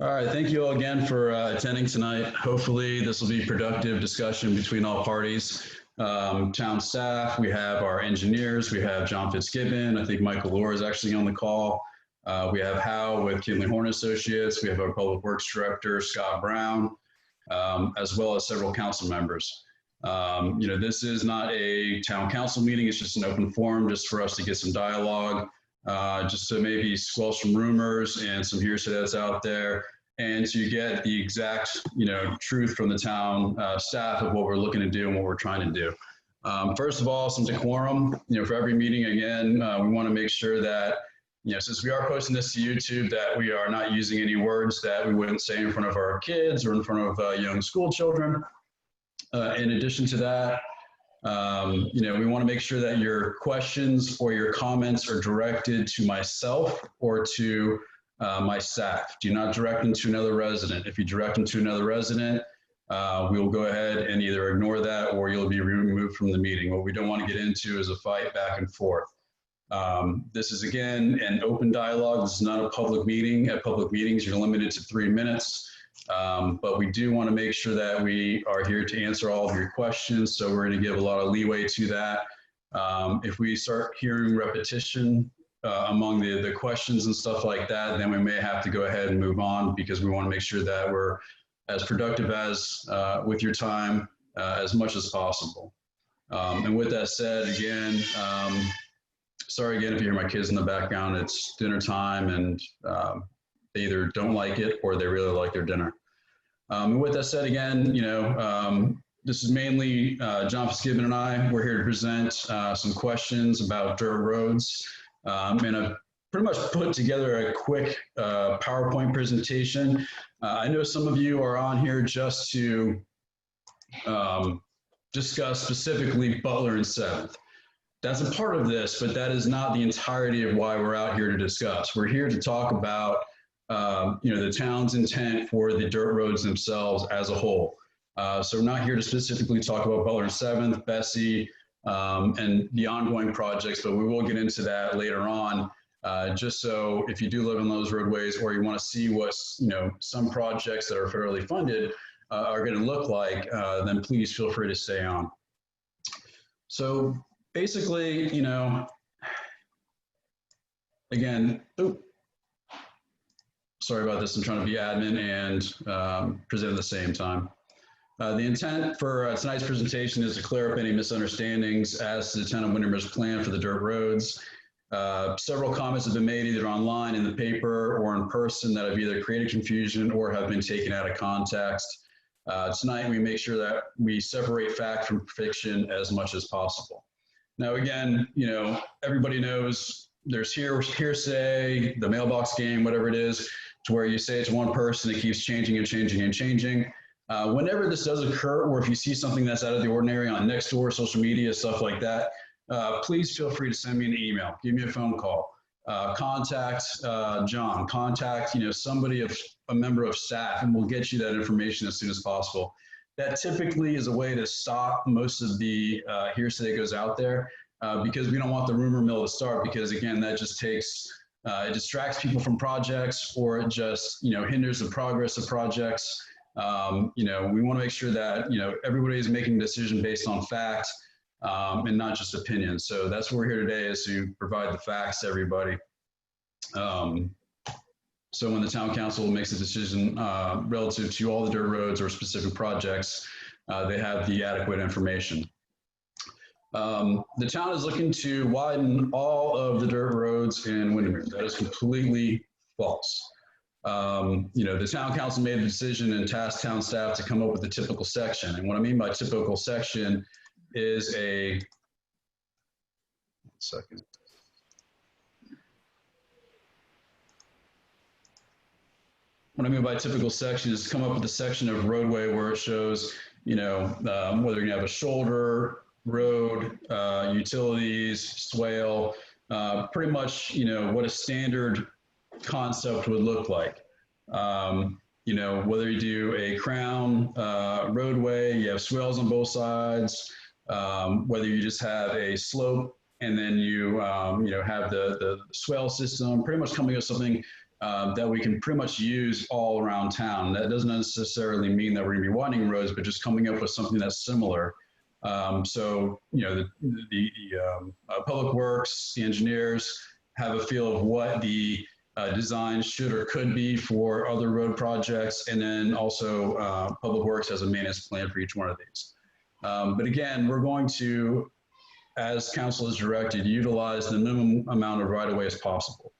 All right, thank you all again for attending tonight. Hopefully, this will be productive discussion between all parties. Town staff, we have our engineers, we have John Fitzgibbon. I think Michael Lohr is actually on the call. We have Chau with Kimley-Horn Associates. We have our Public Works Director, Scott Brown, as well as several council members. This is not a town council meeting. It's just an open forum just for us to get some dialogue, just to maybe squelch some rumors and some hearsay that's out there, and to get the exact, truth from the town staff of what we're looking to do and what we're trying to do. First of all, some decorum. For every meeting, again, we want to make sure that, since we are posting this to YouTube, that we are not using any words that we wouldn't say in front of our kids or in front of young school children. In addition to that, we want to make sure that your questions or your comments are directed to myself or to my staff. Do not direct them to another resident. If you direct them to another resident, we will go ahead and either ignore that or you'll be removed from the meeting. What we don't want to get into is a fight back and forth. This is, again, an open dialogue. This is not a public meeting. At public meetings, you're limited to 3 minutes. But we do want to make sure that we are here to answer all of your questions. So we're going to give a lot of leeway to that. If we start hearing repetition among the questions and stuff like that, then we may have to go ahead and move on, because we want to make sure that we're as productive as with your time as much as possible. And with that said, again, sorry again if you hear my kids in the background. It's dinner time, and they either don't like it or they really like their dinner. And with that said, again, this is mainly John Fitzgibbon and I. We're here to present some questions about dirt roads. And I've pretty much put together a quick PowerPoint presentation. I know some of you are on here just to discuss specifically Butler and 7th. That's a part of this, but that is not the entirety of why we're out here to discuss. We're here to talk about the town's intent for the dirt roads themselves as a whole. So we're not here to specifically talk about Butler and 7th, Bessie, and the ongoing projects, but we will get into that later on. Just so if you do live on those roadways, or you want to see what some projects that are federally funded are going to look like, then please feel free to stay on. So basically, again, sorry about this. I'm trying to be admin and present at the same time. The intent for tonight's presentation is to clear up any misunderstandings as to the Town of Windermere's plan for the dirt roads. Several comments have been made either online, in the paper, or in person that have either created confusion or have been taken out of context. Tonight, we make sure that we separate fact from fiction as much as possible. Now, again, everybody knows there's hearsay, the mailbox game, whatever it is, to where you say it's one person, it keeps changing and changing and changing. Whenever this does occur, or if you see something that's out of the ordinary on NextDoor, social media, stuff like that, please feel free to send me an email, give me a phone call, contact John, contact somebody, a member of staff, and we'll get you that information as soon as possible. That typically is a way to stop most of the hearsay that goes out there, because we don't want the rumor mill to start, because again, that just takes, it distracts people from projects, or it just hinders the progress of projects. We want to make sure that everybody is making a decision based on facts and not just opinions. So that's what we're here today, is to provide the facts to everybody. So when the town council makes a decision relative to all the dirt roads or specific projects, they have the adequate information. The town is looking to widen all of the dirt roads in Windermere. That is completely false. The town council made a decision and tasked town staff to come up with a typical section. And what I mean by typical section is What I mean by typical section is come up with a section of roadway where it shows, whether you're gonna have a shoulder, road, utilities, swale, pretty much, what a standard concept would look like. Whether you do a crown roadway, you have swales on both sides, whether you just have a slope and then you have the swale system, pretty much coming up with something that we can pretty much use all around town. That doesn't necessarily mean that we're going to be widening roads, but just coming up with something that's similar. So, the public works, the engineers have a feel of what the design should or could be for other road projects, and then also public works has a maintenance plan for each one of these. But again, we're going to, as council is directed, utilize the minimum amount of right-of-way as possible.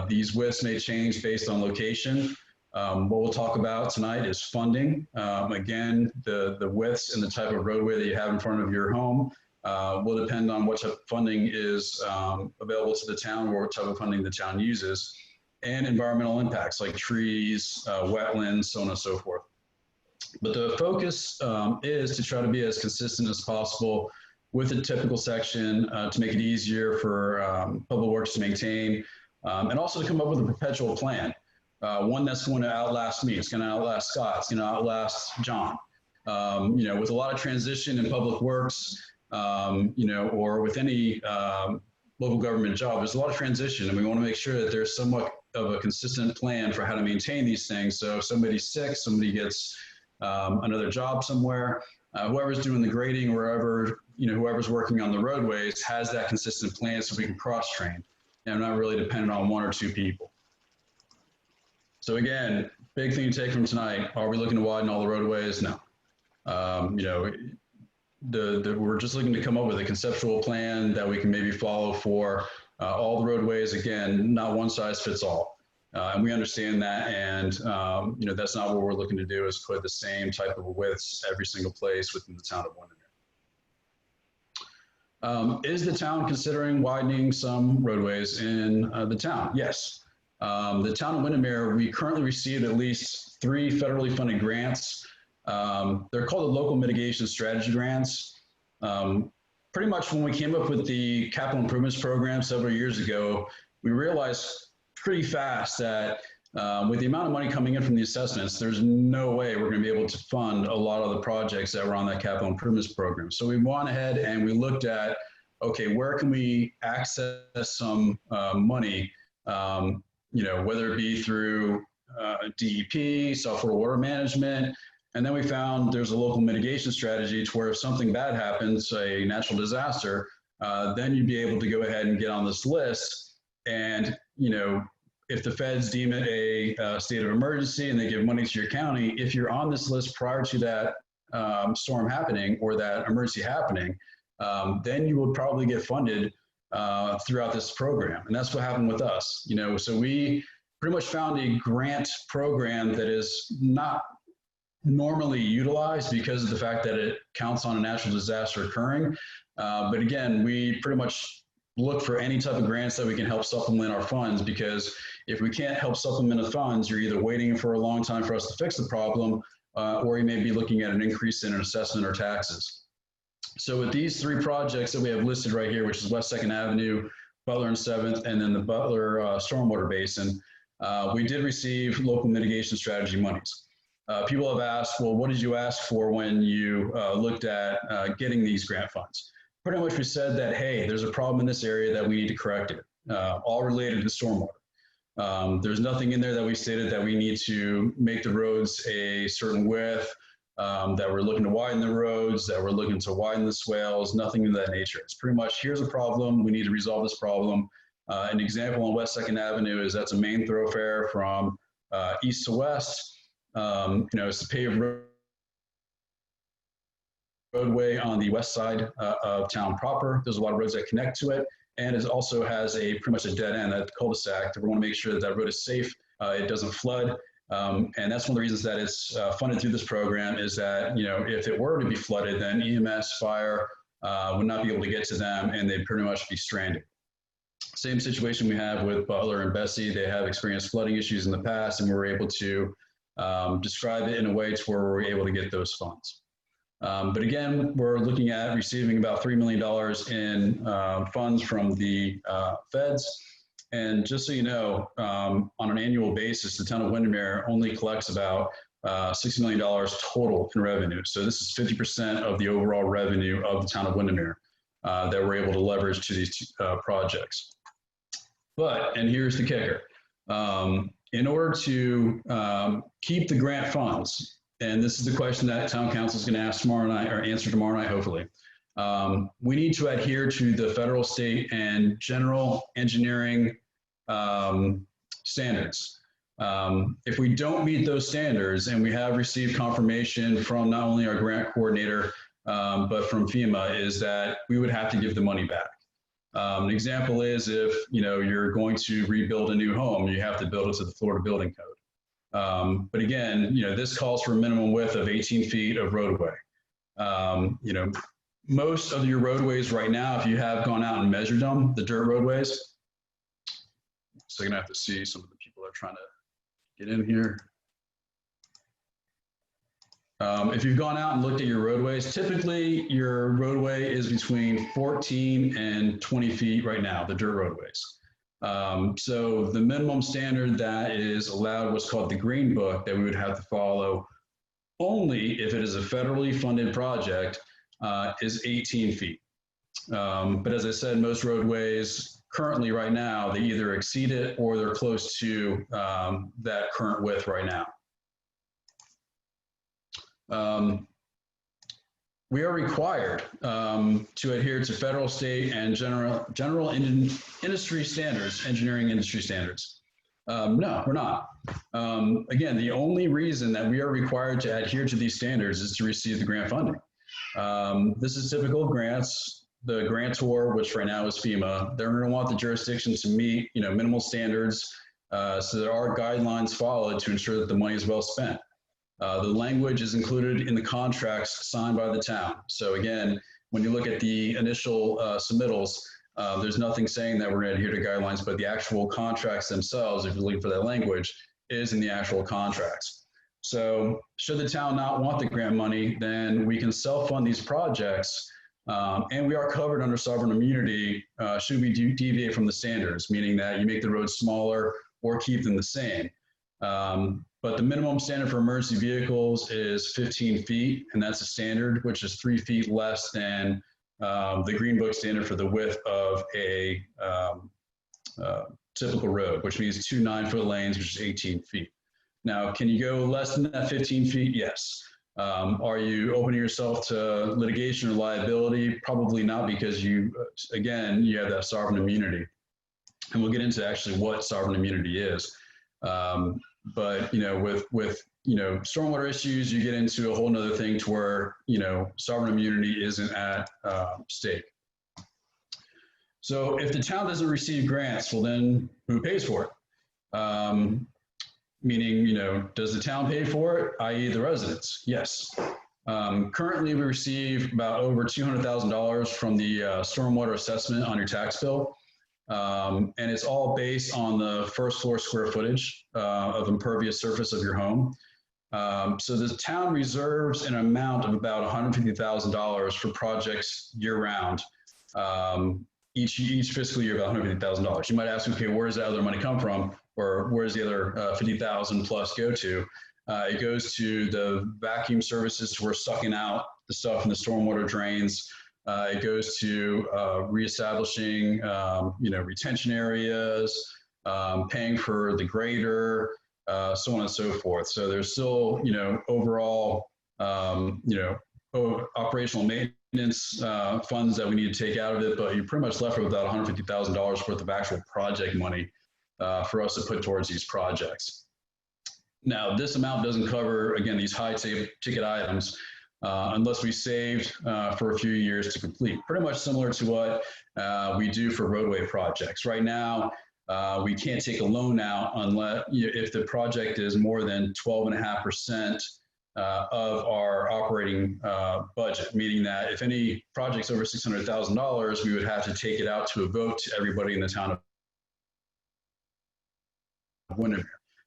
These widths may change based on location. What we'll talk about tonight is funding. Again, the widths and the type of roadway that you have in front of your home will depend on what type of funding is available to the town or what type of funding the town uses, and environmental impacts like trees, wetlands, so on and so forth. But the focus is to try to be as consistent as possible with a typical section to make it easier for public works to maintain, and also to come up with a perpetual plan. One that's going to outlast me, it's going to outlast Scott, it's going to outlast John. With a lot of transition in public works, or with any local government job, there's a lot of transition, and we want to make sure that there's somewhat of a consistent plan for how to maintain these things. So if somebody's sick, somebody gets another job somewhere, whoever's doing the grading, wherever, whoever's working on the roadways has that consistent plan so we can cross-train and not really dependent on one or two people. So again, big thing to take from tonight, are we looking to widen all the roadways? No. We're just looking to come up with a conceptual plan that we can maybe follow for all the roadways. Again, not one size fits all. And we understand that, and that's not what we're looking to do, is put the same type of widths every single place within the town of Windermere. Is the town considering widening some roadways in the town? Yes. The town of Windermere, we currently received at least 3 federally funded grants. They're called the Local Mitigation Strategy Grants. Pretty much when we came up with the capital improvements program several years ago, we realized pretty fast that with the amount of money coming in from the assessments, there's no way we're going to be able to fund a lot of the projects that were on that capital improvements program. So we went ahead and we looked at, okay, where can we access some money, whether it be through DEP, software water management. And then we found there's a local mitigation strategy to where if something bad happens, a natural disaster, then you'd be able to go ahead and get on this list. And, if the feds deem it a state of emergency and they give money to your county, if you're on this list prior to that storm happening or that emergency happening, then you would probably get funded throughout this program. And that's what happened with us. So we pretty much found a grant program that is not normally utilized because of the fact that it counts on a natural disaster occurring. But again, we pretty much look for any type of grants that we can help supplement our funds, because if we can't help supplement the funds, you're either waiting for a long time for us to fix the problem, or you may be looking at an increase in an assessment or taxes. So with these 3 projects that we have listed right here, which is West 2nd Avenue, Butler and 7th, and then the Butler Stormwater Basin, we did receive local mitigation strategy monies. People have asked, well, what did you ask for when you looked at getting these grant funds? Pretty much we said that, hey, there's a problem in this area that we need to correct it, all related to stormwater. There's nothing in there that we stated that we need to make the roads a certain width, that we're looking to widen the roads, that we're looking to widen the swales, nothing of that nature. It's pretty much, here's a problem, we need to resolve this problem. An example on West 2nd Avenue is that's a main thoroughfare from east to west. It's a paved roadway on the west side of town proper. There's a lot of roads that connect to it, and it also has pretty much a dead end, that cul-de-sac. We want to make sure that that road is safe, it doesn't flood, and that's one of the reasons that it's funded through this program, is that if it were to be flooded, then EMS, fire would not be able to get to them, and they'd pretty much be stranded. Same situation we have with Butler and Bessie. They have experienced flooding issues in the past, and we were able to describe it in a way to where we're able to get those funds. But again, we're looking at receiving about $3 million in funds from the feds. And just so you know, on an annual basis, the town of Windermere only collects about $60 million total in revenue. So this is 50% of the overall revenue of the town of Windermere that we're able to leverage to these projects. But, and here's the kicker, In order to keep the grant funds, and this is the question that town council is going to ask tomorrow night or answer tomorrow night, hopefully. We need to adhere to the federal, state, and general engineering standards. If we don't meet those standards, and we have received confirmation from not only our grant coordinator, but from FEMA, is that we would have to give the money back. An example is if you're going to rebuild a new home, you have to build it to the Florida Building Code. But again, this calls for a minimum width of 18 feet of roadway. Most of your roadways right now, if you have gone out and measured them, the dirt roadways, so you're gonna have to see some of the people that are trying to get in here. If you've gone out and looked at your roadways, typically your roadway is between 14 and 20 feet right now, the dirt roadways. So the minimum standard that is allowed, what's called the Green Book, that we would have to follow only if it is a federally funded project, is 18 feet. But as I said, most roadways currently right now, they either exceed it or they're close to that current width right now. We are required to adhere to federal, state, and general industry standards, engineering industry standards. No, we're not. Again, the only reason that we are required to adhere to these standards is to receive the grant funding. This is typical of grants. The grantor, which right now is FEMA, they're going to want the jurisdiction to meet minimal standards, so there are guidelines followed to ensure that the money is well spent. The language is included in the contracts signed by the town. So again, when you look at the initial submittals, there's nothing saying that we're going to adhere to guidelines, but the actual contracts themselves, if you're looking for that language, is in the actual contracts. So should the town not want the grant money, then we can self-fund these projects, and we are covered under sovereign immunity should we deviate from the standards, meaning that you make the roads smaller or keep them the same. But the minimum standard for emergency vehicles is 15 feet, and that's a standard, which is 3 feet less than the Green Book standard for the width of a typical road, which means 2 9-foot lanes, which is 18 feet. Now, can you go less than that 15 feet? Yes. Are you opening yourself to litigation or liability? Probably not, because again, you have that sovereign immunity. And we'll get into actually what sovereign immunity is. But with stormwater issues, you get into a whole nother thing to where sovereign immunity isn't at stake. So if the town doesn't receive grants, well then who pays for it? Meaning, does the town pay for it, i.e. the residents? Yes. Currently we receive about over $200,000 from the stormwater assessment on your tax bill. And it's all based on the first floor square footage of impervious surface of your home. So the town reserves an amount of about $150,000 for projects year round. Each fiscal year, about $150,000. You might ask, okay, where does that other money come from? Or where's the other 50,000 plus go to? It goes to the vacuum services who are sucking out the stuff in the stormwater drains. It goes to reestablishing, retention areas, paying for the grader, so on and so forth. So there's still, overall, operational maintenance funds that we need to take out of it, but you're pretty much left with about $150,000 worth of actual project money for us to put towards these projects. Now, this amount doesn't cover, again, these high ticket items, unless we saved for a few years to complete. Pretty much similar to what we do for roadway projects. Right now, we can't take a loan out unless if the project is more than 12.5% of our operating budget, meaning that if any project's over $600,000, we would have to take it out to a vote to everybody in the town of Windermere.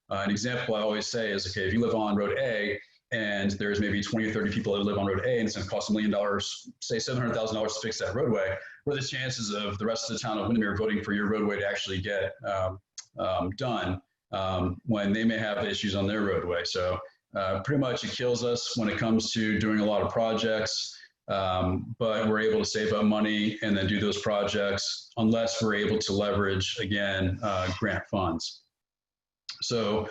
An example I always say is, okay, if you live on Road A, and there's maybe 20 or 30 people that live on Road A, and it's going to cost $1 million, say $700,000 to fix that roadway, what are the chances of the rest of the town of Windermere voting for your roadway to actually get done when they may have issues on their roadway? So pretty much it kills us when it comes to doing a lot of projects, but we're able to save up money and then do those projects unless we're able to leverage, again, grant funds. So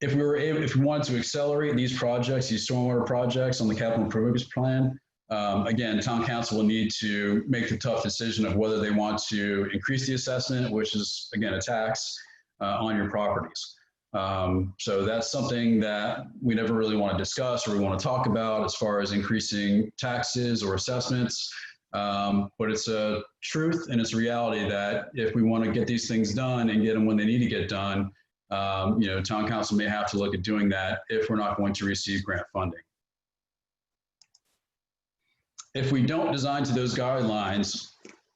if we wanted to accelerate these projects, these stormwater projects on the capital improvements plan, again, town council will need to make the tough decision of whether they want to increase the assessment, which is, again, a tax on your properties. So that's something that we never really want to discuss or we want to talk about as far as increasing taxes or assessments. But it's a truth and it's a reality that if we want to get these things done and get them when they need to get done, town council may have to look at doing that if we're not going to receive grant funding. If we don't design to those guidelines,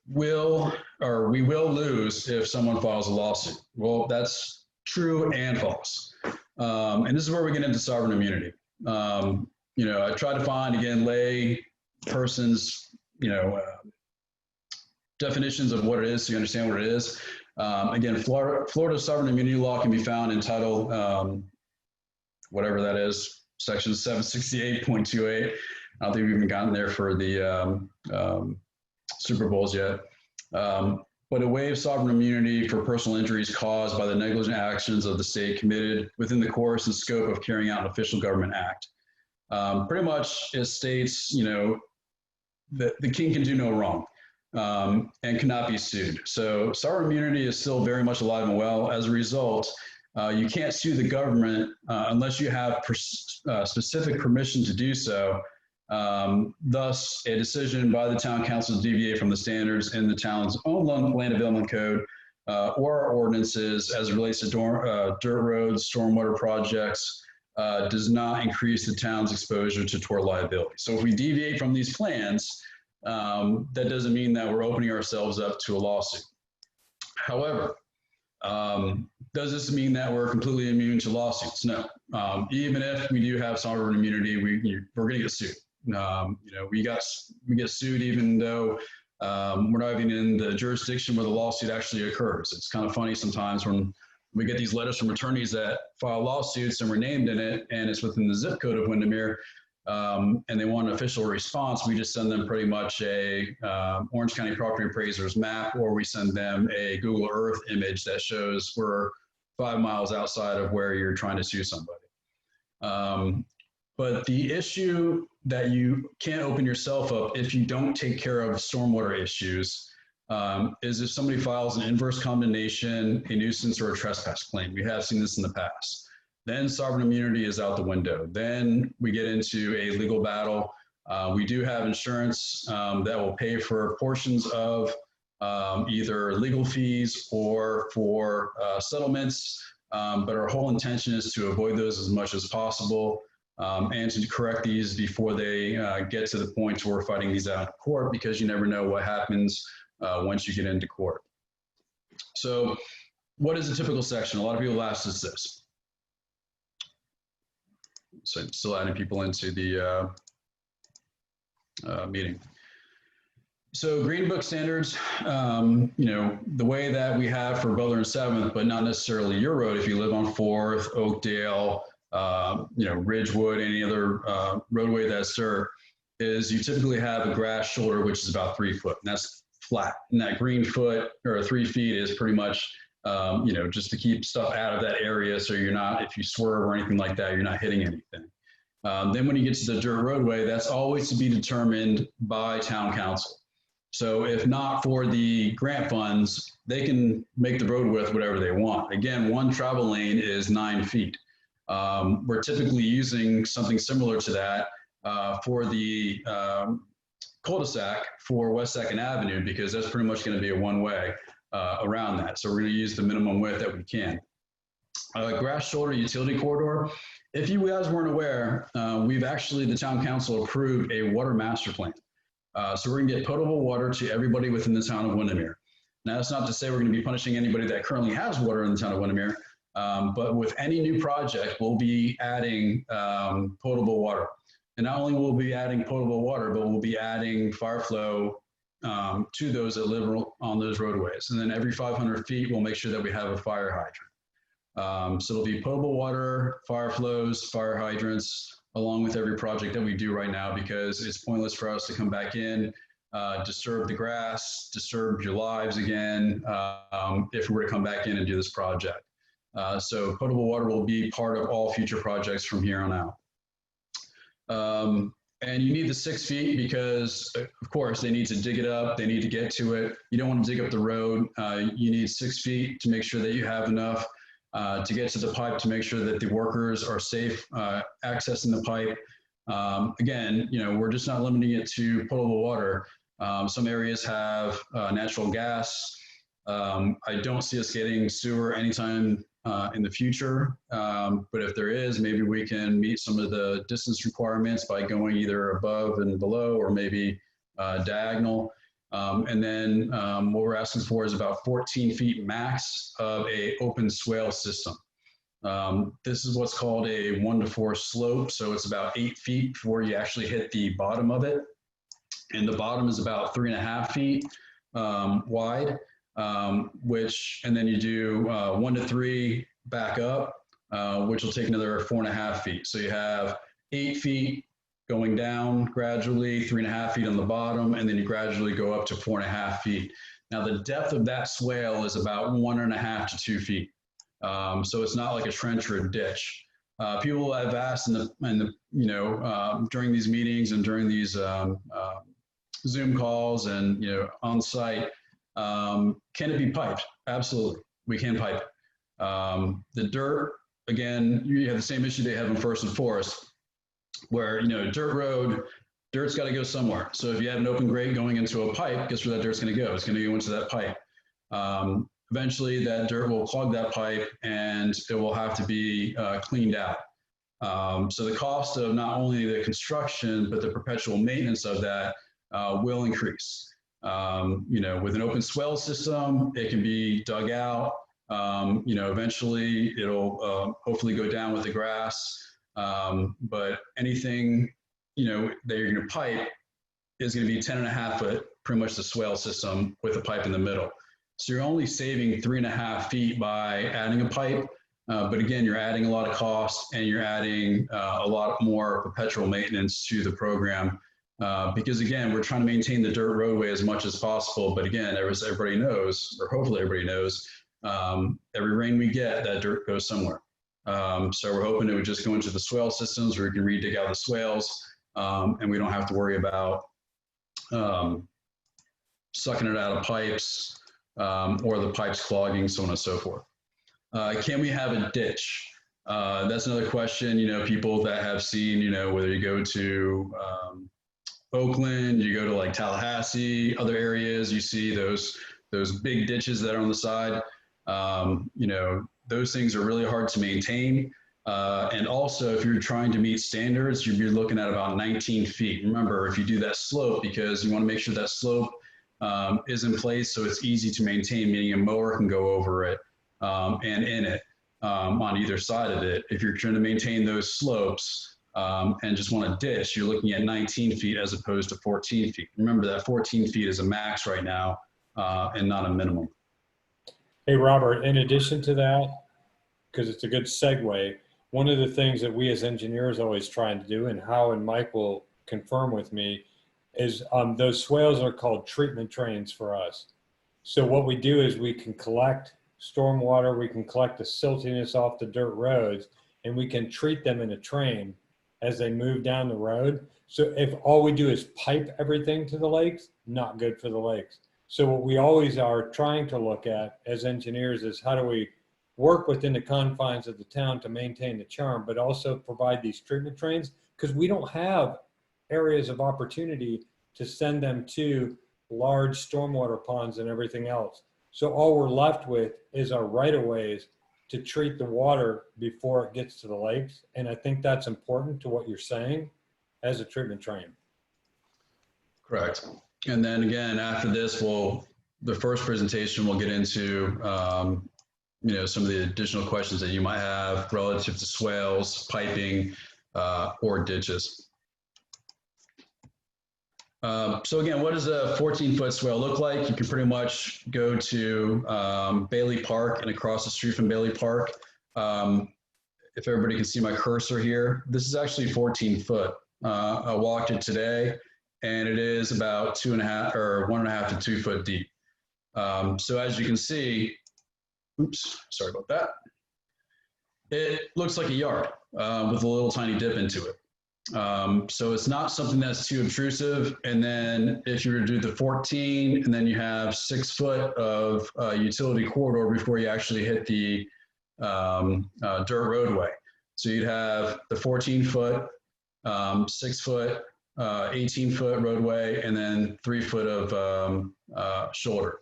we will lose if someone files a lawsuit. Well, that's true and false. And this is where we get into sovereign immunity. I try to find, again, lay persons, definitions of what it is so you understand what it is. Again, Florida sovereign immunity law can be found in Title, whatever that is, Section 768.28. I don't think we've even gotten there for the Super Bowls yet. But it waives sovereign immunity for personal injuries caused by the negligent actions of the state committed within the course and scope of carrying out an official government act. Pretty much it states, that the king can do no wrong and cannot be sued. So sovereign immunity is still very much alive and well. As a result, you can't sue the government unless you have specific permission to do so. Thus, a decision by the town council to deviate from the standards in the town's own land development code or our ordinances as it relates to dirt roads, stormwater projects, does not increase the town's exposure to tort liability. So if we deviate from these plans, that doesn't mean that we're opening ourselves up to a lawsuit. However, does this mean that we're completely immune to lawsuits? No. Even if we do have sovereign immunity, we're going to get sued. We get sued even though we're not even in the jurisdiction where the lawsuit actually occurs. It's kind of funny sometimes when we get these letters from attorneys that file lawsuits and we're named in it and it's within the zip code of Windermere, and they want an official response. We just send them pretty much a Orange County property appraiser's map, or we send them a Google Earth image that shows we're 5 miles outside of where you're trying to sue somebody. But the issue that you can't open yourself up if you don't take care of stormwater issues is if somebody files an inverse condemnation, a nuisance, or a trespass claim. We have seen this in the past. Then sovereign immunity is out the window. Then we get into a legal battle. We do have insurance that will pay for portions of either legal fees or for settlements, but our whole intention is to avoid those as much as possible and to correct these before they get to the point where we're fighting these out in court, because you never know what happens once you get into court. So what is a typical section? A lot of people ask us this. So I'm still adding people into the meeting. So Green Book standards, the way that we have for Butler and 7th, but not necessarily your road if you live on 4th, Oakdale, Ridgewood, any other roadway that's dirt, is you typically have a grass shoulder, which is about 3 foot, and that's flat. And that green foot or 3 feet is pretty much, just to keep stuff out of that area. So you're not, if you swerve or anything like that, you're not hitting anything. Then when you get to the dirt roadway, that's always to be determined by town council. So if not for the grant funds, they can make the road width whatever they want. Again, one travel lane is 9 feet. We're typically using something similar to that for the cul-de-sac for West 2nd Avenue, because that's pretty much going to be a one-way around that. So we're going to use the minimum width that we can. Grass shoulder utility corridor. If you guys weren't aware, we've actually, the town council approved a water master plan. So we're going to get potable water to everybody within the town of Windermere. Now, that's not to say we're going to be punishing anybody that currently has water in the town of Windermere, but with any new project, we'll be adding potable water. And not only will we be adding potable water, but we'll be adding fire flow to those that live on those roadways. And then every 500 feet, we'll make sure that we have a fire hydrant. So it'll be potable water, fire flows, fire hydrants, along with every project that we do right now, because it's pointless for us to come back in, disturb the grass, disturb your lives again, if we were to come back in and do this project. So potable water will be part of all future projects from here on out. And you need the 6 feet because, of course, they need to dig it up. They need to get to it. You don't want to dig up the road. You need 6 feet to make sure that you have enough to get to the pipe, to make sure that the workers are safe accessing the pipe. Again, we're just not limiting it to potable water. Some areas have natural gas. I don't see us getting sewer anytime in the future, but if there is, maybe we can meet some of the distance requirements by going either above and below, or maybe diagonal. And then what we're asking for is about 14 feet max of a open swale system. This is what's called a 1-to-4 slope. So it's about 8 feet before you actually hit the bottom of it. And the bottom is about 3.5 feet wide, and then you do 1 to 3 back up, which will take another 4.5 feet. So you have 8 feet going down gradually, 3.5 feet on the bottom, and then you gradually go up to 4.5 feet. Now the depth of that swale is about 1.5 to 2 feet. So it's not like a trench or a ditch. People have asked during these meetings and during these Zoom calls and on site, can it be piped? Absolutely, we can pipe it. The dirt, again, you have the same issue they have in First and Forest, where dirt road, dirt's got to go somewhere. So if you have an open grate going into a pipe, guess where that dirt's going to go? It's going to go into that pipe. Eventually, that dirt will clog that pipe, and it will have to be cleaned out. So the cost of not only the construction but the perpetual maintenance of that will increase. With an open swell system, it can be dug out. Eventually it'll hopefully go down with the grass. But anything, that you're going to pipe is going to be 10.5 foot, pretty much the swell system with a pipe in the middle. So you're only saving 3.5 feet by adding a pipe. But again, you're adding a lot of cost, and you're adding a lot more perpetual maintenance to the program. Because again, we're trying to maintain the dirt roadway as much as possible. But again, as everybody knows, or hopefully everybody knows, every rain we get, that dirt goes somewhere. So we're hoping it would just go into the swale systems where we can re-dig out the swales, and we don't have to worry about sucking it out of pipes or the pipes clogging, so on and so forth. Can we have a ditch? That's another question. People that have seen, whether you go to Oakland, you go to like Tallahassee, other areas, you see those big ditches that are on the side. Those things are really hard to maintain. And also, if you're trying to meet standards, you'd be looking at about 19 feet. Remember, if you do that slope, because you want to make sure that slope is in place so it's easy to maintain, meaning a mower can go over it and in it on either side of it. If you're trying to maintain those slopes, and just want to ditch, you're looking at 19 feet as opposed to 14 feet. Remember that 14 feet is a max right now and not a minimum. Hey, Robert, in addition to that, because it's a good segue, one of the things that we as engineers always try to do, and Chau and Mike will confirm with me, is those swales are called treatment trains for us. So what we do is we can collect stormwater, we can collect the siltiness off the dirt roads, and we can treat them in a train as they move down the road. So if all we do is pipe everything to the lakes, not good for the lakes. So what we always are trying to look at as engineers is how do we work within the confines of the town to maintain the charm, but also provide these treatment trains, because we don't have areas of opportunity to send them to large stormwater ponds and everything else. So all we're left with is our right-of-ways to treat the water before it gets to the lakes. And I think that's important to what you're saying as a treatment train. Correct. And then again, after this, the first presentation, we'll get into some of the additional questions that you might have relative to swales, piping, or ditches. So again, what does a 14-foot swale look like? You can pretty much go to Bailey Park and across the street from Bailey Park. If everybody can see my cursor here, this is actually 14 foot. I walked it today, and it is about 1.5 to 2 foot deep. So as you can see, oops, sorry about that. It looks like a yard with a little tiny dip into it. So it's not something that's too obtrusive. And then if you were to do the 14, and then you have 6 foot of utility corridor before you actually hit the dirt roadway. So you'd have the 14 foot, 6 foot, 18 foot roadway, and then 3 foot of shoulder.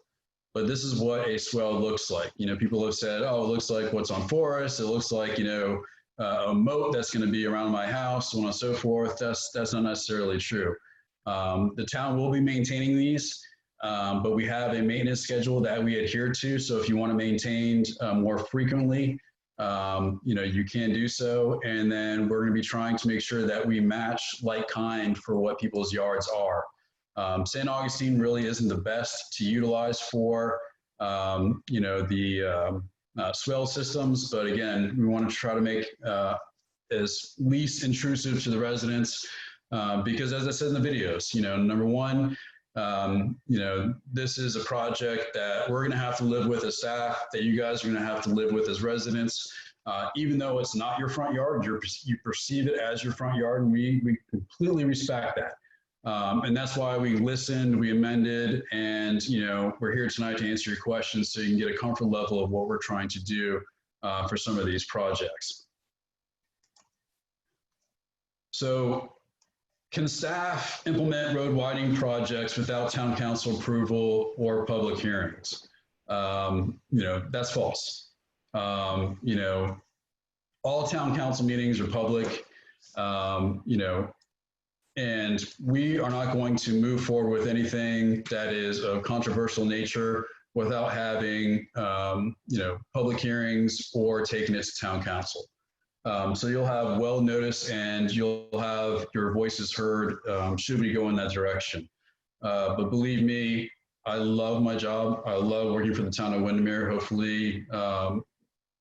But this is what a swell looks like. You know, people have said, oh, it looks like what's on Forest. It looks like, you know, a moat that's going to be around my house, so on and so forth. That's not necessarily true. The town will be maintaining these, but we have a maintenance schedule that we adhere to. So if you want to maintain more frequently, you know, you can do so. And then we're going to be trying to make sure that we match like kind for what people's yards are. St. Augustine really isn't the best to utilize for, you know, the swell systems, but again, we want to try to make as least intrusive to the residents because, as I said in the videos, you know, number one, you know, this is a project that we're going to have to live with as staff, that you guys are going to have to live with as residents, even though it's not your front yard, you perceive it as your front yard, and we completely respect that. And that's why we listened, we amended, and, you know, we're here tonight to answer your questions so you can get a comfort level of what we're trying to do for some of these projects. So can staff implement road widening projects without town council approval or public hearings? You know, that's false. You know, all town council meetings are public, you know, and we are not going to move forward with anything that is of controversial nature without having, you know, public hearings or taking it to town council. So you'll have well notice and you'll have your voices heard should we go in that direction. But believe me, I love my job. I love working for the town of Windermere. Hopefully, a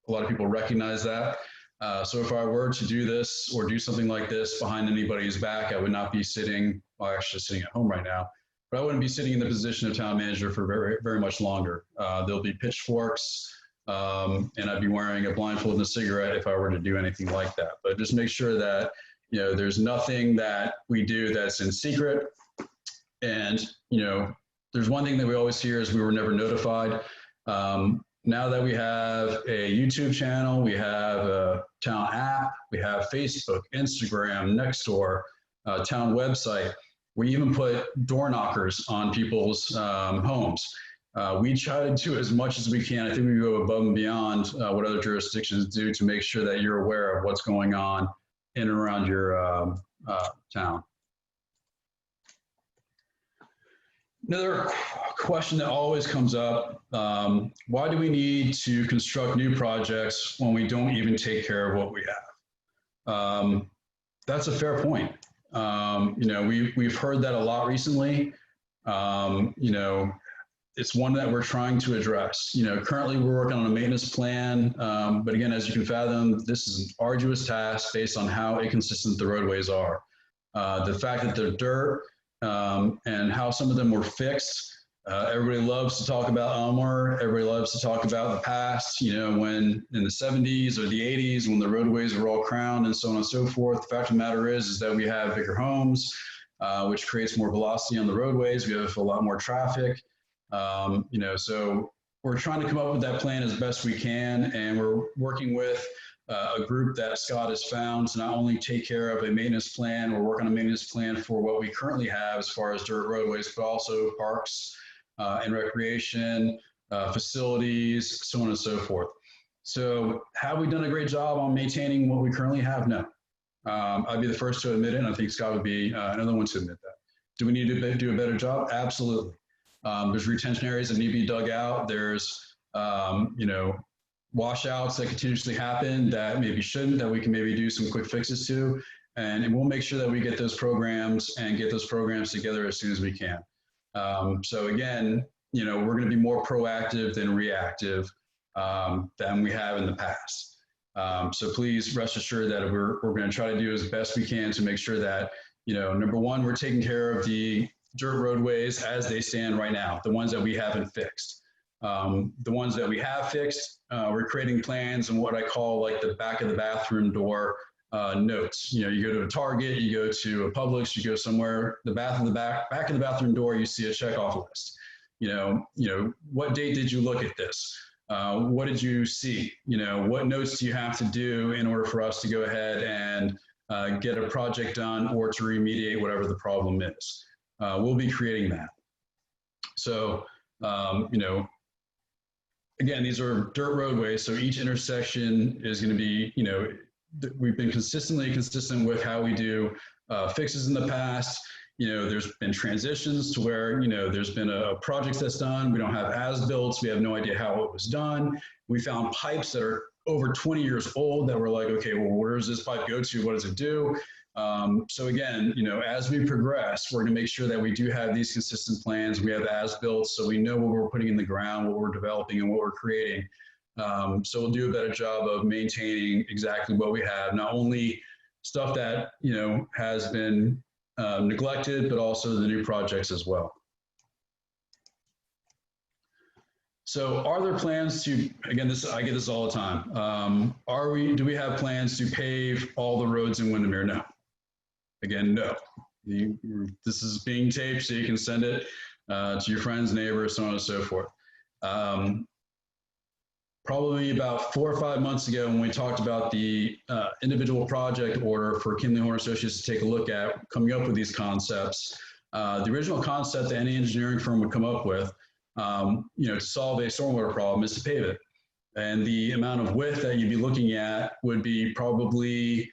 lot of people recognize that. So if I were to do this or do something like this behind anybody's back, I would not be sitting, well, actually sitting at home right now, but I wouldn't be sitting in the position of town manager for very, very much longer. There'll be pitchforks, and I'd be wearing a blindfold and a cigarette if I were to do anything like that. But just make sure that, you know, there's nothing that we do that's in secret. And, you know, there's one thing that we always hear is we were never notified. Now that we have a YouTube channel, we have a town app, we have Facebook, Instagram, NextDoor, town website. We even put door knockers on people's homes. We try to do as much as we can. I think we go above and beyond what other jurisdictions do to make sure that you're aware of what's going on in and around your town. Another question that always comes up, why do we need to construct new projects when we don't even take care of what we have? That's a fair point. You know, we've heard that a lot recently. You know, it's one that we're trying to address. You know, currently we're working on a maintenance plan, but again, as you can fathom, this is an arduous task based on how inconsistent the roadways are. The fact that they're dirt, and how some of them were fixed. Everybody loves to talk about Elmer. Everybody loves to talk about the past, you know, when in the 70s or the 80s, when the roadways were all crowned and so on and so forth. The fact of the matter is that we have bigger homes, which creates more velocity on the roadways. We have a lot more traffic, you know, so we're trying to come up with that plan as best we can. And we're working with a group that Scott has found to not only take care of a maintenance plan, we're working on a maintenance plan for what we currently have as far as dirt roadways, but also parks and recreation, facilities, so on and so forth. So have we done a great job on maintaining what we currently have? No. I'd be the first to admit it, and I think Scott would be another one to admit that. Do we need to do a better job? Absolutely. There's retention areas that need to be dug out. There's, you know, washouts that continuously happen that maybe shouldn't, that we can maybe do some quick fixes to. And we'll make sure that we get those programs and get those programs together as soon as we can. So again, you know, we're going to be more proactive than reactive than we have in the past. So please rest assured that we're going to try to do as best we can to make sure that, you know, number one, we're taking care of the dirt roadways as they stand right now, the ones that we haven't fixed. The ones that we have fixed, we're creating plans and what I call like the back of the bathroom door notes. You know, you go to a Target, you go to a Publix, you go somewhere, the back of the bathroom door, you see a checkoff list. You know, what date did you look at this? What did you see? You know, what notes do you have to do in order for us to go ahead and get a project done or to remediate whatever the problem is? We'll be creating that. So, you know, again, these are dirt roadways, so each intersection is going to be, you know, we've been consistent with how we do fixes in the past. You know, there's been transitions to where, you know, there's been a project that's done. We don't have as-built. We have no idea how it was done. We found pipes that are over 20 years old that we're like, okay, well, where does this pipe go to? What does it do? So again, you know, as we progress, we're going to make sure that we do have these consistent plans. We have as-built, so we know what we're putting in the ground, what we're developing, and what we're creating. So we'll do a better job of maintaining exactly what we have, not only stuff that, you know, has been neglected, but also the new projects as well. So are there plans to, again, I get this all the time. Do we have plans to pave all the roads in Windermere? No. Again, no. This is being taped, so you can send it to your friends, neighbors, so on and so forth. Probably about 4 or 5 months ago, when we talked about the individual project order for Kimley-Horn Associates to take a look at coming up with these concepts, the original concept that any engineering firm would come up with, you know, to solve a stormwater problem is to pave it. And the amount of width that you'd be looking at would be probably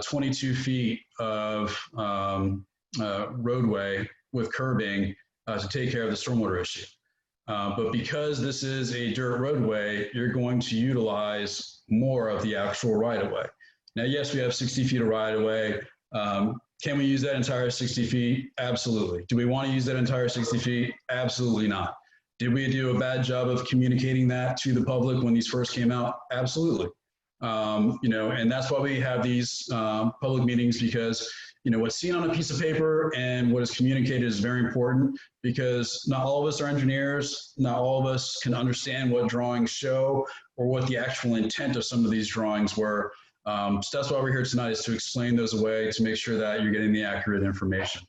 22 feet of roadway with curbing to take care of the stormwater issue. But because this is a dirt roadway, you're going to utilize more of the actual right-of-way. Now, yes, we have 60 feet of right-of-way. Can we use that entire 60 feet? Absolutely. Do we want to use that entire 60 feet? Absolutely not. Did we do a bad job of communicating that to the public when these first came out? Absolutely. You know, and that's why we have these public meetings, because, you know, what's seen on a piece of paper and what is communicated is very important, because not all of us are engineers. Not all of us can understand what drawings show or what the actual intent of some of these drawings were. So that's why we're here tonight, is to explain those away, to make sure that you're getting the accurate information.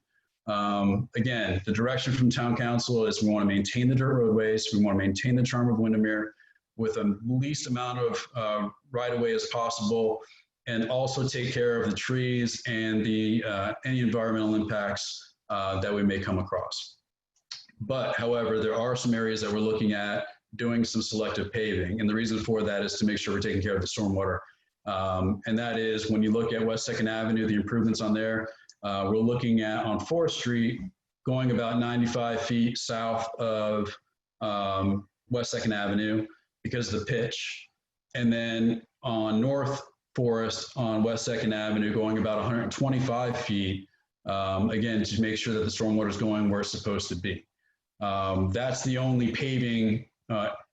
Again, the direction from town council is we want to maintain the dirt roadways. We want to maintain the charm of Windermere with the least amount of right-of-way as possible, and also take care of the trees and the any environmental impacts that we may come across. But however, there are some areas that we're looking at doing some selective paving, and the reason for that is to make sure we're taking care of the stormwater. And that is, when you look at West 2nd Avenue, the improvements on there, we're looking at on 4th Street, going about 95 feet south of West 2nd Avenue because of the pitch. And then on North Forest on West 2nd Avenue, going about 125 feet, again, to make sure that the stormwater is going where it's supposed to be. That's the only paving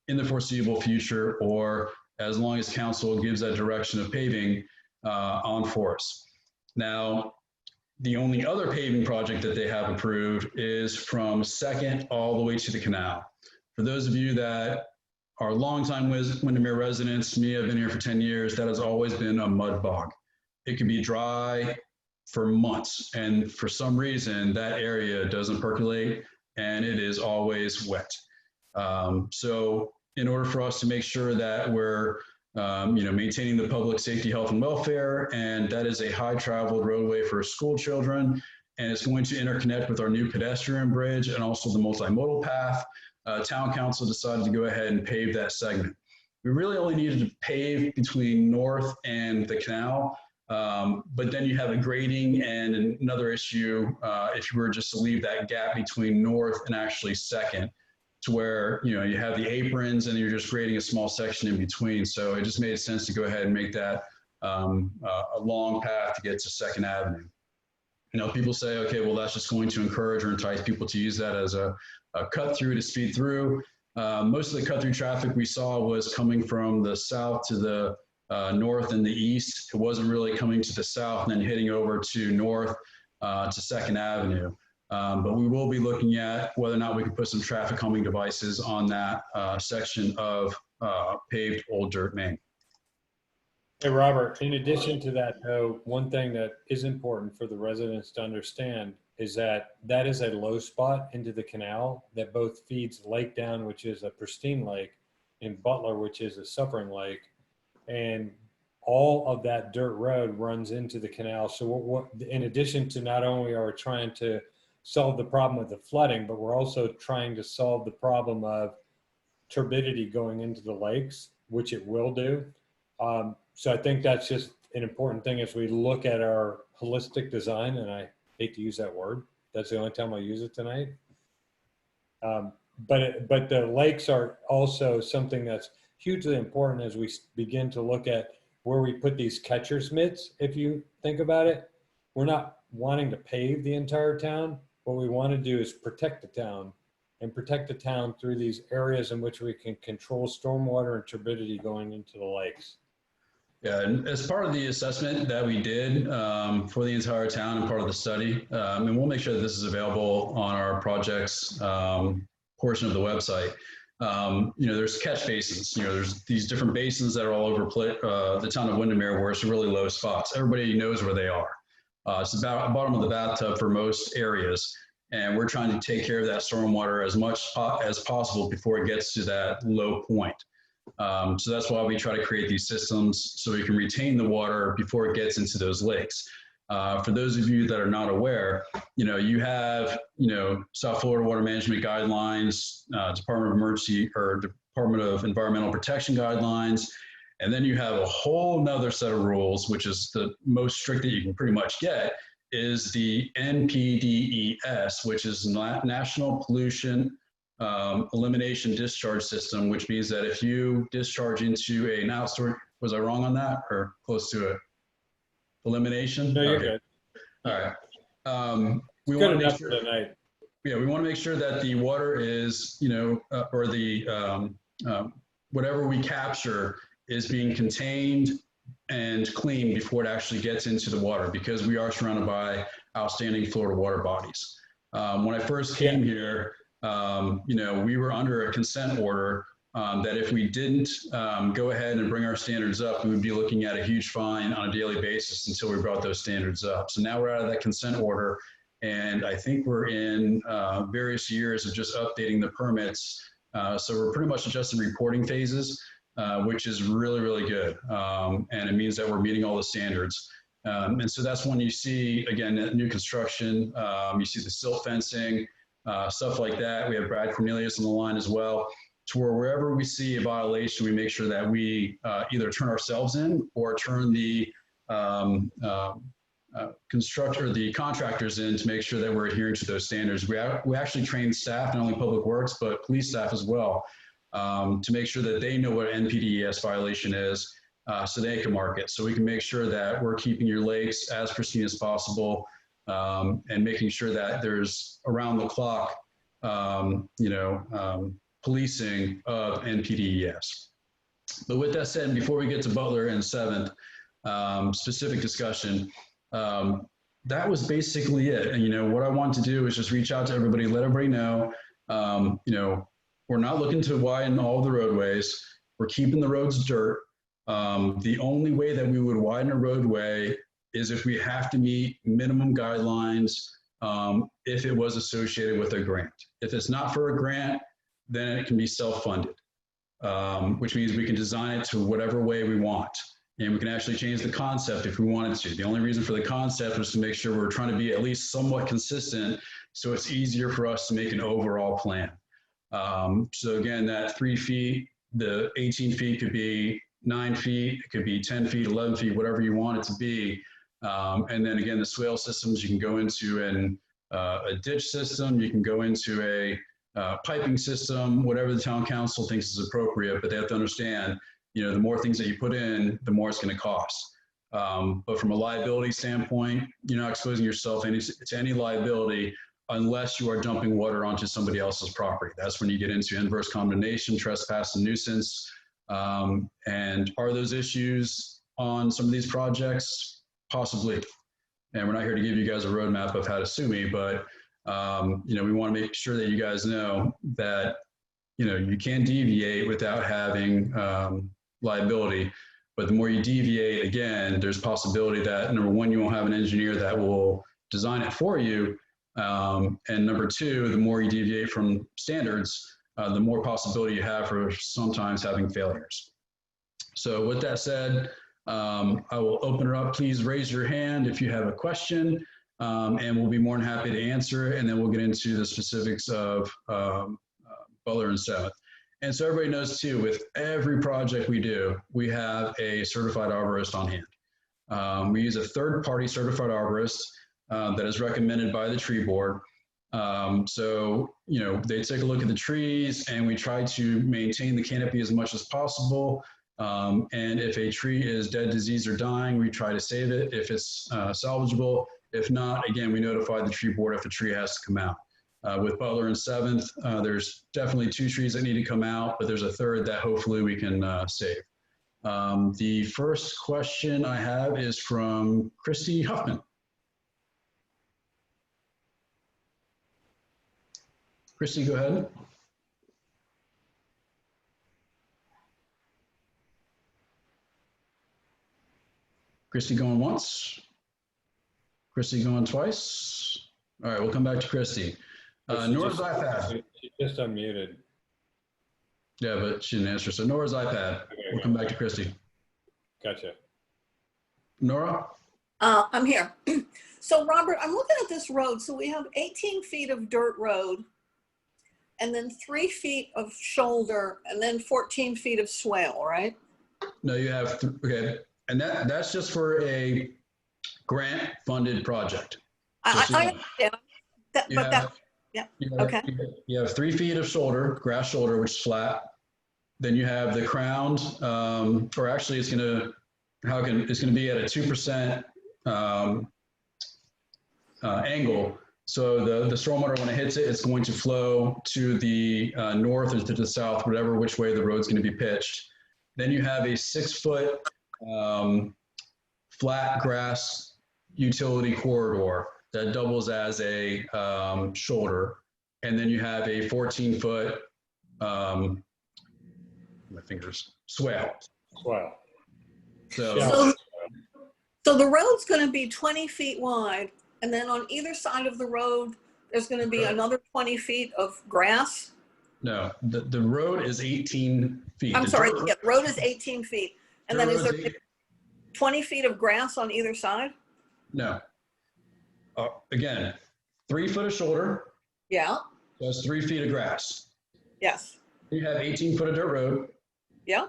in the foreseeable future, or as long as council gives that direction of paving on Forest. Now, the only other paving project that they have approved is from 2nd all the way to the canal. For those of you that are longtime Windermere residents, me, I've been here for 10 years, that has always been a mud bog. It can be dry for months, and for some reason, that area doesn't percolate, and it is always wet. So in order for us to make sure that we're you know, maintaining the public safety, health, and welfare, and that is a high-traveled roadway for school children, and it's going to interconnect with our new pedestrian bridge and also the multimodal path. Town council decided to go ahead and pave that segment. We really only needed to pave between North and the canal, but then you have a grading and another issue if you were just to leave that gap between North and actually 2nd, to where, you know, you have the aprons and you're just grading a small section in between. So it just made sense to go ahead and make that a long path to get to 2nd Avenue. You know, people say, okay, well, that's just going to encourage or entice people to use that as a cut through to speed through. Most of the cut through traffic we saw was coming from the south to the north and the east. It wasn't really coming to the south and then hitting over to north to 2nd Avenue. But we will be looking at whether or not we can put some traffic calming devices on that section of paved old dirt main. Hey, Robert, in addition to that, though, one thing that is important for the residents to understand is that that is a low spot into the canal that both feeds Lake Down, which is a pristine lake, and Butler, which is a suffering lake. And all of that dirt road runs into the canal. So what, in addition to not only are we trying to solve the problem with the flooding, but we're also trying to solve the problem of turbidity going into the lakes, which it will do. So I think that's just an important thing as we look at our holistic design, and I hate to use that word. That's the only time I'll use it tonight. But the lakes are also something that's hugely important as we begin to look at where we put these catcher's mitts. If you think about it, we're not wanting to pave the entire town. What we want to do is protect the town, and protect the town through these areas in which we can control stormwater and turbidity going into the lakes. Yeah, and as part of the assessment that we did for the entire town and part of the study, and we'll make sure that this is available on our projects portion of the website. There's catch basins. There's these different basins that are all over the town of Windermere where it's really low spots. Everybody knows where they are. It's about the bottom of the bathtub for most areas. And we're trying to take care of that stormwater as much as possible before it gets to that low point. So that's why we try to create these systems so we can retain the water before it gets into those lakes. For those of you that are not aware, you have, South Florida Water Management Guidelines, Department of Emergency or Department of Environmental Protection Guidelines, and then you have a whole nother set of rules, which is the most strict that you can pretty much get, is the NPDES, which is National Pollution Elimination Discharge System, which means that if you discharge into an outsourced, was I wrong on that or close to it? Elimination? No, you're okay. good. All right. We Good want to enough make sure, for tonight. yeah, we want to make sure that the water is, or the whatever we capture is being contained and cleaned before it actually gets into the water, because we are surrounded by outstanding Florida water bodies. When I first came here, we were under a consent order that if we didn't go ahead and bring our standards up, we would be looking at a huge fine on a daily basis until we brought those standards up. So now we're out of that consent order, and I think we're in various years of just updating the permits. So we're pretty much just in reporting phases, which is really, really good. And it means that we're meeting all the standards. And so that's when you see, again, new construction, you see the silt fencing, stuff like that. We have Brad Cornelius on the line as well, to where wherever we see a violation, we make sure that we either turn ourselves in or turn the the contractors in to make sure that we're adhering to those standards. We actually train staff, not only public works, but police staff as well, to make sure that they know what NPDES violation is, so they can mark it. So we can make sure that we're keeping your lakes as pristine as possible, and making sure that there's around the clock, policing of NPDES. But with that said, before we get to Butler and 7th, specific discussion, that was basically it. And, what I want to do is just reach out to everybody, let everybody know, we're not looking to widen all the roadways. We're keeping the roads dirt. The only way that we would widen a roadway is if we have to meet minimum guidelines, if it was associated with a grant. If it's not for a grant, then it can be self-funded, which means we can design it to whatever way we want. And we can actually change the concept if we wanted to. The only reason for the concept was to make sure we're trying to be at least somewhat consistent, so it's easier for us to make an overall plan. So again, that 3 feet, the 18 feet could be 9 feet, it could be 10 feet, 11 feet, whatever you want it to be. And then again, the swale systems, you can go into a ditch system, you can go into a piping system, whatever the town council thinks is appropriate, but they have to understand, the more things that you put in, the more it's going to cost. But from a liability standpoint, you're not exposing yourself to any liability unless you are dumping water onto somebody else's property. That's when you get into inverse condemnation, trespass, and nuisance. And are those issues on some of these projects? Possibly. And we're not here to give you guys a roadmap of how to sue me, but We want to make sure that you guys know that, you can deviate without having liability. But the more you deviate, again, there's possibility that, number one, you won't have an engineer that will design it for you. And number two, the more you deviate from standards, the more possibility you have for sometimes having failures. So with that said, I will open it up. Please raise your hand if you have a question, and we'll be more than happy to answer it. And then we'll get into the specifics of Butler and South. And so everybody knows too, with every project we do, we have a certified arborist on hand. We use a third-party certified arborist that is recommended by the tree board. So, they take a look at the trees and we try to maintain the canopy as much as possible. And if a tree is dead, diseased, or dying, we try to save it if it's salvageable. If not, again, we notify the tree board if a tree has to come out. With Butler and 7th, there's definitely 2 trees that need to come out, but there's a third that hopefully we can save. The first question I have is from Christy Huffman. Christy, go ahead. Christy going once. Christy going twice. All right, we'll come back to Christy. Nora's iPad. She just unmuted. Yeah, but she didn't answer. So Nora's iPad. Okay, we'll come back to Christy. Gotcha. Nora? I'm here. So Robert, I'm looking at this road. So we have 18 feet of dirt road, and then 3 feet of shoulder, and then 14 feet of swale, right? No, you have, okay. And that's just for a grant-funded project. So I understand that, but that, yeah, okay. You have 3 feet of shoulder, grass shoulder, which is flat. Then you have the crowned, or actually it's gonna be at a 2% angle. So the stormwater, when it hits it, it's going to flow to the north or to the south, which way the road's gonna be pitched. Then you have a 6-foot flat grass utility corridor that doubles as a shoulder. And then you have a 14-foot, my fingers, swale. Wow. So the road's going to be 20 feet wide, and then on either side of the road, there's going to be another 20 feet of grass? No, the road is 18 feet. I'm sorry, the road is 18 feet. And then is there 20 feet of grass on either side? No. Again, 3 foot of shoulder. Yeah. That's 3 feet of grass. Yes. You have 18 foot of dirt road. Yeah.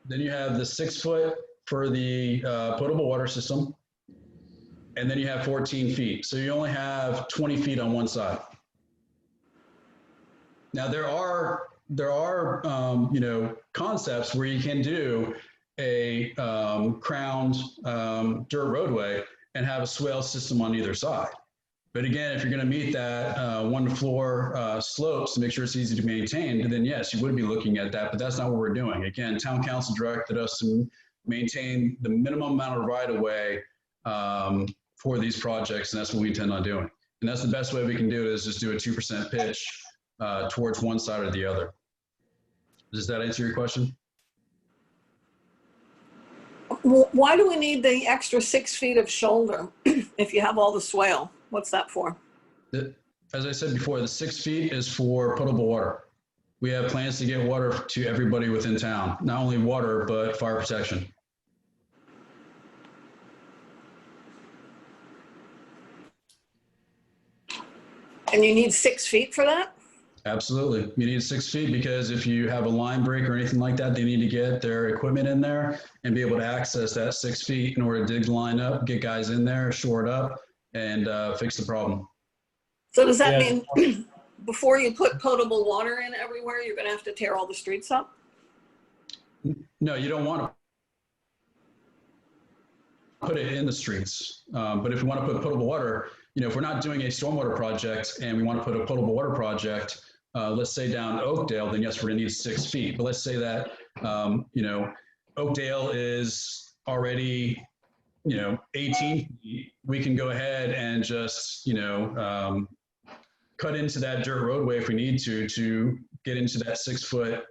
Then you have the 6 foot for the potable water system. And then you have 14 feet. So you only have 20 feet on one side. Now there are concepts where you can do a crowned dirt roadway and have a swale system on either side. But again, if you're going to meet that one floor slopes to make sure it's easy to maintain, then yes, you would be looking at that, but that's not what we're doing. Again, town council directed us to maintain the minimum amount of right-of-way for these projects, and that's what we intend on doing. And that's the best way we can do it, is just do a 2% pitch towards one side or the other. Does that answer your question? Well, why do we need the extra 6 feet of shoulder if you have all the swale? What's that for? As I said before, the 6 feet is for potable water. We have plans to get water to everybody within town, not only water, but fire protection. And you need 6 feet for that? Absolutely. You need 6 feet because if you have a line break or anything like that, they need to get their equipment in there and be able to access that 6 feet in order to dig the line up, get guys in there, shore it up, and fix the problem. So does that mean before you put potable water in everywhere, you're going to have to tear all the streets up? No, you don't want to put it in the streets. But if you want to put potable water, if we're not doing a stormwater project and we want to put a potable water project, let's say down Oakdale, then yes, we're going to need 6 feet. But let's say that, Oakdale is already, 18 feet. We can go ahead and just, cut into that dirt roadway if we need to get into that 6-foot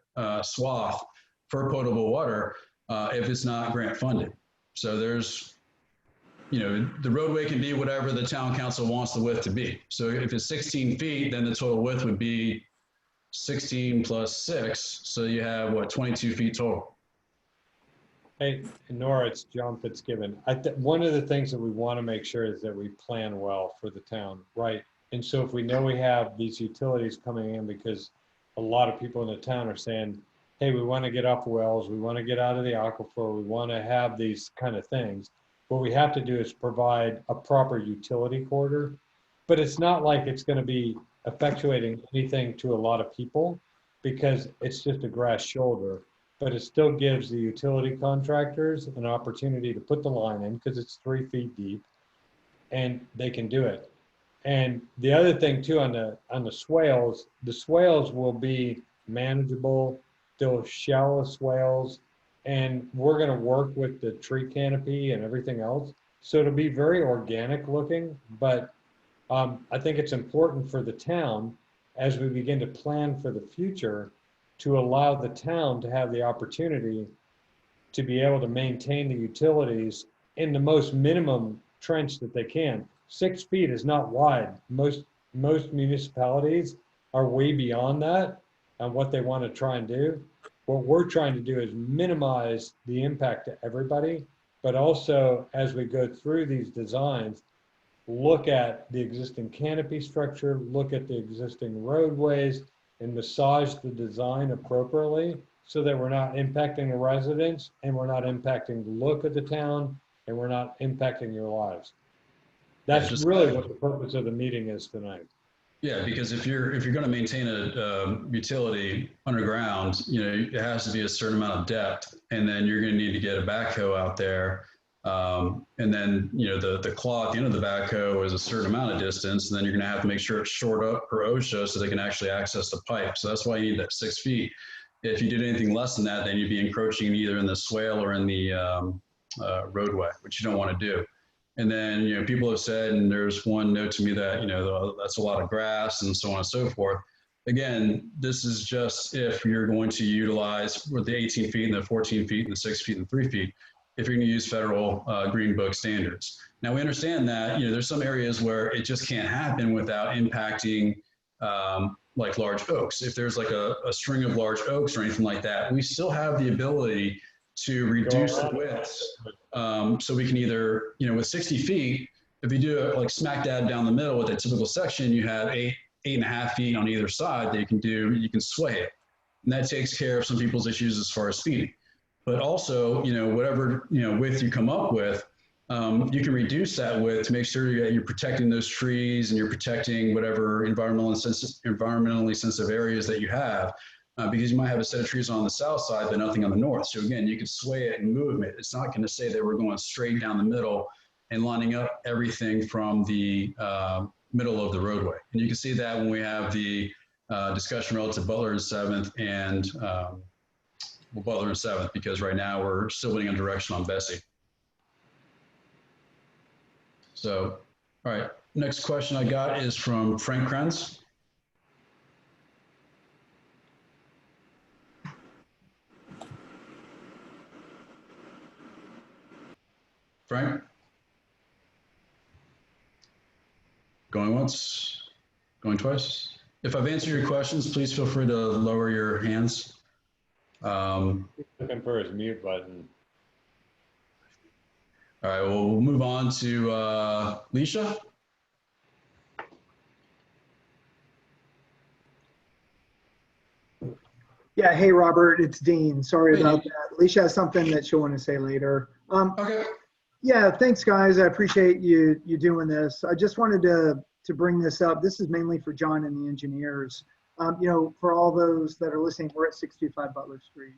swath for potable water if it's not grant funded. So there's, the roadway can be whatever the town council wants the width to be. So if it's 16 feet, then the total width would be 16 plus 6. So you have, what, 22 feet total. Hey, Nora, it's John Fitzgibbon. One of the things that we want to make sure is that we plan well for the town, right? And so if we know we have these utilities coming in, because a lot of people in the town are saying, hey, we want to get off wells, we want to get out of the aquifer, we want to have these kind of things. What we have to do is provide a proper utility corridor, but it's not like it's going to be effectuating anything to a lot of people because it's just a grass shoulder, but it still gives the utility contractors an opportunity to put the line in because it's 3 feet deep and they can do it. And the other thing too, on the swales will be manageable. They're shallow swales, and we're going to work with the tree canopy and everything else. So it'll be very organic looking, but I think it's important for the town as we begin to plan for the future to allow the town to have the opportunity to be able to maintain the utilities in the most minimum trench that they can. 6 feet is not wide. Most municipalities are way beyond that on what they want to try and do. What we're trying to do is minimize the impact to everybody, but also as we go through these designs, look at the existing canopy structure, look at the existing roadways, and massage the design appropriately so that we're not impacting the residents and we're not impacting the look of the town and we're not impacting your lives. That's really what the purpose of the meeting is tonight. Yeah, because if you're going to maintain a utility underground, it has to be a certain amount of depth, and then you're going to need to get a backhoe out there, and then the claw at the end of the backhoe is a certain amount of distance, and then you're going to have to make sure it's shored up per OSHA so they can actually access the pipe. So that's why you need that 6 feet. If you did anything less than that, then you'd be encroaching either in the swale or in the roadway, which you don't want to do. And then, people have said, and there's one note to me that, that's a lot of grass and so on and so forth. Again, this is just if you're going to utilize with the 18 feet and the 14 feet and the 6 feet and 3 feet, if you're going to use federal Green Book standards. Now, we understand that, there's some areas where it just can't happen without impacting like large oaks. If there's like a string of large oaks or anything like that, we still have the ability to reduce the widths. So we can either, with 60 feet, if you do it like smack dab down the middle with a typical section, you have 8.5 feet on either side that you can sway it. And that takes care of some people's issues as far as speeding. But also, whatever, width you come up with, you can reduce that width to make sure you're protecting those trees and you're protecting whatever environmentally sensitive areas that you have. Because you might have a set of trees on the south side, but nothing on the north. So again, you can sway it and move it. It's not going to say that we're going straight down the middle and lining up everything from the middle of the roadway. And you can see that when we have the discussion relative to Butler and 7th and Butler and 7th, because right now we're still waiting on direction on Bessie. So, all right, next question I got is from Frank Krenz. Frank? Going once, going twice. If I've answered your questions, please feel free to lower your hands. Looking for his mute button. All right, well, we'll move on to Leisha. Yeah, hey, Robert, it's Dean. Sorry about that. Alicia has something that she'll want to say later. Okay. Yeah, thanks, guys. I appreciate you doing this. I just wanted to bring this up. This is mainly for John and the engineers. For all those that are listening, we're at 65 Butler Street.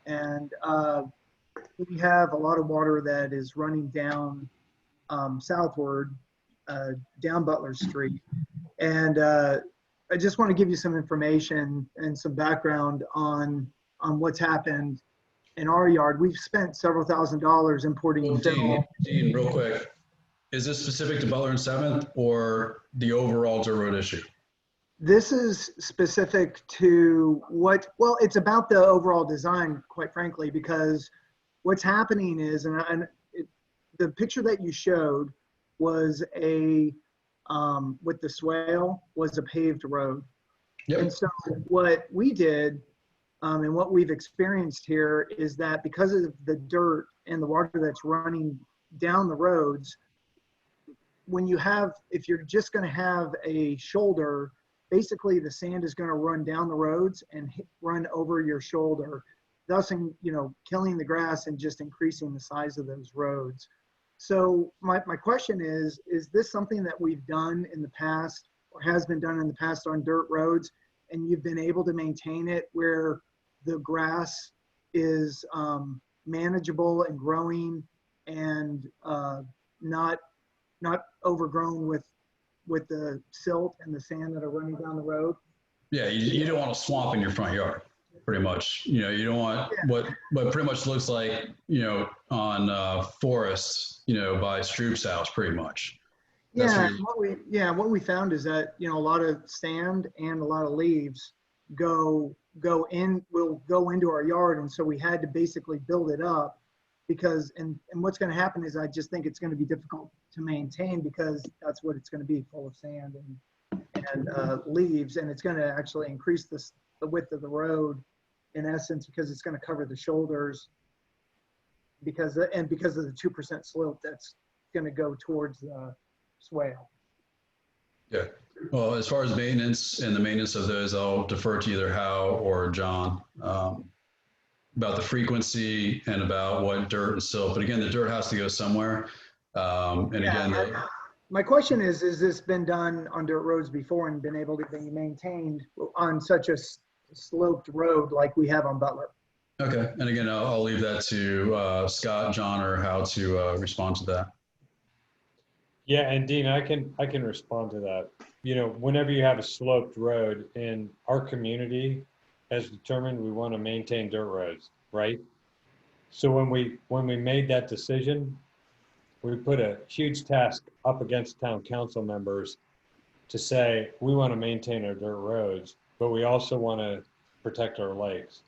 And we have a lot of water that is running down southward, down Butler Street. And I just want to give you some information and some background on what's happened in our yard. We've spent several $1,000s importing fill. Dean, real quick, is this specific to Butler and 7th or the overall dirt road issue? This is specific to well, it's about the overall design, quite frankly, because what's happening is, the picture that you showed was with the swale was a paved road. Yep. And so what we did, and what we've experienced here is that because of the dirt and the water that's running down the roads, if you're just going to have a shoulder, basically the sand is going to run down the roads and run over your shoulder, thus, killing the grass and just increasing the size of those roads. So my question is this something that we've done in the past or has been done in the past on dirt roads, and you've been able to maintain it where the grass is manageable and growing and not overgrown with the silt and the sand that are running down the road? Yeah, you don't want a swamp in your front yard, pretty much. You don't want what pretty much looks like, on forests, by Stroop's house, pretty much. What we found is that, a lot of sand and a lot of leaves will go into our yard. And so we had to basically build it up because, and what's going to happen is I just think it's going to be difficult to maintain because that's what it's going to be, full of sand and leaves. And it's going to actually increase the width of the road in essence, because it's going to cover the shoulders because of the 2% slope that's going to go towards the swale. Yeah. Well, as far as maintenance and the maintenance of those, I'll defer to either Chau or John about the frequency and about what dirt and silt. But again, the dirt has to go somewhere. My question is this been done on dirt roads before and been able to be maintained on such a sloped road like we have on Butler? Okay. And again, I'll leave that to Scott, John, or Chau to respond to that. Yeah, and Dean, I can respond to that. Whenever you have a sloped road, in our community has determined we want to maintain dirt roads, right? So when we made that decision, we put a huge task up against town council members to say we want to maintain our dirt roads, but we also want to protect our lakes.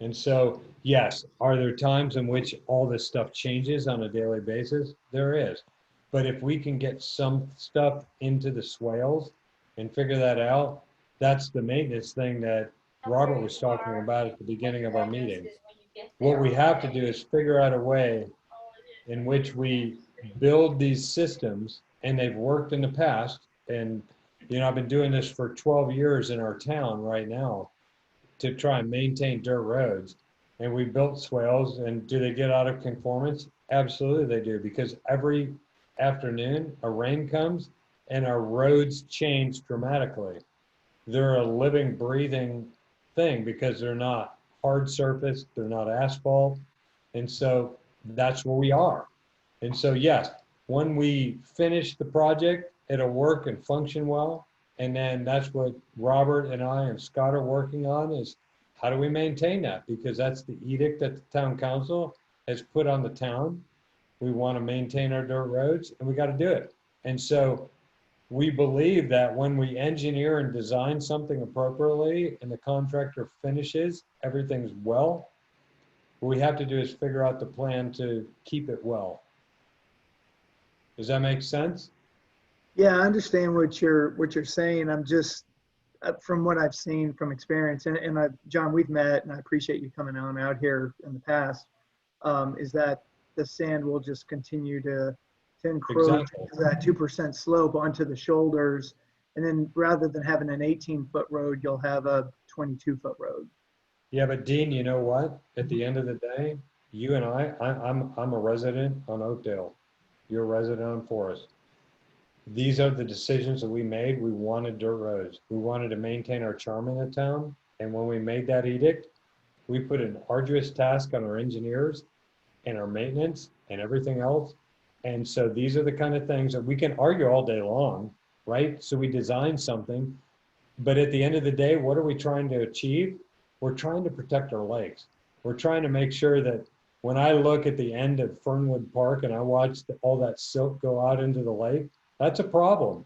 And so, yes, are there times in which all this stuff changes on a daily basis? There is. But if we can get some stuff into the swales and figure that out, that's the maintenance thing that Robert was talking about at the beginning of our meeting. What we have to do is figure out a way in which we build these systems, and they've worked in the past. And, I've been doing this for 12 years in our town right now to try and maintain dirt roads. And we built swales, and do they get out of conformance? Absolutely they do, because every afternoon a rain comes and our roads change dramatically. They're a living, breathing thing because they're not hard surface, they're not asphalt. And so that's where we are. And so, yes, when we finish the project, it'll work and function well. And then that's what Robert and I and Scott are working on, is how do we maintain that? Because that's the edict that the town council has put on the town. We want to maintain our dirt roads, and we got to do it. And so we believe that when we engineer and design something appropriately and the contractor finishes, everything's well, what we have to do is figure out the plan to keep it well. Does that make sense? Yeah, I understand what you're saying. I'm just, from what I've seen from experience, and John, we've met, and I appreciate you coming on out here in the past, is that the sand will just continue to encroach into that 2% slope onto the shoulders. And then rather than having an 18-foot road, you'll have a 22-foot road. Yeah, but Dean, you know what? At the end of the day, you and I'm a resident on Oakdale. You're a resident on Forest. These are the decisions that we made. We wanted dirt roads. We wanted to maintain our charm in the town. And when we made that edict, we put an arduous task on our engineers and our maintenance and everything else. And so these are the kind of things that we can argue all day long, right? So we designed something, but at the end of the day, what are we trying to achieve? We're trying to protect our lakes. We're trying to make sure that when I look at the end of Fernwood Park and I watch all that silt go out into the lake, that's a problem.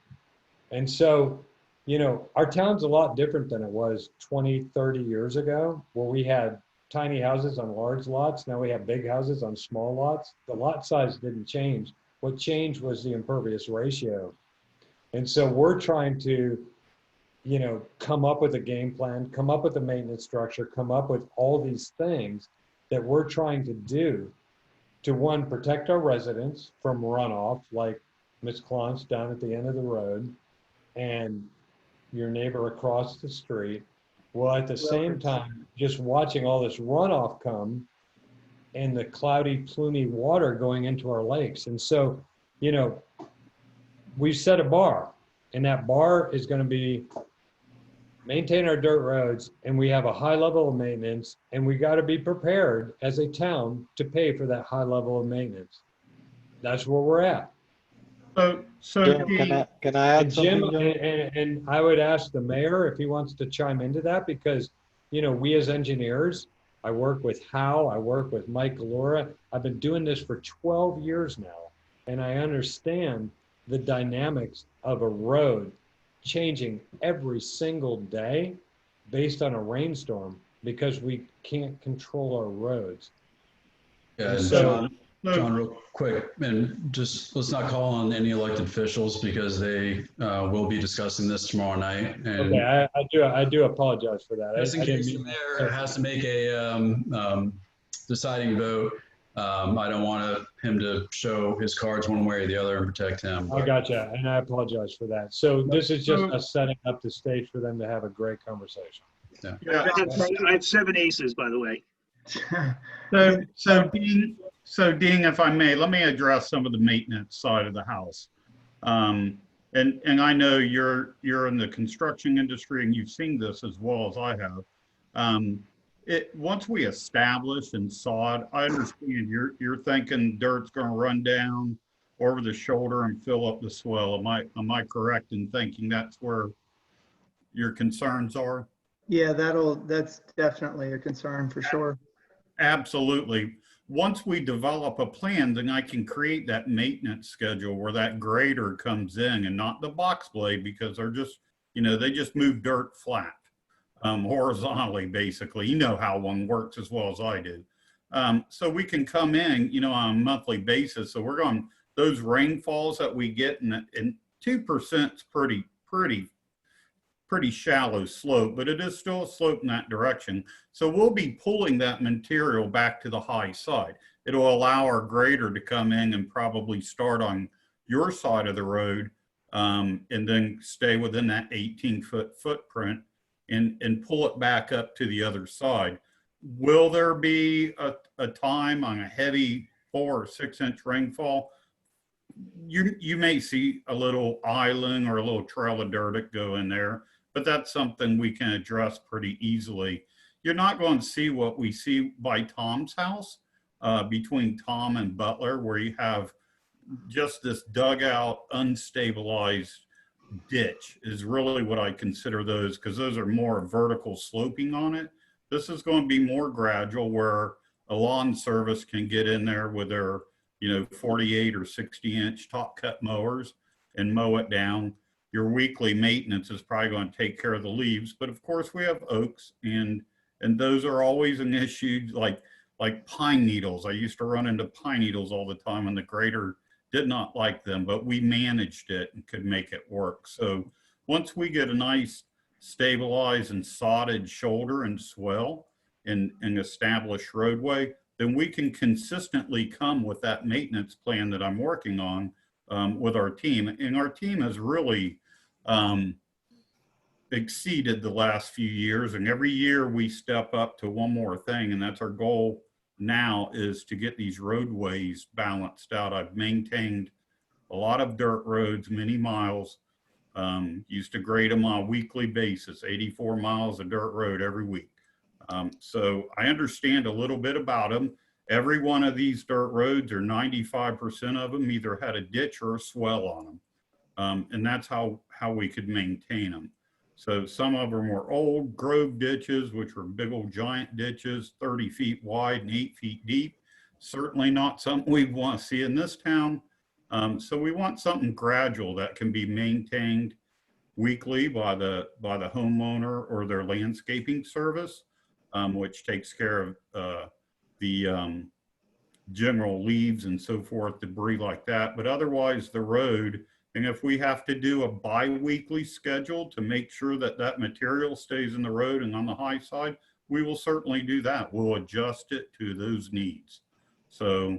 And so, you know, our town's a lot different than it was 20, 30 years ago, where we had tiny houses on large lots. Now we have big houses on small lots. The lot size didn't change. What changed was the impervious ratio. And so we're trying to, you know, come up with a game plan, come up with a maintenance structure, come up with all these things that we're trying to do to, one, protect our residents from runoff, like Ms. Clonce down at the end of the road and your neighbor across the street, while at the same time just watching all this runoff come and the cloudy, plumy water going into our lakes. And so, you know, we've set a bar, and that bar is going to be maintain our dirt roads, and we have a high level of maintenance, and we got to be prepared as a town to pay for that high level of maintenance. That's where we're at. So Jim, can I add And Jim, something? and I would ask the mayor if he wants to chime into that, because, you know, we as engineers, I work with Chau, I work with Mike Galora. I've been doing this for 12 years now, and I understand the dynamics of a road changing every single day based on a rainstorm, because we can't control our roads. Yeah, and So- John, real quick, and just let's not call on any elected officials because they will be discussing this tomorrow night. And Okay, I do apologize for that. just in I didn't case the mean- mayor has to make a deciding vote, I don't want him to show his cards one way or the other and protect him. I gotcha, and I apologize for that. So this is just us setting up the stage for them to have a great conversation. yeah, I have 7 aces, by the way. so Dean, if I may, let me address some of the maintenance side of the house. And I know you're in the construction industry and you've seen this as well as I have. Once we establish and sod, I understand you're thinking dirt's going to run down over the shoulder and fill up the swell. Am I correct in thinking that's where your concerns are? Yeah, that's definitely a concern for sure. Absolutely. Once we develop a plan, then I can create that maintenance schedule where that grader comes in and not the box blade, because they're just, you know, they just move dirt flat, horizontally, basically. You know how one works as well as I do. So we can come in, you know, on a monthly basis. So we're going, those rainfalls that we get, and 2% is pretty shallow slope, but it is still a slope in that direction. So we'll be pulling that material back to the high side. It'll allow our grader to come in and probably start on your side of the road, and then stay within that 18-foot footprint and pull it back up to the other side. Will there be a time on a heavy 4 or 6 inch rainfall? You may see a little island or a little trail of dirt that go in there, but that's something we can address pretty easily. You're not going to see what we see by Tom's house, between Tom and Butler, where you have just this dugout, unstabilized ditch is really what I consider those, because those are more vertical sloping on it. This is going to be more gradual, where a lawn service can get in there with their, you know, 48 or 60 inch top cut mowers and mow it down. Your weekly maintenance is probably going to take care of the leaves, but of course we have oaks, and those are always an issue, like pine needles. I used to run into pine needles all the time, and the grader did not like them, but we managed it and could make it work. So once we get a nice stabilized and sodded shoulder and swell and established roadway, then we can consistently come with that maintenance plan that I'm working on with our team. And our team has really exceeded the last few years. And every year we step up to one more thing. And that's our goal now, is to get these roadways balanced out. I've maintained a lot of dirt roads, many miles, used to grade them on a weekly basis, 84 miles of dirt road every week. So I understand a little bit about them. Every one of these dirt roads, or 95% of them, either had a ditch or a swell on them. And that's how we could maintain them. So some of them were old grove ditches, which were big old giant ditches, 30 feet wide and 8 feet deep. Certainly not something we want to see in this town. So we want something gradual that can be maintained weekly by the homeowner or their landscaping service, which takes care of the general leaves and so forth, debris like that. But otherwise, the road, and if we have to do a bi-weekly schedule to make sure that that material stays in the road and on the high side, we will certainly do that. We'll adjust it to those needs. So,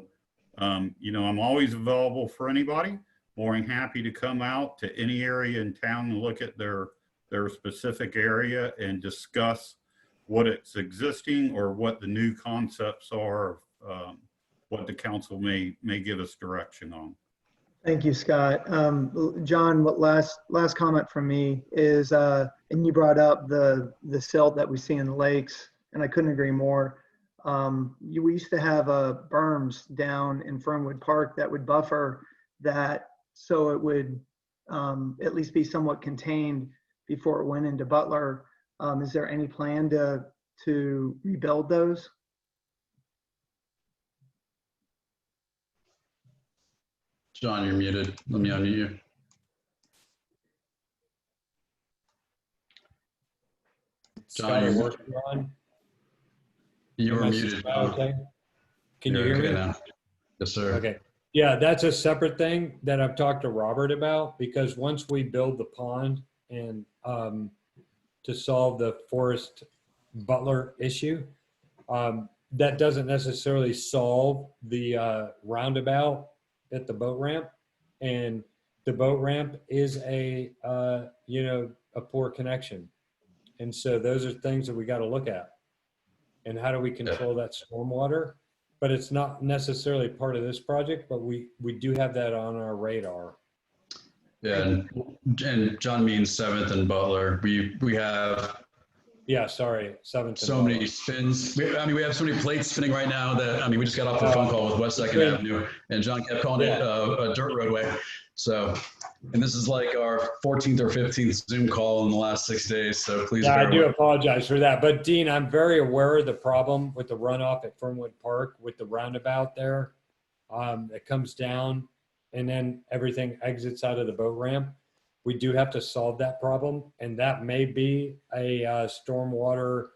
you know, I'm always available for anybody. More than happy to come out to any area in town and look at their specific area and discuss what it's existing or what the new concepts are, what the council may give us direction on. Thank you, Scott. John, what last comment from me is, and you brought up the silt that we see in the lakes, and I couldn't agree more. We used to have berms down in Fernwood Park that would buffer that, so it would at least be somewhat contained before it went into Butler. Is there any plan to rebuild those? John, you're muted. Let me unmute you. John, you're working on. You were muted. Okay. Can you hear me now? Yes, sir. Okay. Yeah, that's a separate thing that I've talked to Robert about, because once we build the pond and to solve the Forest Butler issue, that doesn't necessarily solve the roundabout at the boat ramp. And the boat ramp is a poor connection. And so those are things that we got to look at. And how do we control that stormwater? But it's not necessarily part of this project, but we do have that on our radar. Yeah, and John means 7th and Butler. We have, yeah, sorry, 7th. So many spins. We have so many plates spinning right now that, we just got off the phone call with West 2nd Avenue, and John kept calling it a dirt roadway. So, and this is like our 14th or 15th Zoom call in the last 6 days. So please. Yeah, I do apologize for that. But Dean, I'm very aware of the problem with the runoff at Fernwood Park with the roundabout there. It comes down and then everything exits out of the boat ramp. We do have to solve that problem, and that may be a stormwater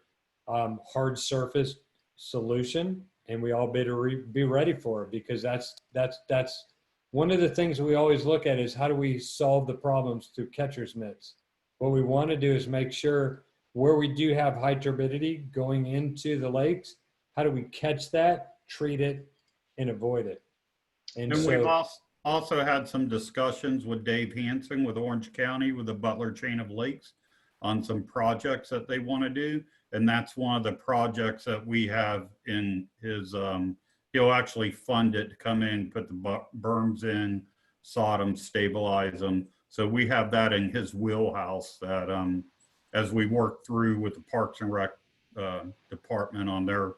hard surface solution, and we all better be ready for it, because that's one of the things we always look at is how do we solve the problems through catcher's mitts. What we want to do is make sure where we do have high turbidity going into the lakes, how do we catch that, treat it, and avoid it? And so, we've also had some discussions with Dave Hansen with Orange County with the Butler Chain of Lakes on some projects that they want to do. And that's one of the projects that we have in his, he'll actually fund it to come in, put the berms in, sod them, stabilize them. So we have that in his wheelhouse that as we work through with the Parks and Rec department on their,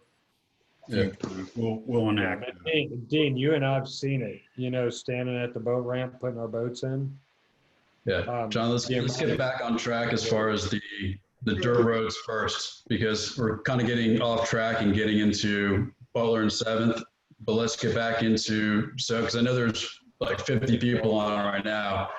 we'll enact it. Dean, you and I've seen it, standing at the boat ramp, putting our boats in. Yeah, John, let's get back on track as far as the dirt roads first, because we're kind of getting off track and getting into Butler and 7th, but let's get back into, because I know there's like 50 people on it right now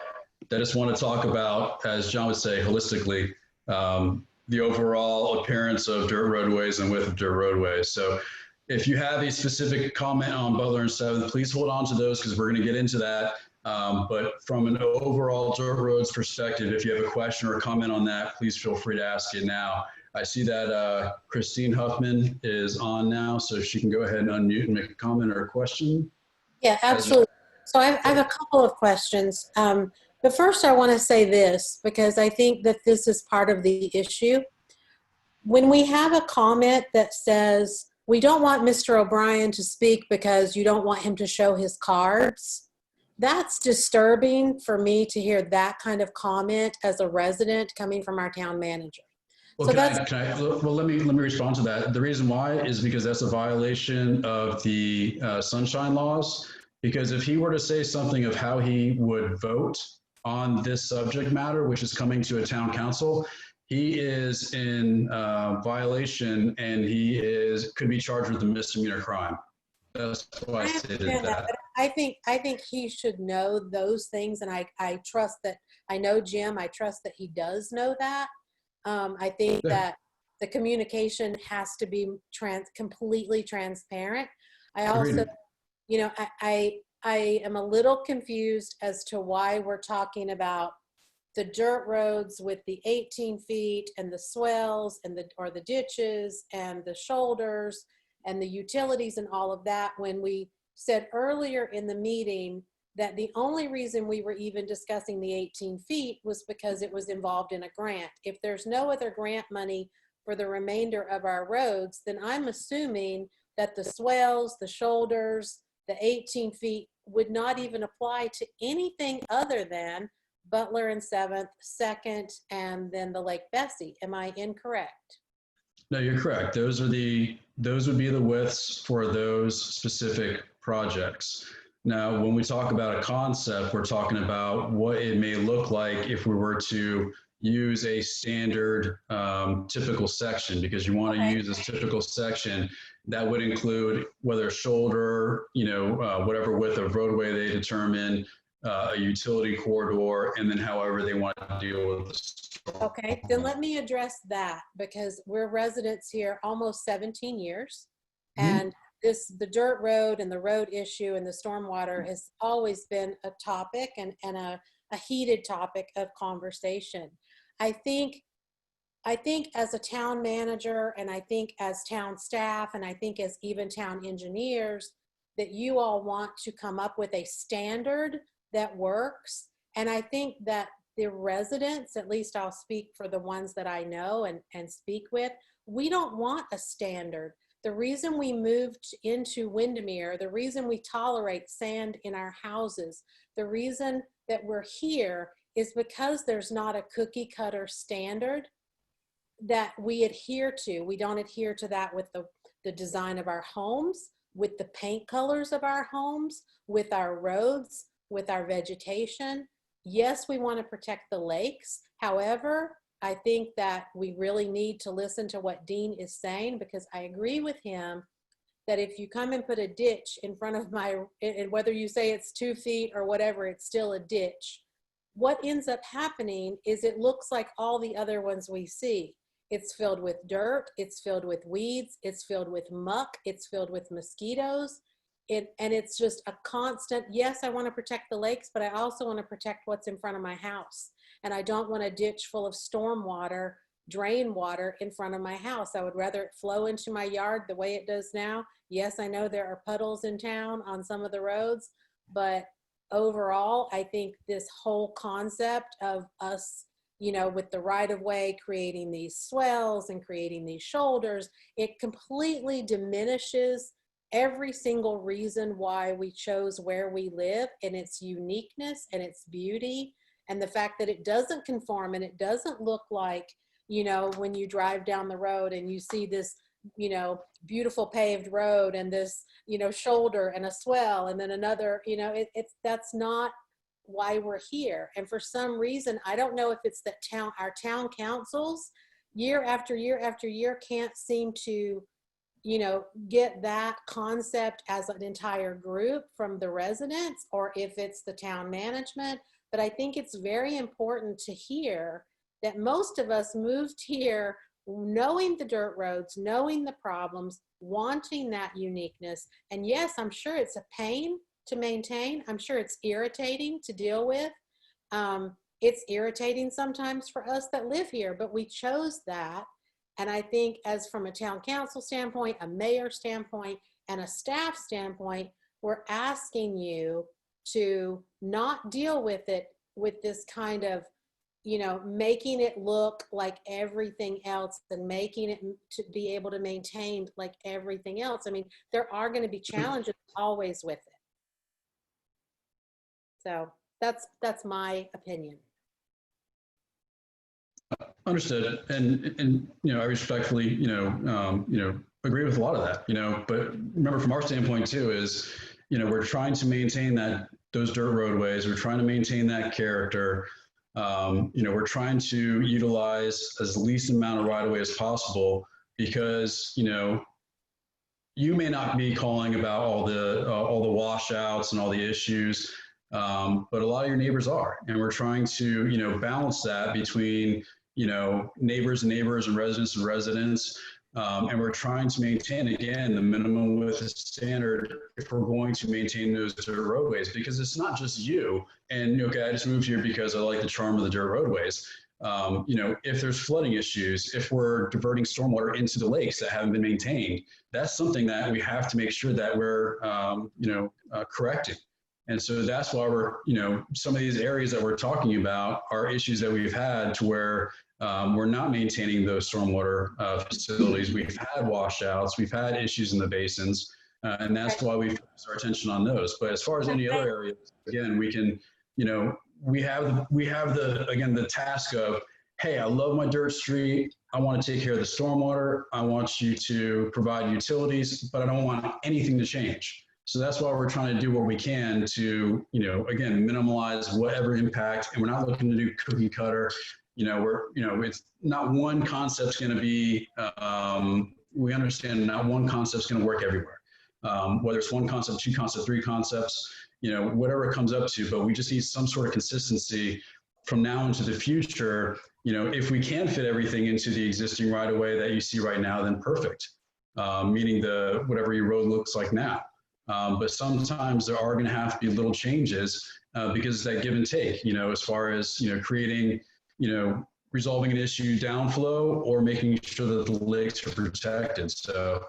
that just want to talk about, as John would say, holistically, the overall appearance of dirt roadways and width of dirt roadways. So if you have a specific comment on Butler and 7th, please hold on to those, because we're going to get into that. But from an overall dirt roads perspective, if you have a question or a comment on that, please feel free to ask it now. I see that Christine Huffman is on now, so she can go ahead and unmute and make a comment or a question. Yeah, absolutely. So I have a couple of questions. But first I want to say this, because I think that this is part of the issue. When we have a comment that says, we don't want Mr. O'Brien to speak because you don't want him to show his cards, that's disturbing for me to hear that kind of comment as a resident coming from our town manager. Well, well, let me respond to that. The reason why is because that's a violation of the sunshine laws. Because if he were to say something of how he would vote on this subject matter, which is coming to a town council, he is in violation, and he could be charged with a misdemeanor crime. That's why I stated that. I think he should know those things, and I trust that. I know Jim. I trust that he does know that. I think that the communication has to be completely transparent. I also, Agreed. you know, I am a little confused as to why we're talking about the dirt roads with the 18 feet and the swells and the ditches and the shoulders and the utilities and all of that, when we said earlier in the meeting that the only reason we were even discussing the 18 feet was because it was involved in a grant. If there's no other grant money for the remainder of our roads, then I'm assuming that the swells, the shoulders, the 18 feet would not even apply to anything other than Butler and 7th, 2nd, and then the Lake Bessie. Am I incorrect? No, you're correct. Those would be the widths for those specific projects. Now, when we talk about a concept, we're talking about what it may look like if we were to use a standard typical section, because you want to use this typical section that would include whether shoulder, whatever width of roadway they determine, a utility corridor, and then however they want to deal with this. Okay, then let me address that, because we're residents here almost 17 years. And the dirt road and the road issue and the stormwater has always been a topic and a heated topic of conversation. I think as a town manager, and I think as town staff, and I think as even town engineers, that you all want to come up with a standard that works. And I think that the residents, at least I'll speak for the ones that I know and speak with, we don't want a standard. The reason we moved into Windermere, the reason we tolerate sand in our houses, the reason that we're here is because there's not a cookie cutter standard that we adhere to. We don't adhere to that with the design of our homes, with the paint colors of our homes, with our roads, with our vegetation. Yes, we want to protect the lakes. However, I think that we really need to listen to what Dean is saying, because I agree with him that if you come and put a ditch in front of and whether you say it's 2 feet or whatever, it's still a ditch. What ends up happening is it looks like all the other ones we see. It's filled with dirt, it's filled with weeds, it's filled with muck, it's filled with mosquitoes. And it's just a constant, yes, I want to protect the lakes, but I also want to protect what's in front of my house. And I don't want a ditch full of storm water, drain water in front of my house. I would rather it flow into my yard the way it does now. Yes, I know there are puddles in town on some of the roads, but overall, I think this whole concept of us, with the right of way, creating these swells and creating these shoulders, it completely diminishes every single reason why we chose where we live, and its uniqueness and its beauty, and the fact that it doesn't conform and it doesn't look like, when you drive down the road and you see this, beautiful paved road and this, shoulder and a swell and then another, that's not why we're here. And for some reason, I don't know if it's that our town councils year after year after year can't seem to get that concept as an entire group from the residents, or if it's the town management. But I think it's very important to hear that most of us moved here knowing the dirt roads, knowing the problems, wanting that uniqueness. And yes, I'm sure it's a pain to maintain. I'm sure it's irritating to deal with. It's irritating sometimes for us that live here, but we chose that. And I think as from a town council standpoint, a mayor standpoint, and a staff standpoint, we're asking you to not deal with it with this kind of, making it look like everything else and making it to be able to maintain like everything else. I mean, there are going to be challenges always with it. So that's my opinion. Understood. And I respectfully, agree with a lot of that, but remember from our standpoint too is, we're trying to maintain those dirt roadways. We're trying to maintain that character. We're trying to utilize as least amount of right of way as possible because, you may not be calling about all the washouts and all the issues, but a lot of your neighbors are, and we're trying to balance that between neighbors and residents. And we're trying to maintain, again, the minimum width standard if we're going to maintain those dirt roadways, because it's not just you. And okay, I just moved here because I like the charm of the dirt roadways. If there's flooding issues, if we're diverting stormwater into the lakes that haven't been maintained, that's something that we have to make sure that we're, correcting. And so that's why we're, some of these areas that we're talking about are issues that we've had to where we're not maintaining those stormwater facilities. We've had washouts, we've had issues in the basins, and that's why we focus our attention on those. But as far as any other areas, again, we can, we have the task of, hey, I love my dirt street. I want to take care of the stormwater. I want you to provide utilities, but I don't want anything to change. So that's why we're trying to do what we can to, again, minimize whatever impact. And we're not looking to do cookie cutter. It's not one concept's going to be, we understand not one concept's going to work everywhere. Whether it's one concept, two concepts, three concepts, whatever it comes up to, but we just need some sort of consistency from now into the future. If we can fit everything into the existing right of way that you see right now, then perfect. Meaning whatever your road looks like now. But sometimes there are going to have to be little changes because it's that give and take, as far as, creating, resolving an issue downflow or making sure that the lakes are protected. So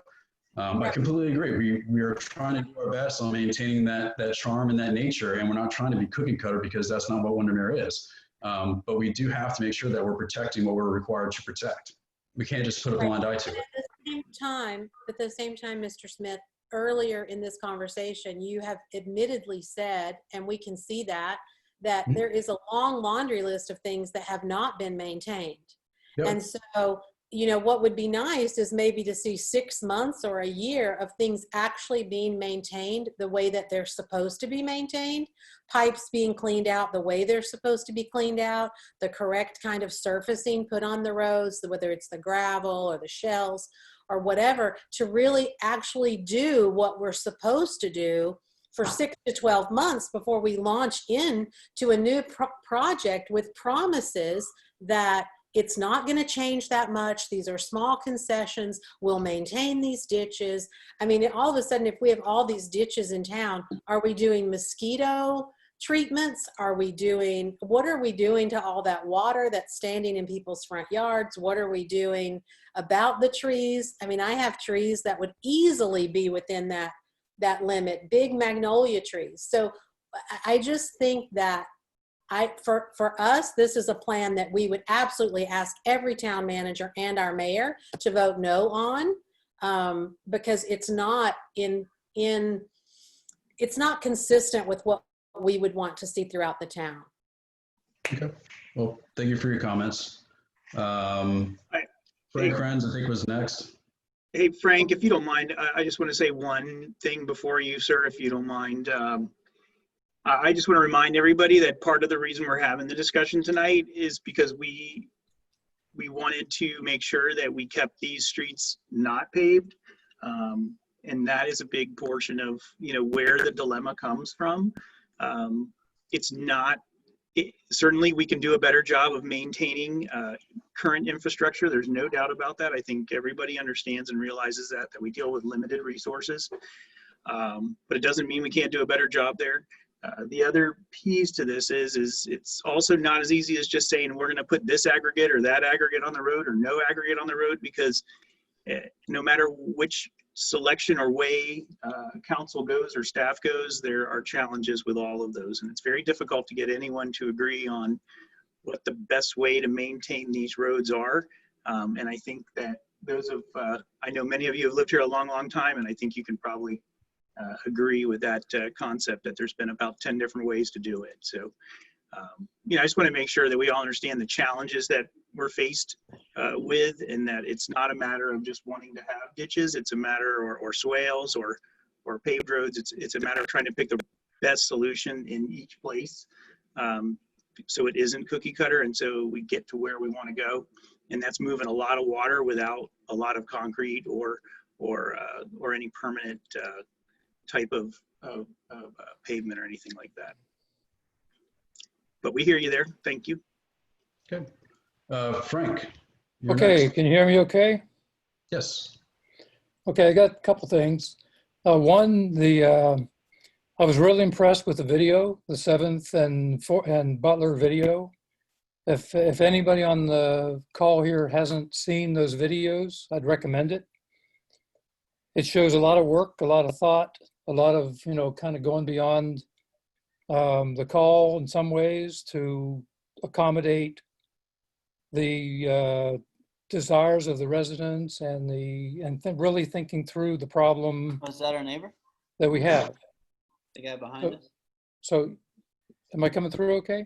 I completely agree. We are trying to do our best on maintaining that charm and that nature, and we're not trying to be cookie cutter because that's not what Windermere is. But we do have to make sure that we're protecting what we're required to protect. We can't just put a blind eye to it. At the same time, Mr. Smith, earlier in this conversation, you have admittedly said, and we can see that there is a long laundry list of things that have not been maintained. Yep. And so, what would be nice is maybe to see 6 months or a year of things actually being maintained the way that they're supposed to be maintained, pipes being cleaned out the way they're supposed to be cleaned out, the correct kind of surfacing put on the roads, whether it's the gravel or the shells or whatever, to really actually do what we're supposed to do for 6 to 12 months before we launch into a new project with promises that it's not going to change that much. These are small concessions. We'll maintain these ditches. I mean, all of a sudden, if we have all these ditches in town, are we doing mosquito treatments? What are we doing to all that water that's standing in people's front yards? What are we doing about the trees? I mean, I have trees that would easily be within that limit, big magnolia trees. So I just think that for us, this is a plan that we would absolutely ask every town manager and our mayor to vote no on, because it's not it's not consistent with what we would want to see throughout the town. Okay. Well, thank you for your comments. Frank Krenz, I think, was next. Hey, Frank, if you don't mind, I just want to say one thing before you, sir, if you don't mind. I just want to remind everybody that part of the reason we're having the discussion tonight is because we wanted to make sure that we kept these streets not paved. And that is a big portion of, where the dilemma comes from. Certainly we can do a better job of maintaining current infrastructure. There's no doubt about that. I think everybody understands and realizes that we deal with limited resources. But it doesn't mean we can't do a better job there. The other piece to this is it's also not as easy as just saying we're going to put this aggregate or that aggregate on the road or no aggregate on the road, because no matter which selection or way council goes or staff goes, there are challenges with all of those. And it's very difficult to get anyone to agree on what the best way to maintain these roads are. And I think that I know many of you have lived here a long, long time, and I think you can probably agree with that concept that there's been about 10 different ways to do it. So, I just want to make sure that we all understand the challenges that we're faced with, and that it's not a matter of just wanting to have ditches. It's a matter, or swales or paved roads. It's a matter of trying to pick the best solution in each place. So it isn't cookie cutter. And so we get to where we want to go. And that's moving a lot of water without a lot of concrete or or any permanent type of pavement or anything like that. But we hear you there. Thank you. Okay. Frank. you're Okay, next. can you hear me okay? Yes. Okay, I got a couple things. One, I was really impressed with the video, the 7th and Butler video. If anybody on the call here hasn't seen those videos, I'd recommend it. It shows a lot of work, a lot of thought, a lot of, kind of going beyond the call in some ways to accommodate the desires of the residents and really thinking through the problem Was that our neighbor? that we have. The guy behind us? So am I coming through okay?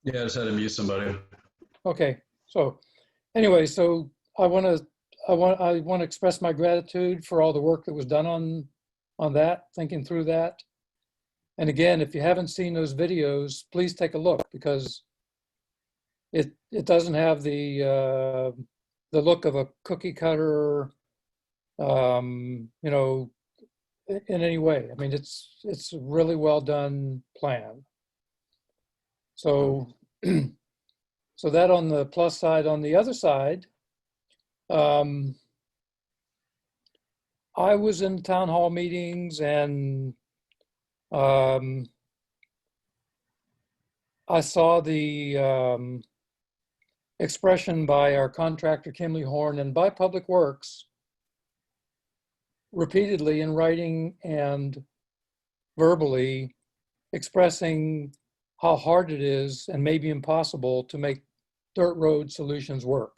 Yeah, I just had to mute somebody. Okay. So anyway, so I want to express my gratitude for all the work that was done on that, thinking through that. And again, if you haven't seen those videos, please take a look, because it doesn't have the look of a cookie cutter, in any way. I mean, it's a really well done plan. So, so that on the plus side. On the other side, I was in town hall meetings, and I saw the expression by our contractor, Kimley-Horn, and by Public Works repeatedly in writing and verbally expressing how hard it is and maybe impossible to make dirt road solutions work.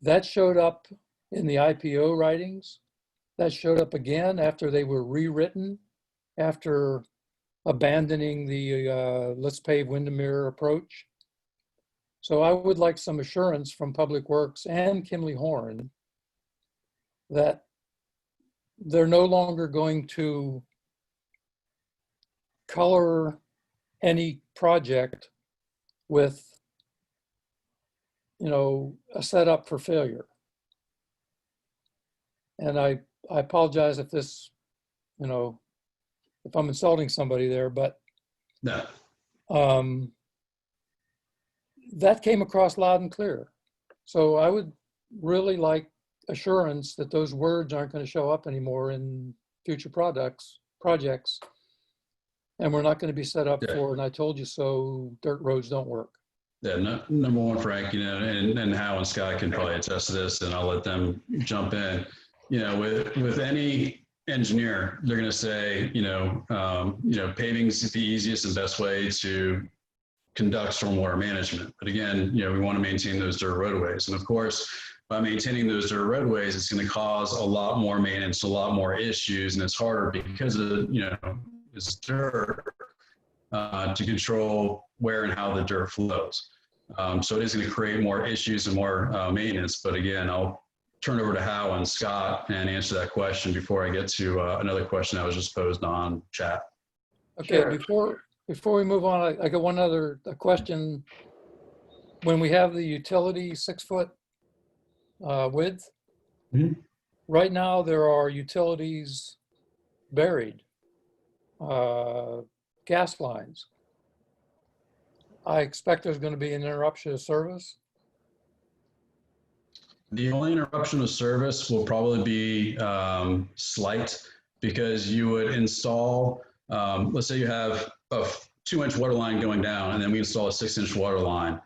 That showed up in the IPO writings. That showed up again after they were rewritten, after abandoning the let's pave Windermere approach. So I would like some assurance from Public Works and Kimley-Horn that they're no longer going to color any project with, a setup for failure. And I apologize if this, if I'm insulting somebody there, but No. That came across loud and clear. So I would really like assurance that those words aren't going to show up anymore in future projects, and we're not going to be set up for, and I told you so, dirt roads don't work. Yeah, number one, Frank, and Hal and Scott can probably attest to this, and I'll let them jump in. With any engineer, they're going to say, paving is the easiest and best way to conduct stormwater management. But again, we want to maintain those dirt roadways. And of course, by maintaining those dirt roadways, it's going to cause a lot more maintenance, a lot more issues, and it's harder because of, it's dirt to control where and how the dirt flows. So it is going to create more issues and more maintenance. But again, I'll turn it over to Hal and Scott and answer that question before I get to another question that was just posed on chat. Okay, sure. Before we move on, I got one other question. When we have the utility 6-foot width, right now there are utilities buried, gas lines. I expect there's going to be an interruption of service. The only interruption of service will probably be slight, because you would install, let's say you have a 2-inch water line going down, and then we install a 6-inch water line.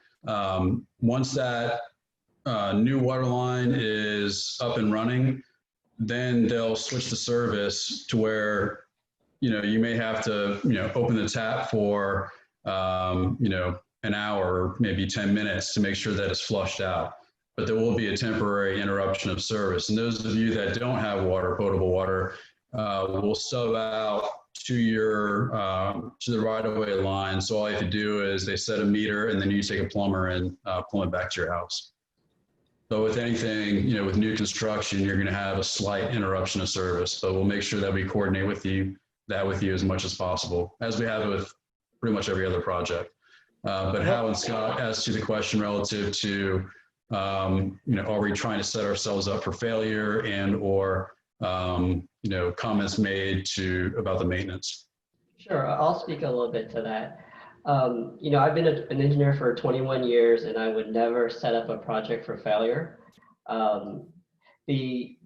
Once that new water line is up and running, then they'll switch the service to where, you may have to, open the tap for, an hour or maybe 10 minutes to make sure that it's flushed out. But there will be a temporary interruption of service. And those of you that don't have potable water, will sub out to your to the right-of-way line. So all you have to do is they set a meter, and then you take a plumber and plumb it back to your house. So with anything, with new construction, you're going to have a slight interruption of service. But we'll make sure that we coordinate with you as much as possible, as we have with pretty much every other project. But Hal and Scott, as to the question relative to Are we trying to set ourselves up for failure and or, comments made about the maintenance? Sure, I'll speak a little bit to that. I've been an engineer for 21 years, and I would never set up a project for failure. The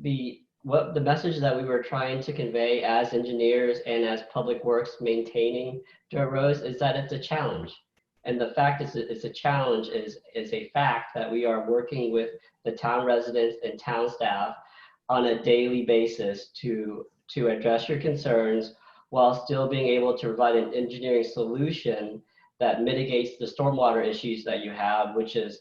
message that we were trying to convey as engineers and as public works maintaining dirt roads is that it's a challenge. And the fact is it's a challenge is a fact that we are working with the town residents and town staff on a daily basis to address your concerns while still being able to provide an engineering solution that mitigates the stormwater issues that you have, which is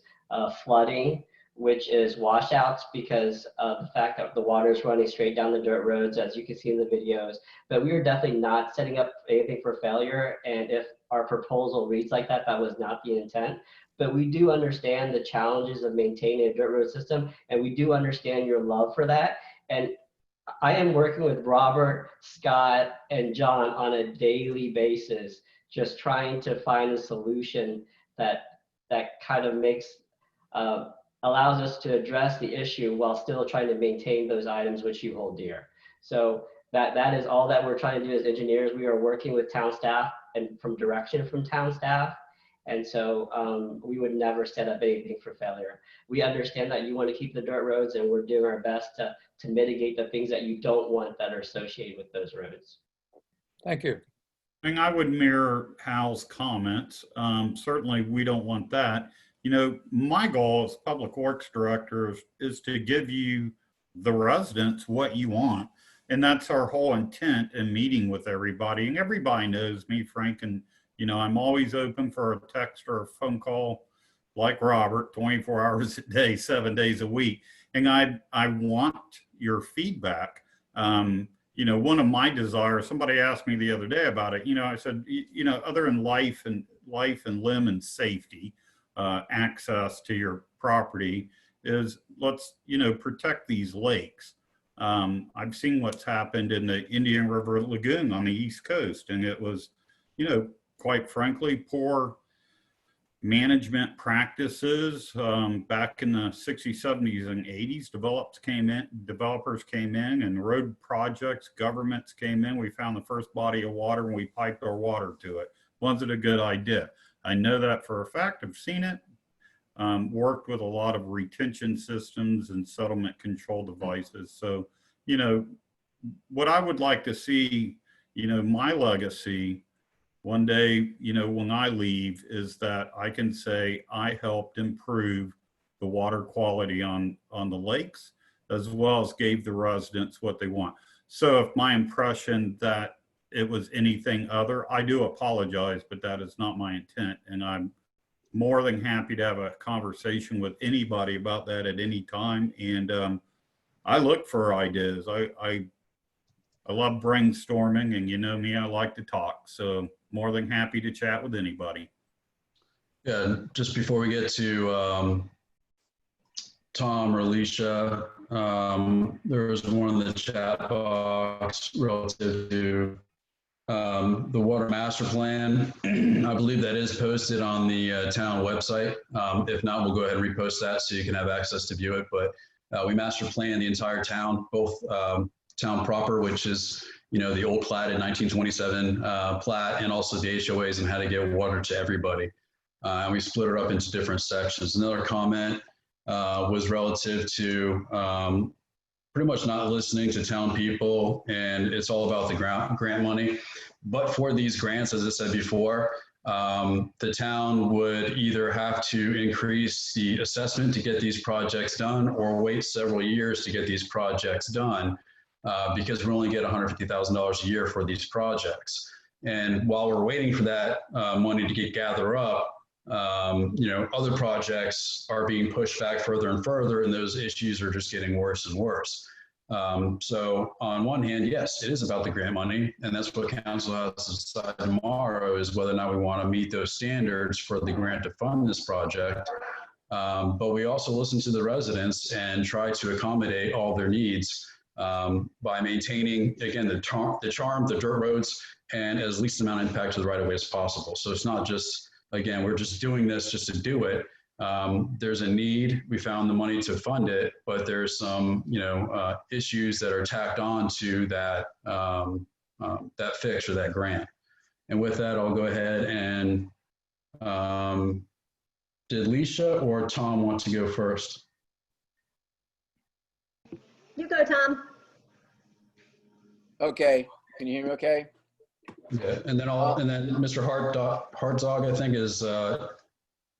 flooding, which is washouts because of the fact that the water is running straight down the dirt roads, as you can see in the videos. But we are definitely not setting up anything for failure. And if our proposal reads like that, that was not the intent. But we do understand the challenges of maintaining a dirt road system, and we do understand your love for that. And I am working with Robert, Scott, and John on a daily basis, just trying to find a solution that kind of allows us to address the issue while still trying to maintain those items which you hold dear. So that is all that we're trying to do as engineers. We are working with town staff and from direction from town staff. And so we would never set up anything for failure. We understand that you want to keep the dirt roads, and we're doing our best to mitigate the things that you don't want that are associated with those roads. Thank you. I would mirror Hal's comments. Certainly we don't want that. My goal as Public Works Director is to give you, the residents, what you want. And that's our whole intent in meeting with everybody. And everybody knows me, Frank, and I'm always open for a text or a phone call like Robert, 24 hours a day, 7 days a week. And I want your feedback. One of my desires, somebody asked me the other day about it, I said, other than life and limb and safety, access to your property is let's, protect these lakes. I've seen what's happened in the Indian River Lagoon on the East Coast, and it was, quite frankly, poor management practices back in the 60s, 70s, and 80s. Developers came in, and road projects, governments came in. We found the first body of water, and we piped our water to it. Wasn't a good idea. I know that for a fact. I've seen it. Worked with a lot of retention systems and settlement control devices. So, what I would like to see, my legacy one day, when I leave, is that I can say I helped improve the water quality on the lakes, as well as gave the residents what they want. So if my impression that it was anything other, I do apologize, but that is not my intent. And I'm more than happy to have a conversation with anybody about that at any time. And I look for ideas. I love brainstorming, and me, I like to talk. So more than happy to chat with anybody. Yeah, just before we get to Tom or Alicia, there was one in the chat box relative to the water master plan. I believe that is posted on the town website. If not, we'll go ahead and repost that so you can have access to view it. But we master plan the entire town, both town proper, which is the old plat in 1927 plat, and also the HOAs and how to get water to everybody. And we split it up into different sections. Another comment was relative to pretty much not listening to town people, and it's all about the grant money. But for these grants, as I said before, the town would either have to increase the assessment to get these projects done, or wait several years to get these projects done, because we only get $150,000 a year for these projects. And while we're waiting for that money to get gathered up, other projects are being pushed back further and further, and those issues are just getting worse and worse. So on one hand, yes, it is about the grant money, and that's what council has to decide tomorrow, is whether or not we want to meet those standards for the grant to fund this project. But we also listen to the residents and try to accommodate all their needs by maintaining, again, the charm, the dirt roads, and as least amount of impact to the right of way as possible. So it's not just, again, we're just doing this just to do it. There's a need. We found the money to fund it, but there's some, issues that are tacked on to that, that fix or that grant. And with that, I'll go ahead and, did Leisha or Tom want to go first? You go, Tom. Okay, can you hear me okay? Okay. And then Mr. Hartzog, I think, is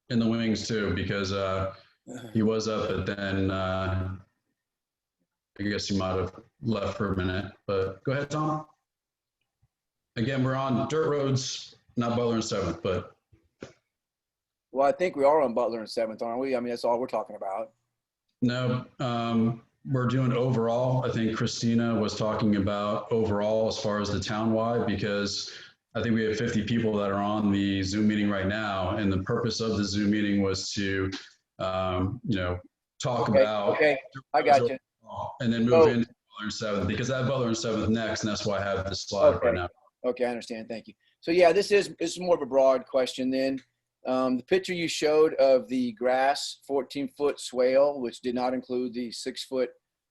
in the wings too, because he was up, but then I guess he might have left for a minute. But go ahead, Tom. Again, we're on dirt roads, not Butler and 7th, but. Well, I think we are on Butler and 7th, aren't we? I mean, that's all we're talking about. No, we're doing overall. I think Christina was talking about overall as far as the townwide, because I think we have 50 people that are on the Zoom meeting right now. And the purpose of the Zoom meeting was to, talk about. Okay, I got you. And then move into Butler and 7th, because I have Butler and 7th next, and that's why I have this slide right now. Okay, I understand. Thank you. So yeah, this is more of a broad question then. The picture you showed of the grass 14-foot swale, which did not include the 6-foot,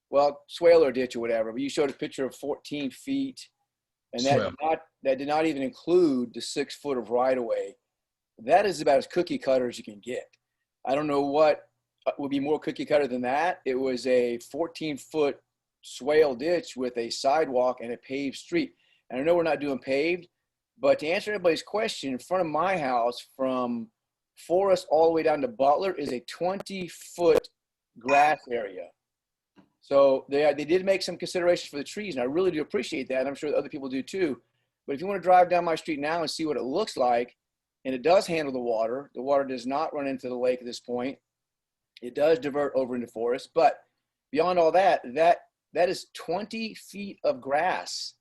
well, swale or ditch or whatever, but you showed a picture of 14 feet, and that did not even include the 6 foot of right-of-way. That is about as cookie cutter as you can get. I don't know what would be more cookie cutter than that. It was a 14-foot swale ditch with a sidewalk and a paved street. And I know we're not doing paved, but to answer everybody's question, in front of my house from Forest all the way down to Butler is a 20-foot grass area. So they did make some considerations for the trees, and I really do appreciate that. And I'm sure other people do too. But if you want to drive down my street now and see what it looks like, and it does handle the water does not run into the lake at this point. It does divert over into forest, but beyond all that, that is 20 feet of grass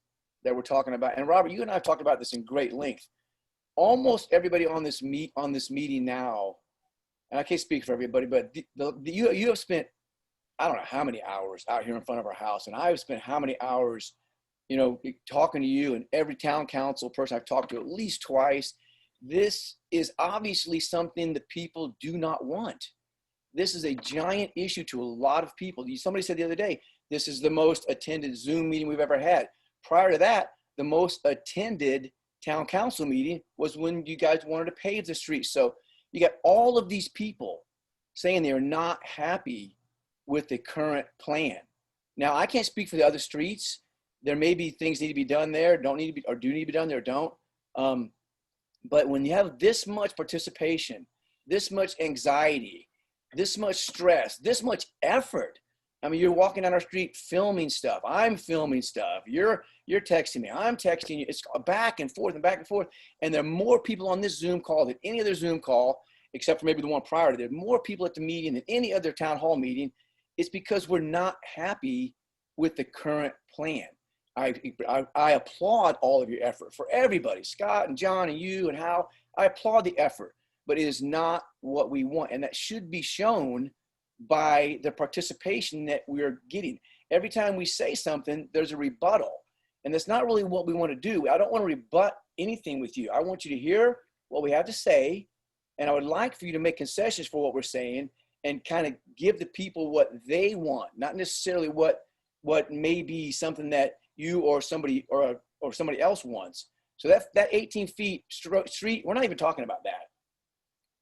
that we're talking about. And Robert, you and I have talked about this in great length. Almost everybody on this meeting now, and I can't speak for everybody, but you have spent, I don't know how many hours out here in front of our house, and I've spent how many hours, talking to you and every town council person I've talked to at least twice. This is obviously something that people do not want. This is a giant issue to a lot of people. Somebody said the other day, this is the most attended Zoom meeting we've ever had. Prior to that, the most attended town council meeting was when you guys wanted to pave the street. So you got all of these people saying they're not happy with the current plan. Now, I can't speak for the other streets. There may be things need to be done there, don't need to be, or do need to be done there, don't. But when you have this much participation, this much anxiety, this much stress, this much effort, I mean, you're walking down our street filming stuff. I'm filming stuff. You're texting me. I'm texting you. It's back and forth and back and forth. And there are more people on this Zoom call than any other Zoom call, except for maybe the one prior to. There are more people at the meeting than any other town hall meeting. It's because we're not happy with the current plan. I applaud all of your effort for everybody, Scott and John and you and Hal. I applaud the effort, but it is not what we want. And that should be shown by the participation that we're getting. Every time we say something, there's a rebuttal. And that's not really what we want to do. I don't want to rebut anything with you. I want you to hear what we have to say. And I would like for you to make concessions for what we're saying and kind of give the people what they want, not necessarily what may be something that you or somebody or somebody else wants. So that 18 feet street, we're not even talking about that.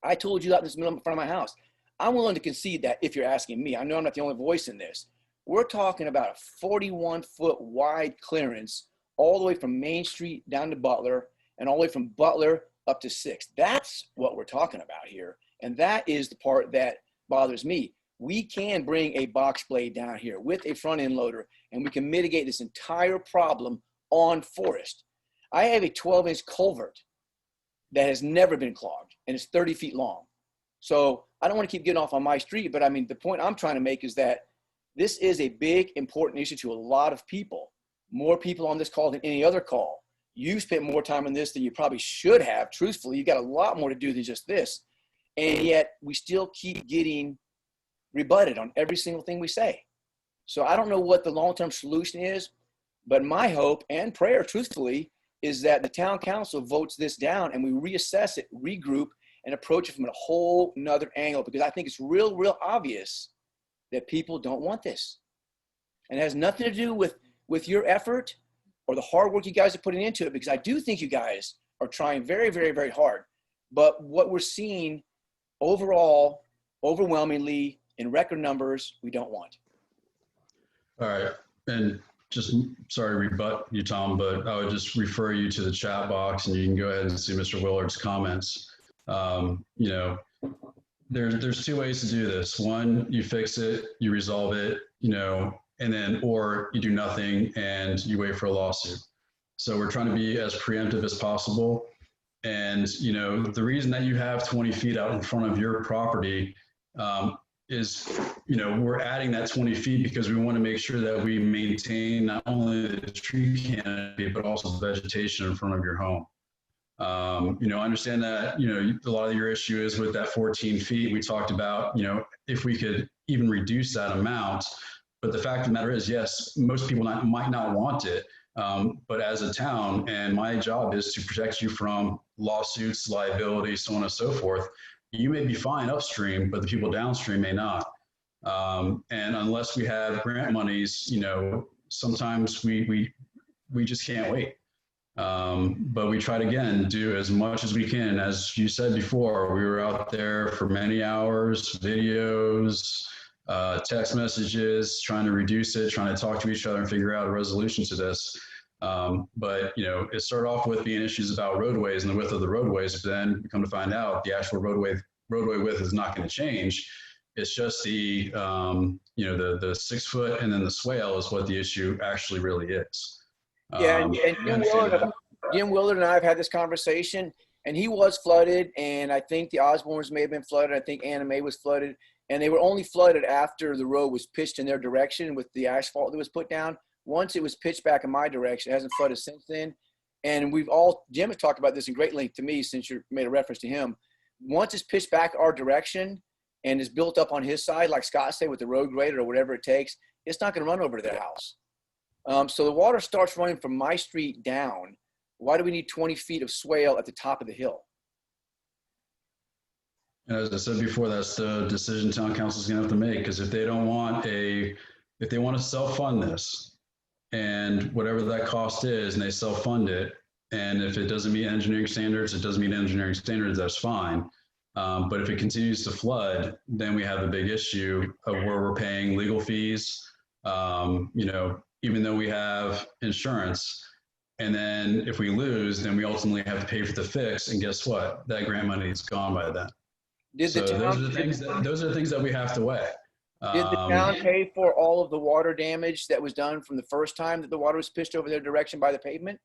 I told you that this middle in front of my house. I'm willing to concede that if you're asking me. I know I'm not the only voice in this. We're talking about a 41-foot wide clearance all the way from Main Street down to Butler and all the way from Butler up to 6th. That's what we're talking about here. And that is the part that bothers me. We can bring a box blade down here with a front end loader and we can mitigate this entire problem on Forest. I have a 12-inch culvert that has never been clogged and it's 30 feet long. So I don't want to keep getting off on my street, but I mean, the point I'm trying to make is that this is a big, important issue to a lot of people, more people on this call than any other call. You spent more time on this than you probably should have. Truthfully, you got a lot more to do than just this. And yet we still keep getting rebutted on every single thing we say. So I don't know what the long-term solution is, but my hope and prayer, truthfully, is that the town council votes this down and we reassess it, regroup, and approach it from a whole nother angle, because I think it's real obvious that people don't want this. And it has nothing to do with your effort or the hard work you guys are putting into it, because I do think you guys are trying very hard. But what we're seeing overall, overwhelmingly, in record numbers, we don't want. All right. And just, sorry to rebut you, Tom, but I would just refer you to the chat box and you can go ahead and see Mr. Willard's comments. You know, there's two ways to do this. One, you fix it, you resolve it, you know, and then, or you do nothing and you wait for a lawsuit. So we're trying to be as preemptive as possible. And, you know, the reason that you have 20 feet out in front of your property is, you know, we're adding that 20 feet because we want to make sure that we maintain not only the tree canopy, but also the vegetation in front of your home. You know, I understand that, you know, a lot of your issue is with that 14 feet. We talked about, you know, if we could even reduce that amount. But the fact of the matter is, yes, most people might not want it. But as a town, and my job is to protect you from lawsuits, liability, so on and so forth. You may be fine upstream, but the people downstream may not. And unless we have grant monies, you know, sometimes we just can't wait. But we try to, again, do as much as we can. As you said before, we were out there for many hours, videos, text messages, trying to reduce it, trying to talk to each other and figure out a resolution to this. But, you know, it started off with being issues about roadways and the width of the roadways, but then we come to find out the actual roadway width is not going to change. It's just the, you know, the 6 foot and then the swale is what the issue actually really is. Yeah, and Jim Willard and I have had this conversation, and he was flooded, and I think the Osbornes may have been flooded. I think Anna Mae was flooded, and they were only flooded after the road was pitched in their direction with the asphalt that was put down. Once it was pitched back in my direction, it hasn't flooded since then. And Jim has talked about this in great length to me since you made a reference to him. Once it's pitched back our direction and is built up on his side, like Scott said, with the road grader or whatever it takes, it's not going to run over to their house. So the water starts running from my street down. Why do we need 20 feet of swale at the top of the hill? As I said before, that's the decision town council is going to have to make, because if they want to self-fund this, and whatever that cost is, and they self-fund it, and if it doesn't meet engineering standards, it doesn't meet engineering standards, that's fine. But if it continues to flood, then we have a big issue of where we're paying legal fees, you know, even though we have insurance. And then if we lose, then we ultimately have to pay for the fix. And guess what? That grant money is gone by then. Those are the things that we have to weigh. Did the town pay for all of the water damage that was done from the first time that the water was pitched over their direction by the pavement?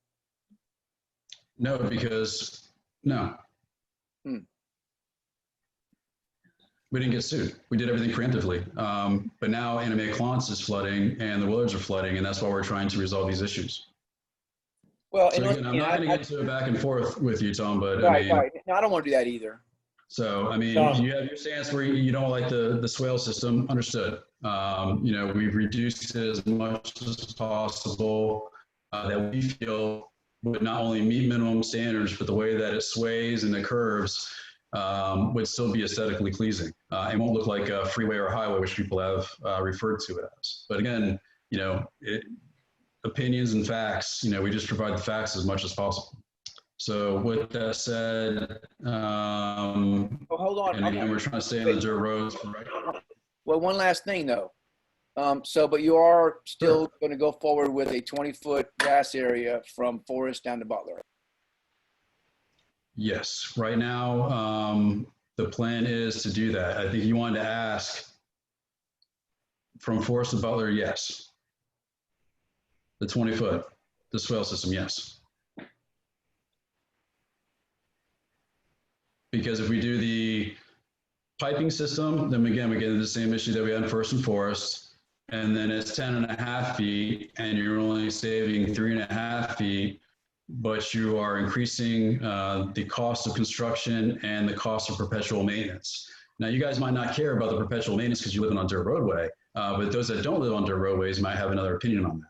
No, because no. We didn't get sued. We did everything preemptively. But now Anna Mae is flooding and the Willards are flooding, and that's why we're trying to resolve these issues. Well, so again, I'm not going to get into it back and forth with you, Tom, but right. No, I don't want to do that either. So, I mean, you have your stance where you don't like the swale system, understood. You know, we've reduced it as much as possible that we feel would not only meet minimum standards, but the way that it sways and the curves would still be aesthetically pleasing. It won't look like a freeway or a highway, which people have referred to it as. But again, you know, opinions and facts, you know, we just provide the facts as much as possible. So with that said, hold on. And again, we're trying to stay on the dirt roads. Right? Well, one last thing though. But you are still going to go forward with a 20-foot grass area from Forest down to Butler. Yes, right now, the plan is to do that. I think you wanted to ask from Forest to Butler, yes. The 20-foot, the swale system, yes. Because if we do the piping system, then again, we get into the same issue that we had in First and Forest, and then it's 10.5 feet, and you're only saving 3.5 feet, but you are increasing the cost of construction and the cost of perpetual maintenance. Now, you guys might not care about the perpetual maintenance because you live on a dirt roadway, but those that don't live on dirt roadways might have another opinion on that.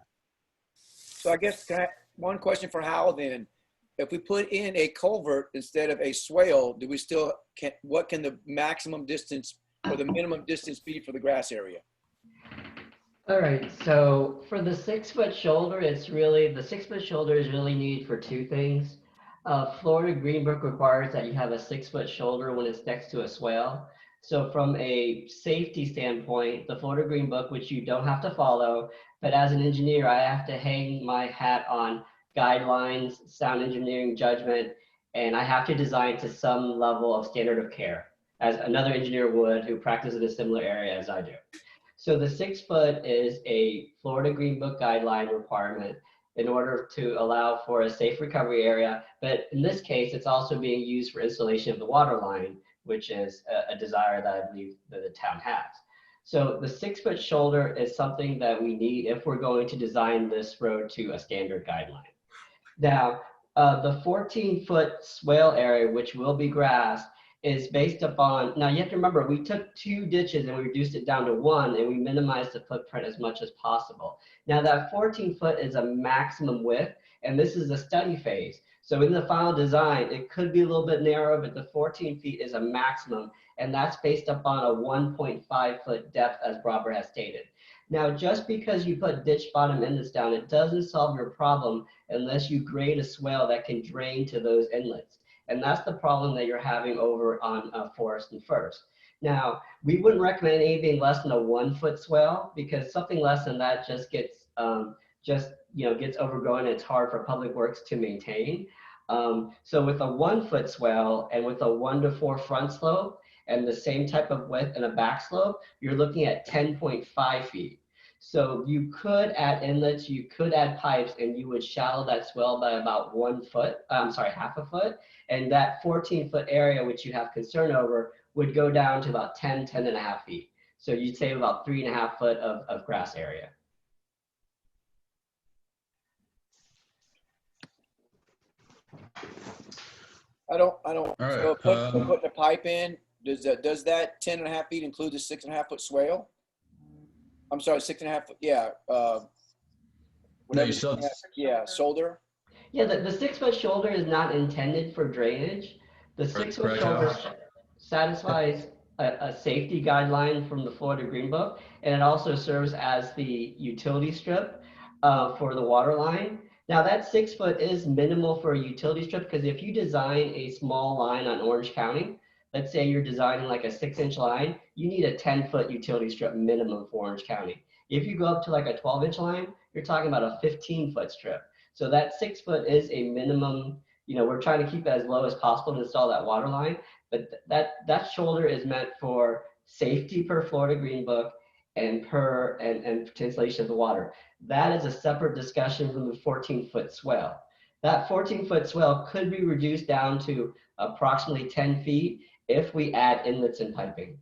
So I guess one question for Hal then. if we put in a culvert instead of a swale, do we still what can the maximum distance or the minimum distance be for the grass area? All right, so for the 6-foot shoulder, it's really, the 6-foot shoulder is really needed for two things. Florida Green Book requires that you have a 6-foot shoulder when it's next to a swale. So from a safety standpoint, the Florida Green Book, which you don't have to follow, but as an engineer, I have to hang my hat on guidelines, sound engineering judgment, and I have to design to some level of standard of care, as another engineer would who practices in a similar area as I do. So the 6-foot is a Florida Green Book guideline requirement in order to allow for a safe recovery area. But in this case, it's also being used for installation of the water line, which is a desire that I believe that the town has. So the 6-foot shoulder is something that we need if we're going to design this road to a standard guideline. Now, the 14-foot swale area, which will be grass, is based upon, now you have to remember, we took 2 ditches and we reduced it down to 1 and we minimized the footprint as much as possible. Now that 14-foot is a maximum width, and this is a study phase. So in the final design, it could be a little bit narrower, but the 14 feet is a maximum, and that's based upon a 1.5-foot depth, as Robert has stated. Now, just because you put ditch bottom inlets down, it doesn't solve your problem unless you grade a swale that can drain to those inlets. And that's the problem that you're having over on Forest and First. Now, we wouldn't recommend anything less than a 1-foot swale, because something less than that just gets gets overgrown and it's hard for public works to maintain. So with a 1-foot swale and with a 1 to 4 front slope and the same type of width and a back slope, you're looking at 10.5 feet. So you could add inlets, you could add pipes, and you would shallow that swale by about 1 foot, half a foot. And that 14-foot area, which you have concern over, would go down to about 10.5 feet. So you'd save about 3.5 foot of grass area. I don't. All right. So putting a pipe in, does that 10.5 feet include the 6.5-foot swale? I'm sorry, 6.5 foot. Yeah. Whatever. Yeah, shoulder. Yeah, the 6-foot shoulder is not intended for drainage. The 6-foot shoulder satisfies a safety guideline from the Florida Green Book, and it also serves as the utility strip for the water line. Now that 6-foot is minimal for a utility strip, because if you design a small line on Orange County, let's say you're designing like a 6-inch line, you need a 10-foot utility strip minimum for Orange County. If you go up to like a 12-inch line, you're talking about a 15-foot strip. So that 6-foot is a minimum. We're trying to keep it as low as possible to install that water line, but that shoulder is meant for safety per Florida Green Book and installation of the water. That is a separate discussion from the 14-foot swale. That 14-foot swale could be reduced down to approximately 10 feet if we add inlets and piping.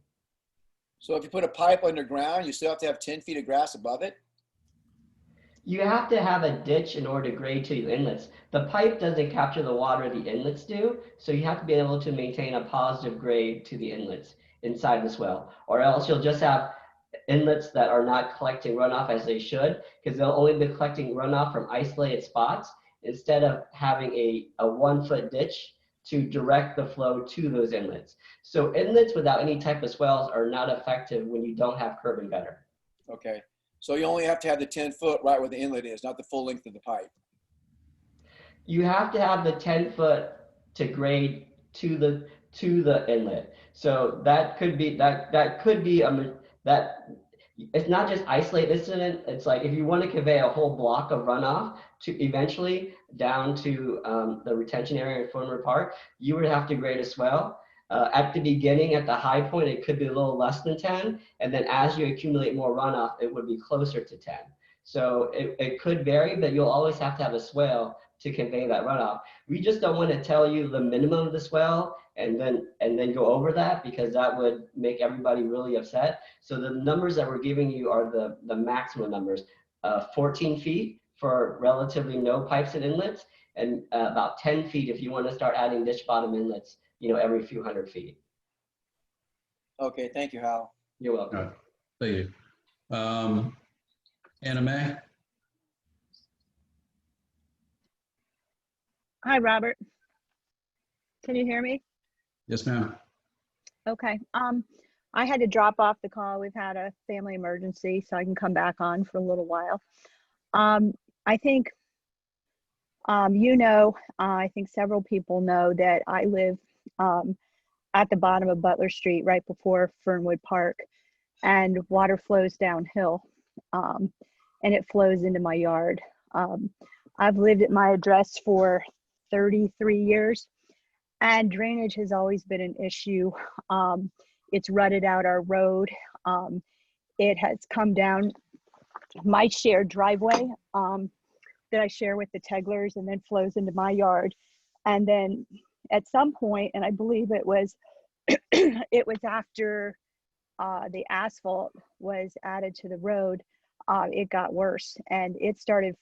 So if you put a pipe underground, you still have to have 10 feet of grass above it? You have to have a ditch in order to grade to the inlets. The pipe doesn't capture the water, the inlets do, so you have to be able to maintain a positive grade to the inlets inside the swale, or else you'll just have inlets that are not collecting runoff as they should, because they'll only be collecting runoff from isolated spots instead of having a 1-foot ditch to direct the flow to those inlets. So inlets without any type of swales are not effective when you don't have curb and gutter. Okay. So you only have to have the 10 foot right where the inlet is, not the full length of the pipe. You have to have the 10 foot to grade to the inlet. So that could be it's not just isolate incident. It's like if you want to convey a whole block of runoff to eventually down to the retention area in Windermere Park, you would have to grade a swale. At the beginning, at the high point, it could be a little less than 10. And then as you accumulate more runoff, it would be closer to 10. So it could vary, but you'll always have to have a swale to convey that runoff. We just don't want to tell you the minimum of the swale and then go over that, because that would make everybody really upset. So the numbers that we're giving you are the maximum numbers. 14 feet for relatively no pipes and inlets, and about 10 feet if you want to start adding ditch bottom inlets, every few hundred feet. Okay, thank you, Hal. You're welcome. All right. Thank you. Anna Mae? Hi, Robert. Can you hear me? Yes, ma'am. Okay. I had to drop off the call. We've had a family emergency, so I can come back on for a little while. I think, I think several people know that I live at the bottom of Butler Street, right before Fernwood Park, and water flows downhill, and it flows into my yard. I've lived at my address for 33 years, and drainage has always been an issue. It's rutted out our road. It has come down my shared driveway that I share with the Teglers, and then flows into my yard. And then at some point, and I believe it was it was after the asphalt was added to the road, it got worse, and it started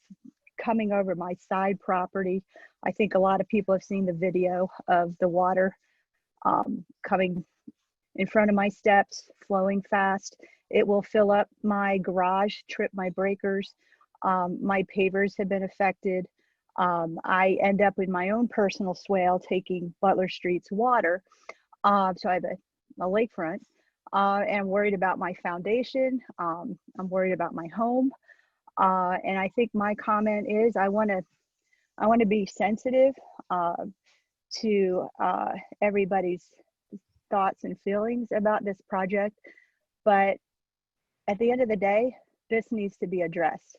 coming over my side property. I think a lot of people have seen the video of the water coming in front of my steps, flowing fast. It will fill up my garage, trip my breakers. My pavers have been affected. I end up with my own personal swale taking Butler Street's water. So I have a lakefront, and I'm worried about my foundation. I'm worried about my home. And I think my comment is I want to be sensitive to everybody's thoughts and feelings about this project. But at the end of the day, this needs to be addressed.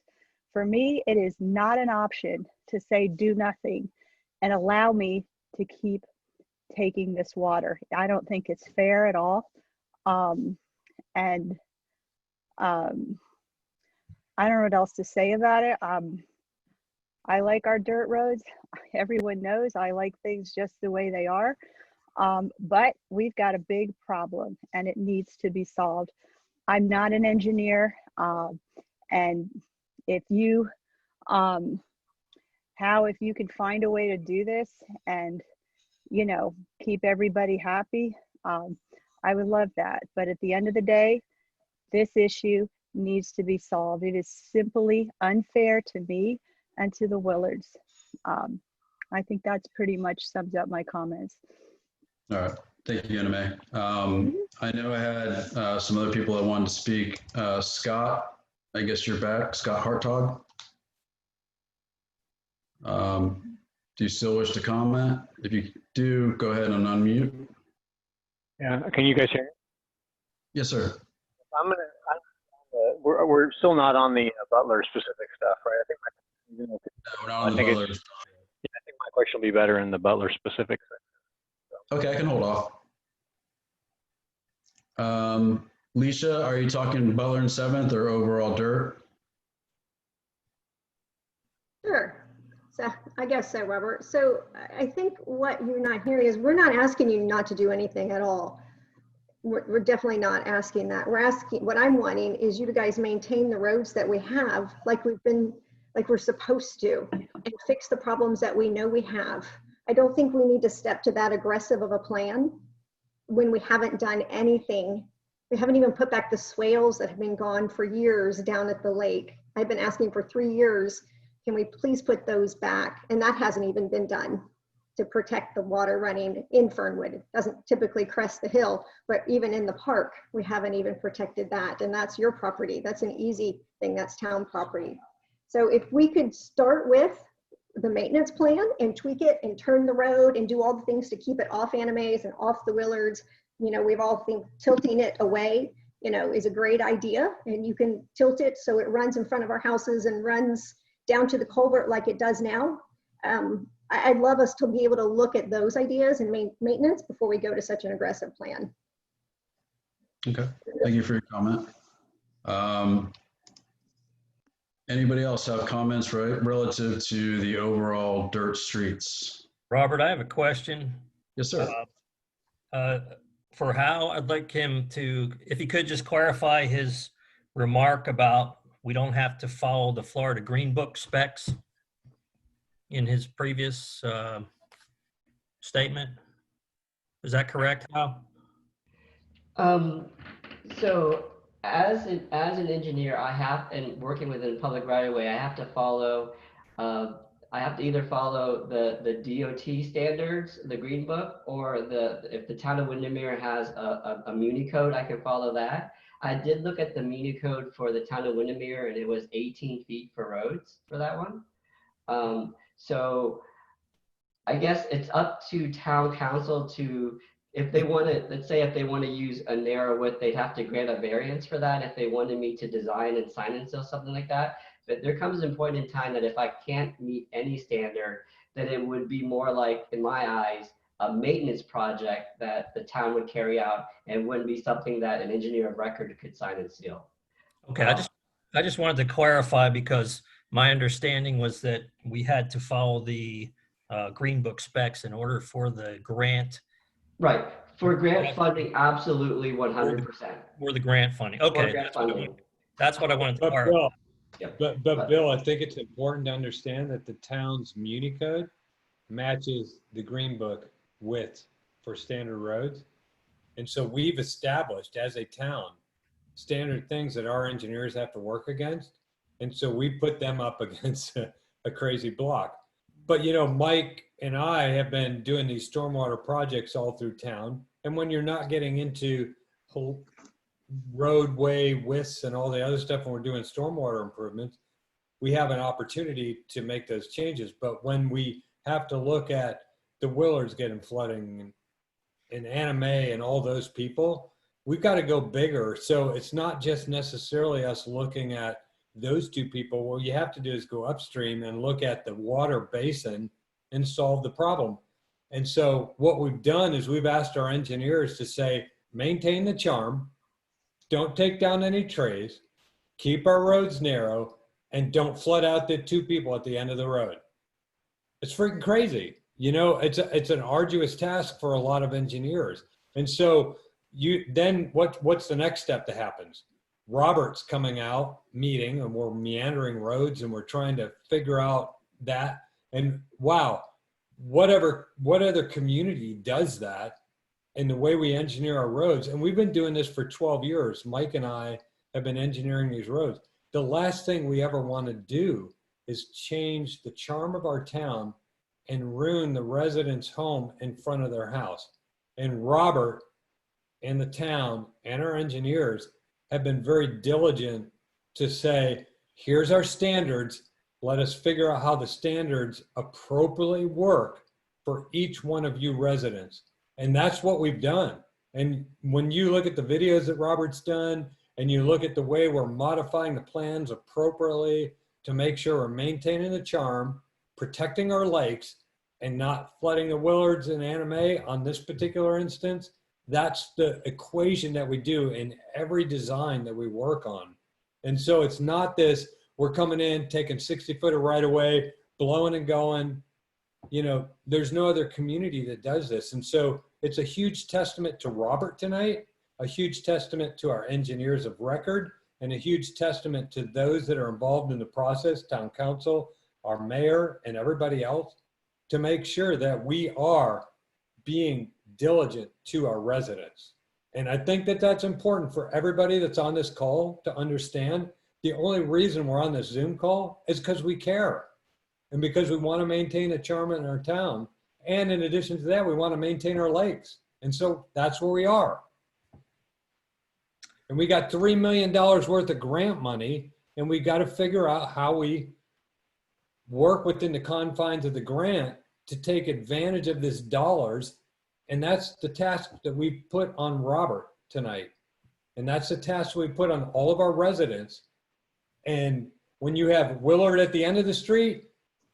For me, it is not an option to say do nothing and allow me to keep taking this water. I don't think it's fair at all. And I don't know what else to say about it. I like our dirt roads. Everyone knows I like things just the way they are. But we've got a big problem and it needs to be solved. I'm not an engineer. And if you, if you can find a way to do this and, keep everybody happy, I would love that. But at the end of the day, this issue needs to be solved. It is simply unfair to me and to the Willards. I think that's pretty much sums up my comments. All right. Thank you, Anna Mae. I know I had some other people that wanted to speak. Scott, I guess you're back. Scott Hartog. Do you still wish to comment? If you do, go ahead and unmute. Yeah, can you guys hear me? Yes, sir. We're still not on the Butler specific stuff, right? I think No, we're not on the Butler. I think my question will be better in the Butler specific. Okay, I can hold off. Leisha, are you talking Butler and 7th or overall dirt? Sure. So I guess so, Robert. So I think what you're not hearing is we're not asking you not to do anything at all. We're definitely not asking that. We're asking, what I'm wanting is you guys maintain the roads that we have like we're supposed to, and fix the problems that we know we have. I don't think we need to step to that aggressive of a plan when we haven't done anything. We haven't even put back the swales that have been gone for years down at the lake. I've been asking for 3 years, can we please put those back? And that hasn't even been done to protect the water running in Fernwood. It doesn't typically crest the hill, but even in the park, we haven't even protected that. And that's your property. That's an easy thing, that's town property. So if we could start with the maintenance plan and tweak it and turn the road and do all the things to keep it off Anna Mae's and off the Willards, we've all think tilting it away, is a great idea. And you can tilt it so it runs in front of our houses and runs down to the culvert like it does now. I'd love us to be able to look at those ideas and maintenance before we go to such an aggressive plan. Okay, thank you for your comment. Anybody else have comments relative to the overall dirt streets? Robert, I have a question. Yes, sir. For Hal, I'd like him to, if he could just clarify his remark about we don't have to follow the Florida Green Book specs in his previous statement. Is that correct, Hal? So as an engineer, I have, and working within public right of way, I have to follow, I have to either follow the DOT standards, the Green Book, or if the Town of Windermere has a Muni code, I can follow that. I did look at the Muni code for the Town of Windermere, and it was 18 feet for roads for that one. So I guess it's up to town council to, if they want to, let's say if they want to use a narrow width, they'd have to grant a variance for that if they wanted me to design and sign and seal something like that. But there comes a point in time that if I can't meet any standard, then it would be more like, in my eyes, a maintenance project that the town would carry out and wouldn't be something that an engineer of record could sign and seal. Okay, I just wanted to clarify, because my understanding was that we had to follow the Green Book specs in order for the grant. Right. For grant funding, absolutely 100%. For the grant funding. Okay, that's what I wanted to clarify. But Bill, I think it's important to understand that the town's Muni code matches the Green Book width for standard roads. And so we've established as a town standard things that our engineers have to work against. And so we put them up against a crazy block. But, you know, Mike and I have been doing these stormwater projects all through town. And when you're not getting into whole roadway widths and all the other stuff, when we're doing stormwater improvements, we have an opportunity to make those changes. But when we have to look at the Willards getting flooding and Anime and all those people, we've got to go bigger. So it's not just necessarily us looking at those two people. What you have to do is go upstream and look at the water basin and solve the problem. And so what we've done is we've asked our engineers to say, maintain the charm, don't take down any trees, keep our roads narrow, and don't flood out the two people at the end of the road. It's freaking crazy. You know, it's an arduous task for a lot of engineers. And so then what's the next step that happens? Robert's coming out, meeting, and we're meandering roads and we're trying to figure out that. And wow, what other community does that in the way we engineer our roads? And we've been doing this for 12 years. Mike and I have been engineering these roads. The last thing we ever want to do is change the charm of our town and ruin the residents' home in front of their house. And Robert and the town and our engineers have been very diligent to say, here's our standards. Let us figure out how the standards appropriately work for each one of you residents. And that's what we've done. And when you look at the videos that Robert's done, and you look at the way we're modifying the plans appropriately to make sure we're maintaining the charm, protecting our lakes, and not flooding the Willards and Anime on this particular instance, that's the equation that we do in every design that we work on. And so it's not this, we're coming in, taking 60 foot of right away, blowing and going. You know, there's no other community that does this. And so it's a huge testament to Robert tonight, a huge testament to our engineers of record, and a huge testament to those that are involved in the process, town council, our mayor, and everybody else, to make sure that we are being diligent to our residents. And I think that that's important for everybody that's on this call to understand. The only reason we're on this Zoom call is because we care and because we want to maintain a charm in our town. And in addition to that, we want to maintain our lakes. And so that's where we are. And we got $3 million worth of grant money, and we got to figure out how we work within the confines of the grant to take advantage of this dollars. And that's the task that we put on Robert tonight. And that's the task we put on all of our residents. And when you have Willard at the end of the street,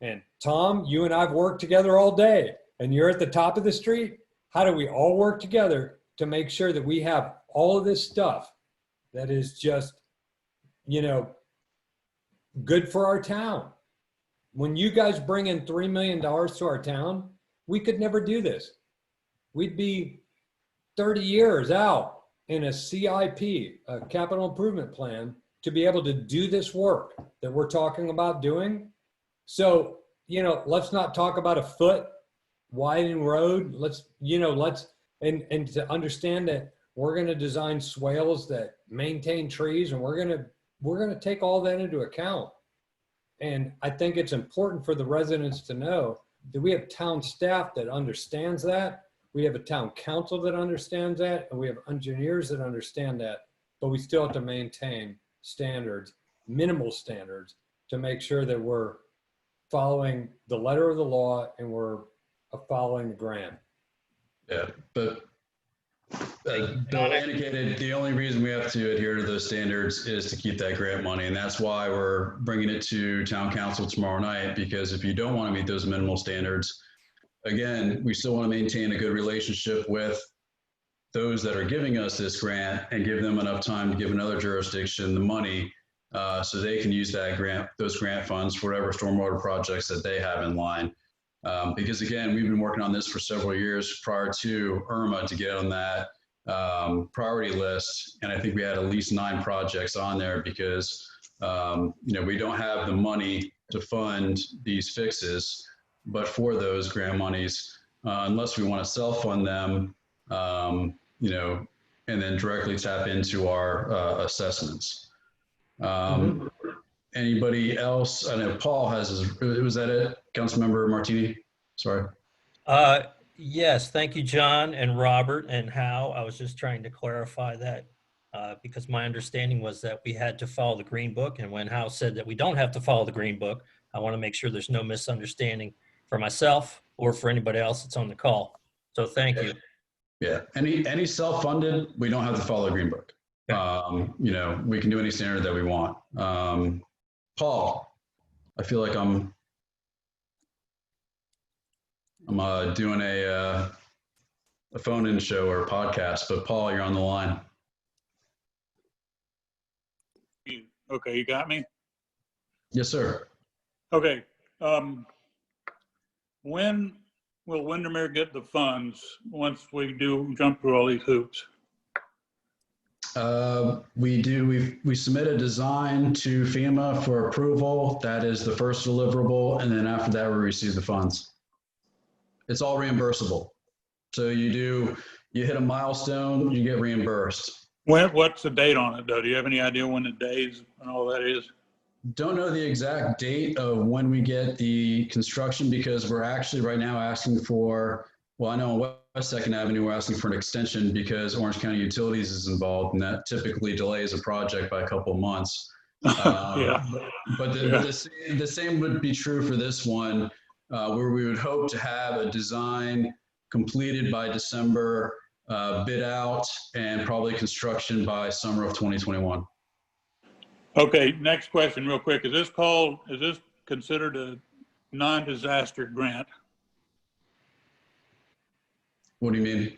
and Tom, you and I've worked together all day, and you're at the top of the street, how do we all work together to make sure that we have all of this stuff that is just, you know, good for our town? When you guys bring in $3 million to our town, we could never do this. We'd be 30 years out in a CIP, a capital improvement plan, to be able to do this work that we're talking about doing. So, you know, let's not talk about a foot widening road. Let's, you know, and to understand that we're going to design swales that maintain trees, and we're going to take all that into account. And I think it's important for the residents to know that we have town staff that understands that. We have a town council that understands that, and we have engineers that understand that, but we still have to maintain standards, minimal standards, to make sure that we're following the letter of the law and we're following the grant. Yeah, but Bill indicated the only reason we have to adhere to those standards is to keep that grant money. And that's why we're bringing it to town council tomorrow night, because if you don't want to meet those minimal standards, again, we still want to maintain a good relationship with those that are giving us this grant and give them enough time to give another jurisdiction the money so they can use that grant, those grant funds for whatever stormwater projects that they have in line. Because again, we've been working on this for several years prior to Irma to get on that priority list. And I think we had at least 9 projects on there because, we don't have the money to fund these fixes, but for those grant monies, unless we want to self-fund them, and then directly tap into our assessments. Anybody else? I know Paul has was that it? Councilmember Martini? Sorry. Yes, thank you, John and Robert and Hal. I was just trying to clarify that because my understanding was that we had to follow the Green Book. And when Hal said that we don't have to follow the Green Book, I want to make sure there's no misunderstanding for myself or for anybody else that's on the call. So thank you. Yeah, any self-funded, we don't have to follow the Green Book. We can do any standard that we want. Paul, I feel like I'm doing a phone-in show or a podcast, but Paul, you're on the line. Okay, you got me? Yes, sir. Okay. When will Windermere get the funds once we do jump through all these hoops? We submit a design to FEMA for approval. That is the first deliverable. And then after that, we receive the funds. It's all reimbursable. So you hit a milestone, you get reimbursed. What's the date on it though? Do you have any idea when the days and all that is? Don't know the exact date of when we get the construction because we're actually right now asking for, well, I know on West 2nd Avenue, we're asking for an extension because Orange County Utilities is involved and that typically delays a project by a couple of months. Yeah. But the same would be true for this one where we would hope to have a design completed by December, bid out, and probably construction by summer of 2021. Okay, next question real quick. Is this considered a non-disaster grant? What do you mean?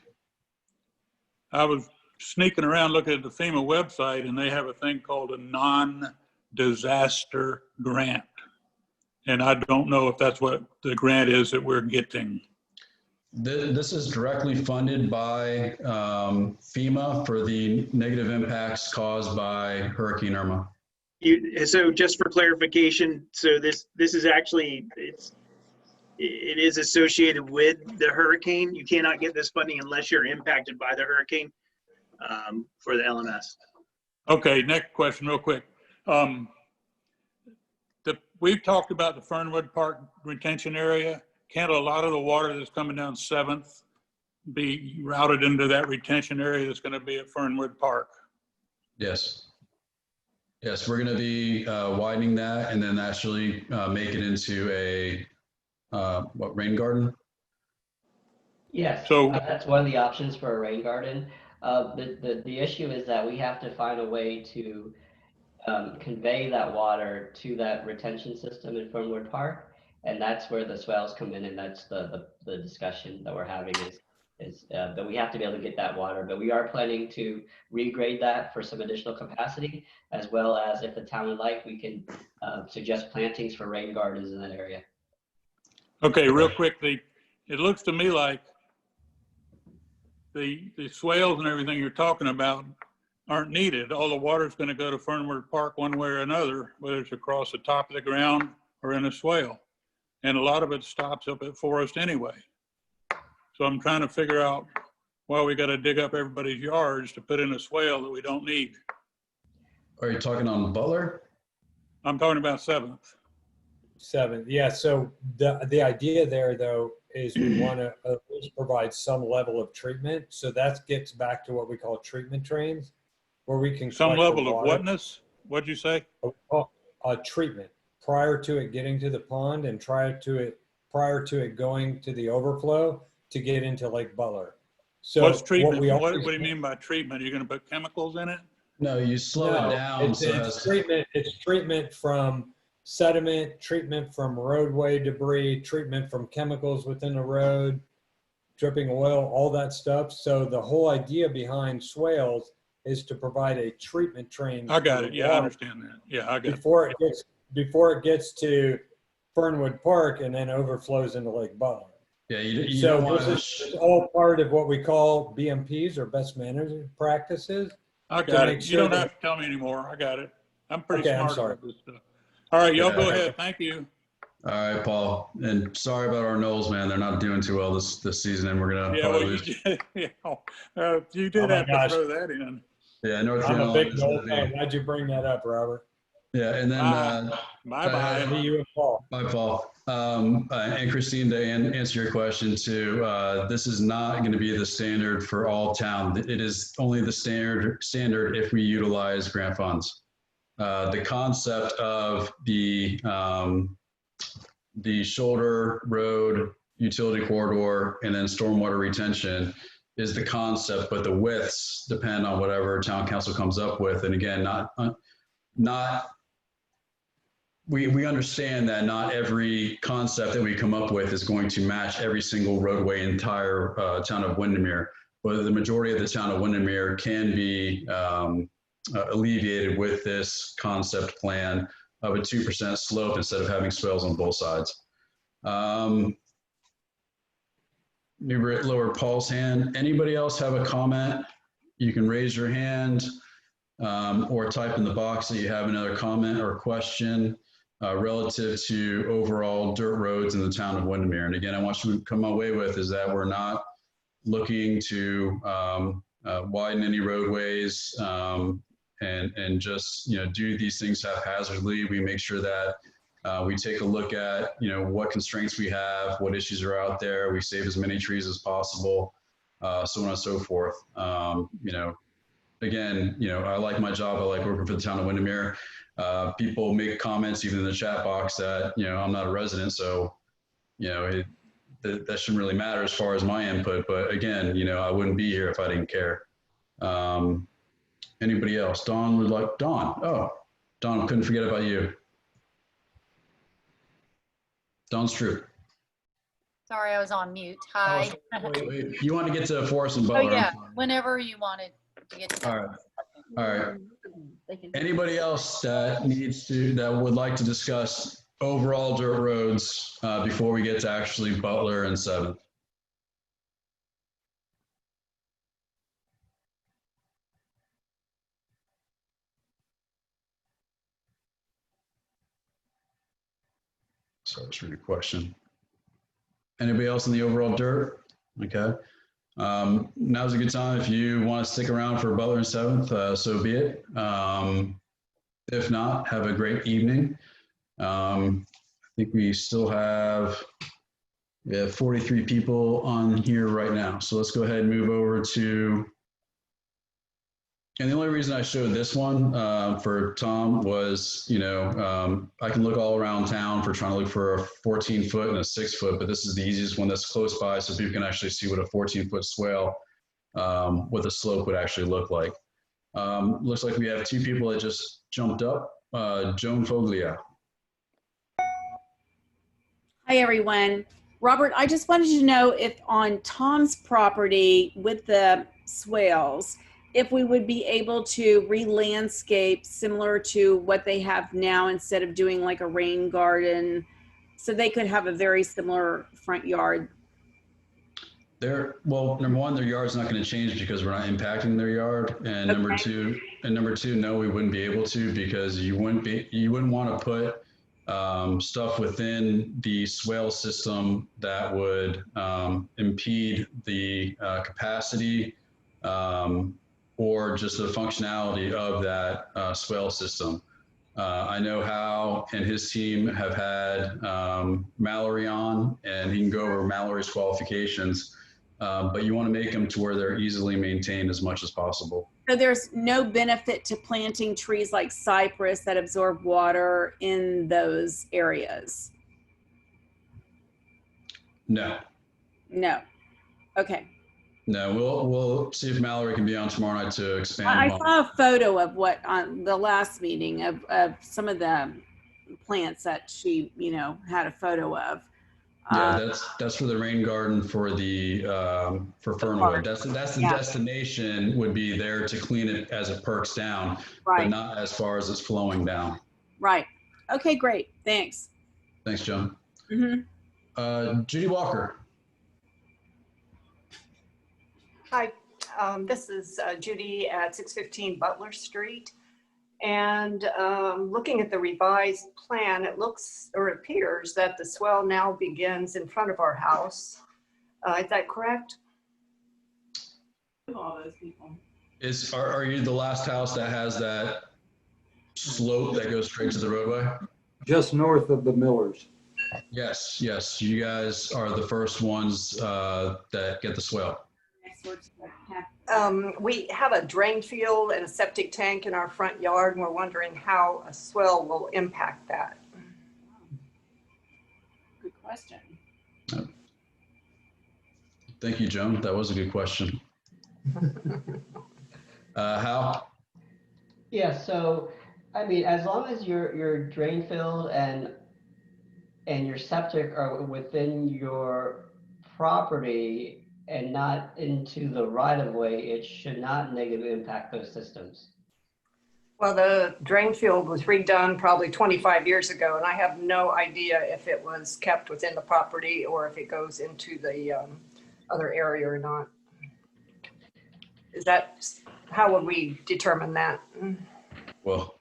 I was sneaking around looking at the FEMA website and they have a thing called a non-disaster grant. And I don't know if that's what the grant is that we're getting. This is directly funded by FEMA for the negative impacts caused by Hurricane Irma. So just for clarification, so this is actually, it is associated with the hurricane. You cannot get this funding unless you're impacted by the hurricane for the LMS. Okay, next question real quick. We've talked about the Fernwood Park retention area. Can't a lot of the water that's coming down 7th be routed into that retention area that's going to be at Fernwood Park? Yes. Yes, we're going to be widening that and then actually make it into a, rain garden? Yes, so that's one of the options for a rain garden. The issue is that we have to find a way to convey that water to that retention system in Fernwood Park. And that's where the swales come in, and that's the discussion that we're having is that we have to be able to get that water, but we are planning to regrade that for some additional capacity, as well as if the town would like, we can suggest plantings for rain gardens in that area. Okay, real quickly, it looks to me like the swales and everything you're talking about aren't needed. All the water is going to go to Fernwood Park one way or another, whether it's across the top of the ground or in a swale. And a lot of it stops up at Forest anyway. So I'm trying to figure out why we got to dig up everybody's yards to put in a swale that we don't need. Are you talking on Butler? I'm talking about 7th. 7th. Yeah, so the idea there, though, is we want to at least provide some level of treatment. So that gets back to what we call treatment trains, where we can Some collect the level of water. wetness? What'd you say? Treatment prior to it getting to the pond and prior to it going to the overflow to get into Lake Butler. So What's treatment? what What do you mean by treatment? Are you going to put chemicals in it? No, you slow it down. It's treatment from sediment, treatment from roadway debris, treatment from chemicals within the road, dripping oil, all that stuff. So the whole idea behind swales is to provide a treatment train. I got it. Yeah, I understand that. Yeah, I got it. Before it gets to Fernwood Park and then overflows into Lake Butler. Yeah, you so don't want this is all part of what we call BMPs or best management practices. I got it. You don't have to tell me anymore. I got it. I'm pretty smart about this stuff. All right, y'all go ahead. Thank you. All right, Paul. And sorry about our Knowles, man. They're not doing too well this season, and we're gonna probably lose. You did have to throw that in. Yeah, North I'm a Carolina. big Knowles fan. Why'd you bring that up, Robert? Yeah, and then bye. You and Paul. Bye, Paul. And Christine, to answer your question too, this is not going to be the standard for all town. It is only the standard if we utilize grant funds. The concept of the shoulder road utility corridor and then stormwater retention is the concept, but the widths depend on whatever town council comes up with. And again, we understand that not every concept that we come up with is going to match every single roadway in the entire town of Windermere, but the majority of the town of Windermere can be alleviated with this concept plan of a 2% slope instead of having swales on both sides. Maybe lower Paul's hand. Anybody else have a comment? You can raise your hand or type in the box that you have another comment or question relative to overall dirt roads in the town of Windermere. And again, I want you to come away with is that we're not looking to widen any roadways and just do these things haphazardly. We make sure that we take a look at what constraints we have, what issues are out there. We save as many trees as possible, so on and so forth. Again, I like my job. I like working for the town of Windermere. People make comments even in the chat box that I'm not a resident, so that shouldn't really matter as far as my input. But again, I wouldn't be here if I didn't care. Anybody else? Dawn would like Dawn. Oh, Dawn, couldn't forget about you. Dawn's true. Sorry, I was on mute. Hi. You want to get to Forest and Butler? Oh yeah, whenever you wanted to get to. All right. Anybody else that would like to discuss overall dirt roads before we get to actually Butler and 7th? So let's read a question. Anybody else in the overall dirt? Okay. Now's a good time. If you want to stick around for Butler and 7th, so be it. If not, have a great evening. I think we still have 43 people on here right now. So let's go ahead and move over to, and the only reason I showed this one for Tom was, I can look all around town for trying to look for a 14-foot and a 6-foot, but this is the easiest one that's close by so people can actually see what a 14-foot swale, what the slope would actually look like. Looks like we have 2 people that just jumped up. Joan Foglia. Hi, everyone. Robert, I just wanted to know if on Tom's property with the swales, if we would be able to re-landscape similar to what they have now instead of doing like a rain garden, so they could have a very similar front yard. Well, number one, their yard's not going to change because we're not impacting their yard. And Okay. number two, no, we wouldn't be able to because you wouldn't want to put stuff within the swale system that would impede the capacity or just the functionality of that swale system. I know Hal and his team have had Mallory on, and he can go over Mallory's qualifications, but you want to make them to where they're easily maintained as much as possible. So there's no benefit to planting trees like cypress that absorb water in those areas? No. No. Okay. No, we'll see if Mallory can be on tomorrow night to expand. I saw a photo of what on the last meeting of some of the plants that she, had a photo of. Yeah, that's for the rain garden for the for Fernwood. That's the destination would be there to clean it as it perks down, right, but not as far as it's flowing down. Right. Okay, great. Thanks. Thanks, John. Mm-hmm. Judy Walker. Hi, this is Judy at 615 Butler Street. And looking at the revised plan, it looks or appears that the swell now begins in front of our house. Is that correct? All those people. Are you the last house that has that slope that goes straight to the roadway? Just north of the Millers. Yes, yes. You guys are the first ones that get the swell. We have a drain field and a septic tank in our front yard, and we're wondering how a swell will impact that. Good question. Thank you, Joan. That was a good question. Hal? Yeah, so, I mean, as long as your drain field and your septic are within your property and not into the right of way, it should not negatively impact those systems. Well, the drain field was redone probably 25 years ago, and I have no idea if it was kept within the property or if it goes into the other area or not. Is that, how would we determine that? Well,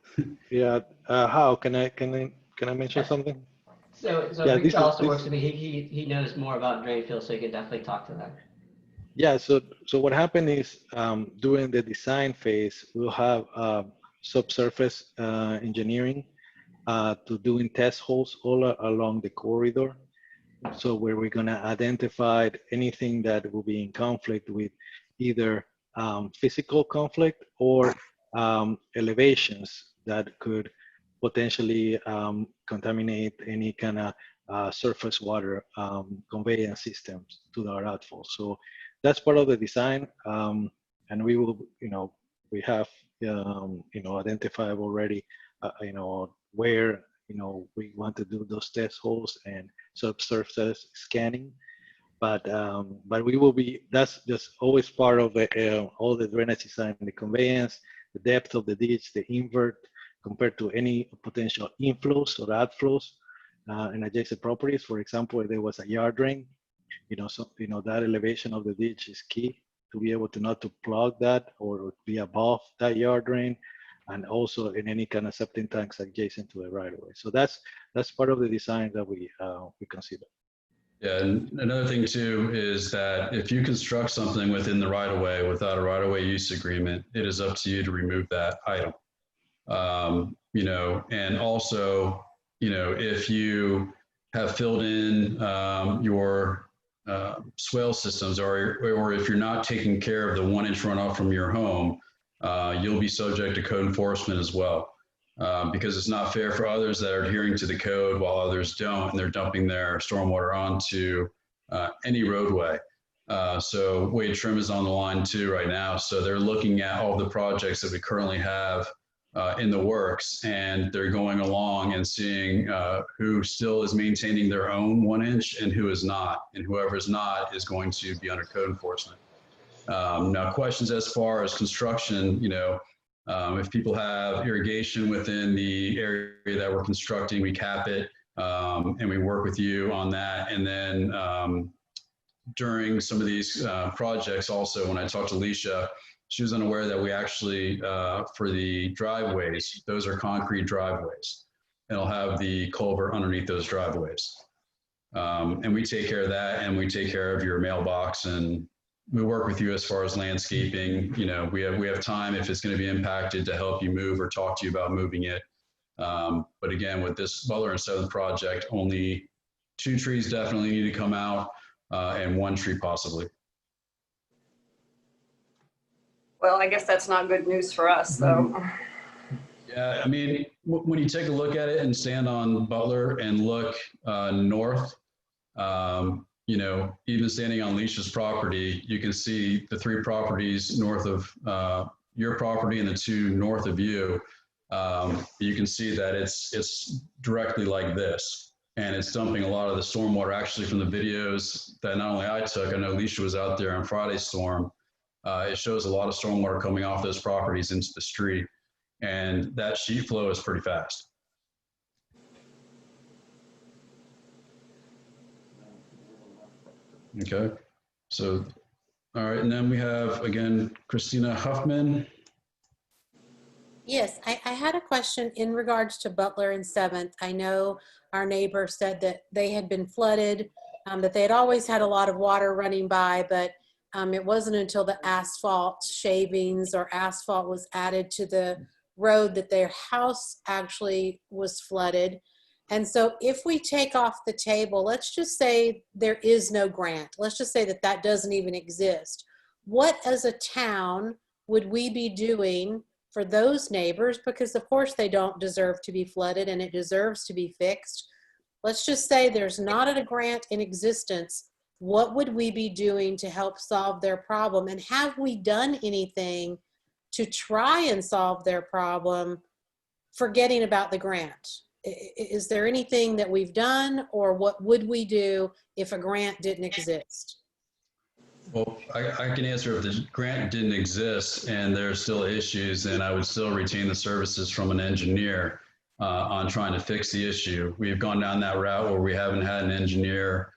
yeah. How can I mention something? So yeah, Rich also works with me. He knows more about drain field, so he can definitely talk to that. Yeah. So what happened is during the design phase, we'll have subsurface engineering to doing test holes all along the corridor. So where we're going to identify anything that will be in conflict with either physical conflict or elevations that could potentially contaminate any kind of surface water conveyance systems to our outfall. So that's part of the design, and we will, we have, identified already, where, we want to do those test holes and subsurface scanning. But we will be, that's just always part of all the drainage design, the conveyance, the depth of the ditch, the invert, compared to any potential inflows or outflows in adjacent properties. For example, if there was a yard drain, that elevation of the ditch is key to be able to not to plug that or be above that yard drain, and also in any kind of septic tanks adjacent to the right of way. So that's part of the design that we consider. Yeah, and another thing too is that if you construct something within the right of way without a right of way use agreement, it is up to you to remove that item. And also, if you have filled in your swale systems, or if you're not taking care of the 1-inch runoff from your home, you'll be subject to code enforcement as well. Because it's not fair for others that are adhering to the code while others don't, and they're dumping their stormwater onto any roadway. So Wade Trim is on the line too right now. So they're looking at all the projects that we currently have in the works, and they're going along and seeing who still is maintaining their own 1-inch and who is not. And whoever is not is going to be under code enforcement. Now, questions as far as construction, if people have irrigation within the area that we're constructing, we cap it, and we work with you on that. And then during some of these projects also, when I talked to Alicia, she was unaware that we actually, for the driveways, those are concrete driveways. And it'll have the culvert underneath those driveways. And we take care of that, and we take care of your mailbox, and we work with you as far as landscaping. We have time if it's going to be impacted to help you move or talk to you about moving it. But again, with this Butler and 7th project, only 2 trees definitely need to come out and 1 tree possibly. Well, I guess that's not good news for us, though. Yeah, I mean, when you take a look at it and stand on Butler and look north, you know, even standing on Leisha's property, you can see the 3 properties north of your property and the 2 north of you. You can see that it's directly like this, and it's dumping a lot of the stormwater. Actually, from the videos that not only I took, I know Leisha was out there on Friday's storm. It shows a lot of stormwater coming off those properties into the street, and that sheet flow is pretty fast. Okay, so, all right, and then we have, again, Christina Huffman. Yes, I had a question in regards to Butler and 7th. I know our neighbor said that they had been flooded, that they had always had a lot of water running by, but it wasn't until the asphalt shavings or asphalt was added to the road that their house actually was flooded. And so if we take off the table, let's just say there is no grant. Let's just say that that doesn't even exist. What as a town would we be doing for those neighbors? Because of course they don't deserve to be flooded and it deserves to be fixed. Let's just say there's not a grant in existence. What would we be doing to help solve their problem? And have we done anything to try and solve their problem, forgetting about the grant? Is there anything that we've done, or what would we do if a grant didn't exist? Well, I can answer if the grant didn't exist and there's still issues, then I would still retain the services from an engineer on trying to fix the issue. We've gone down that route where we haven't had an engineer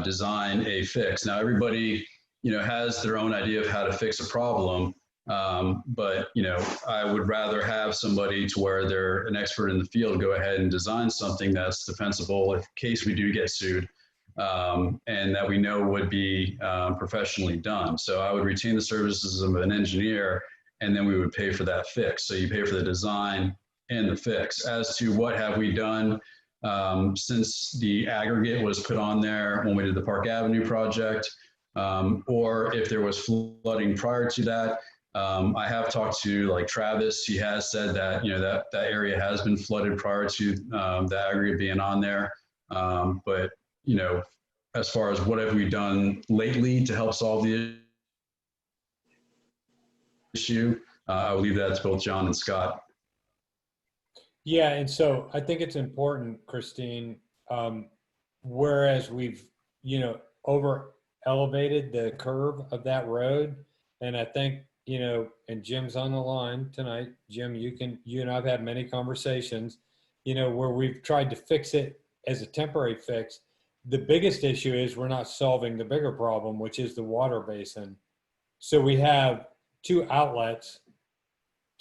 design a fix. Now, everybody, you know, has their own idea of how to fix a problem. But, you know, I would rather have somebody to where they're an expert in the field go ahead and design something that's defensible in case we do get sued, and that we know would be professionally done. So I would retain the services of an engineer, and then we would pay for that fix. So you pay for the design and the fix. As to what have we done since the aggregate was put on there when we did the Park Avenue project, or if there was flooding prior to that, I have talked to like Travis. He has said that, you know, that area has been flooded prior to the aggregate being on there. But, you know, as far as what have we done lately to help solve the issue, I will leave that to both John and Scott. Yeah, and so I think it's important, Christine, whereas we've, you know, over elevated the curve of that road, and I think, you know, and Jim's on the line tonight. Jim, you and I've had many conversations, you know, where we've tried to fix it as a temporary fix. The biggest issue is we're not solving the bigger problem, which is the water basin. So we have 2 outlets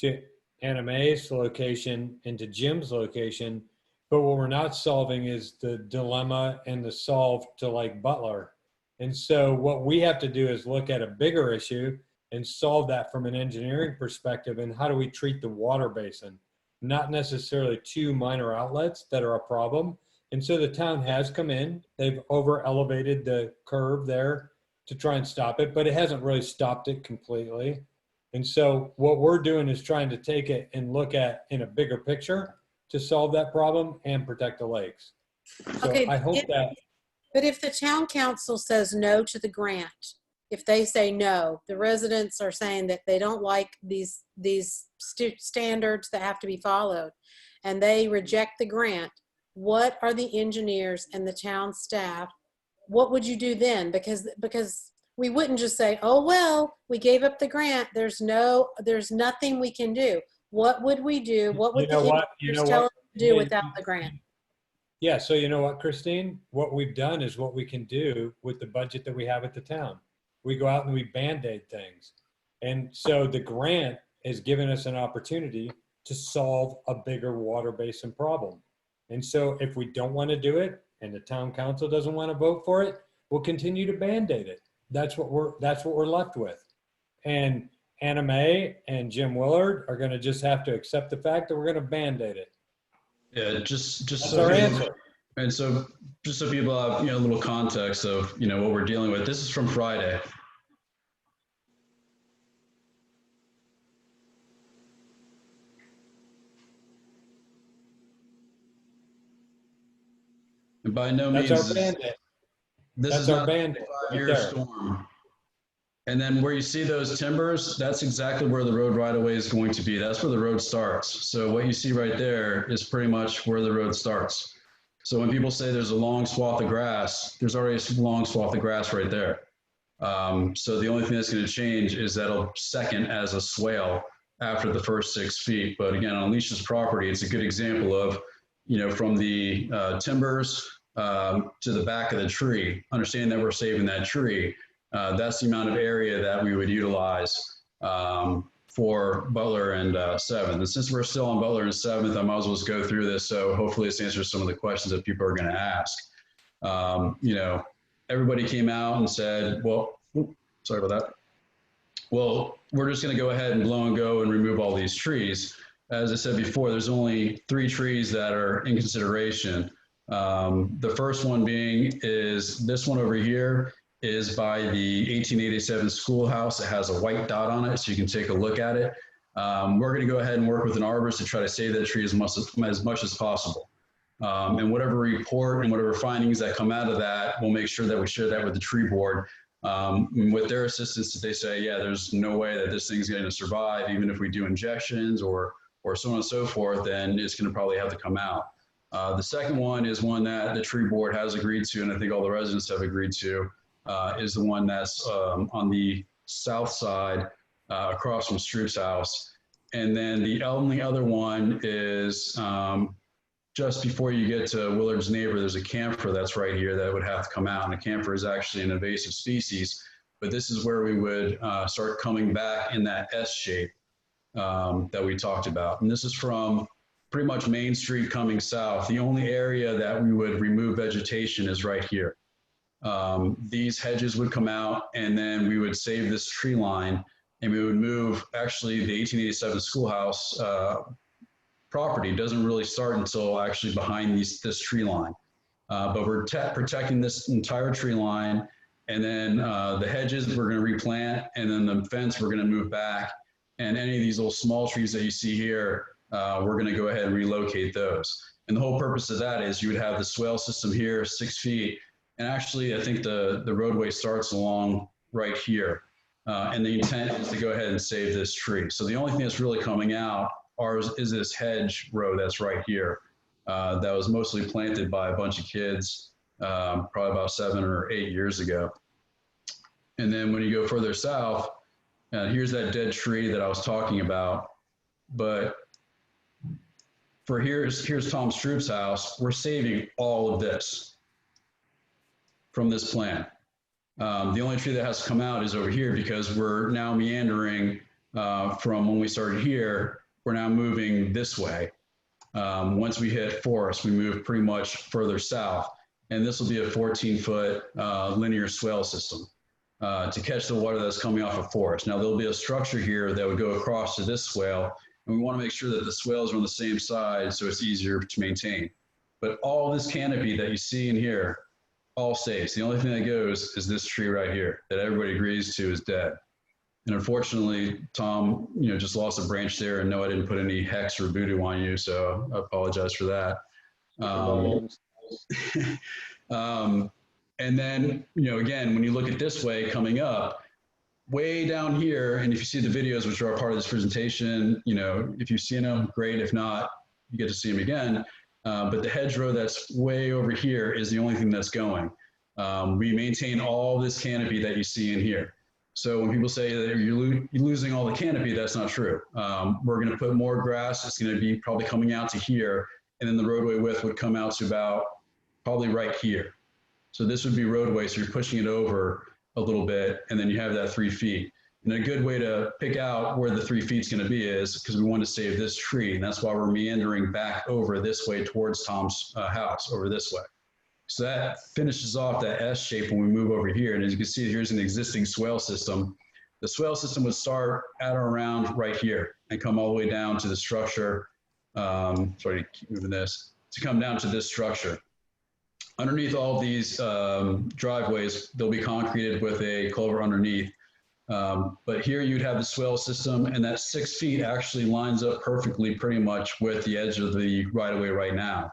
to Anna Mae's location and to Jim's location, but what we're not solving is the dilemma and the solve to like Butler. And so what we have to do is look at a bigger issue and solve that from an engineering perspective. And how do we treat the water basin? Not necessarily 2 minor outlets that are a problem. And so the town has come in, they've over elevated the curve there to try and stop it, but it hasn't really stopped it completely. And so what we're doing is trying to take it and look at in a bigger picture to solve that problem and protect the lakes. So Okay, I hope that. But if the town council says no to the grant, if they say no, the residents are saying that they don't like these standards that have to be followed, and they reject the grant, what are the engineers and the town staff, what would you do then? Because we wouldn't just say, oh, well, we gave up the grant. There's nothing we can do. What would we do? What would the engineers tell us to do without the grant? Yeah, so you know what, Christine? What we've done is what we can do with the budget that we have at the town. We go out and we Band-Aid things. And so the grant has given us an opportunity to solve a bigger water basin problem. And so if we don't want to do it and the town council doesn't want to vote for it, we'll continue to Band-Aid it. That's what we're left with. And Anna Mae and Jim Willard are going to just have to accept the fact that we're going to Band-Aid it. Yeah, just That's so our people, answer. and so just so people have, a little context of, what we're dealing with. This is from Friday. And by no That's means our Band-Aid. this That's is our not Band-Aid a right 5-year there. storm. And then where you see those timbers, that's exactly where the road right of way is going to be. That's where the road starts. So what you see right there is pretty much where the road starts. So when people say there's a long swath of grass, there's already a long swath of grass right there. So the only thing that's going to change is that it'll second as a swale after the first 6 feet. But again, on Alicia's property, it's a good example of, from the timbers to the back of the tree, understanding that we're saving that tree. That's the amount of area that we would utilize for Butler and 7th. And since we're still on Butler and 7th, I might as well just go through this. So hopefully this answers some of the questions that people are going to ask. Everybody came out and said, well, sorry about that. Well, we're just going to go ahead and blow and go and remove all these trees. As I said before, there's only 3 trees that are in consideration. The first one being is this one over here is by the 1887 schoolhouse. It has a white dot on it, so you can take a look at it. We're going to go ahead and work with an arborist to try to save that tree as much as possible. And whatever report and whatever findings that come out of that, we'll make sure that we share that with the tree board. With their assistance, if they say, yeah, there's no way that this thing's going to survive, even if we do injections or so on and so forth, then it's going to probably have to come out. The second one is one that the tree board has agreed to, and I think all the residents have agreed to, is the one that's on the south side across from Stroop's house. And then the only other one is just before you get to Willard's neighbor, there's a camphor that's right here that would have to come out. And a camphor is actually an invasive species, but this is where we would start coming back in that S shape that we talked about. And this is from pretty much Main Street coming south. The only area that we would remove vegetation is right here. These hedges would come out, and then we would save this tree line, and we would move, actually the 1887 schoolhouse property doesn't really start until actually behind this tree line. But we're protecting this entire tree line, and then the hedges we're going to replant, and then the fence we're going to move back, and any of these little small trees that you see here, we're going to go ahead and relocate those. And the whole purpose of that is you would have the swale system here, 6 feet, and actually I think the roadway starts along right here. And the intent is to go ahead and save this tree. So the only thing that's really coming out is this hedge row that's right here. That was mostly planted by a bunch of kids, probably about 7 or 8 years ago. And then when you go further south, here's that dead tree that I was talking about. But for here's Tom Stroop's house, we're saving all of this from this plan. The only tree that has to come out is over here because we're now meandering from when we started here, we're now moving this way. Once we hit forest, we move pretty much further south. And this will be a 14-foot linear swale system to catch the water that's coming off of forest. Now there'll be a structure here that would go across to this swale, and we want to make sure that the swales are on the same side so it's easier to maintain. But all this canopy that you see in here all stays. The only thing that goes is this tree right here that everybody agrees to is dead. And unfortunately, Tom, just lost a branch there, and no, I didn't put any hex or voodoo on you, so I apologize for that. And then, again, when you look at this way coming up, way down here, and if you see the videos, which are a part of this presentation, if you've seen them, great. If not, you get to see them again. But the hedgerow that's way over here is the only thing that's going. We maintain all this canopy that you see in here. So when people say that you're losing all the canopy, that's not true. We're going to put more grass. It's going to be probably coming out to here, and then the roadway width would come out to about probably right here. So this would be roadway, so you're pushing it over a little bit, and then you have that 3 feet. And a good way to pick out where the 3 feet is going to be is because we want to save this tree, and that's why we're meandering back over this way towards Tom's house, over this way. So that finishes off that S shape when we move over here. And as you can see, here's an existing swale system. The swale system would start at or around right here and come all the way down to the structure sorry to keep moving this, to come down to this structure. Underneath all of these driveways, they'll be concreted with a culvert underneath. But here you'd have the swale system, and that 6 feet actually lines up perfectly pretty much with the edge of the right-of-way right now.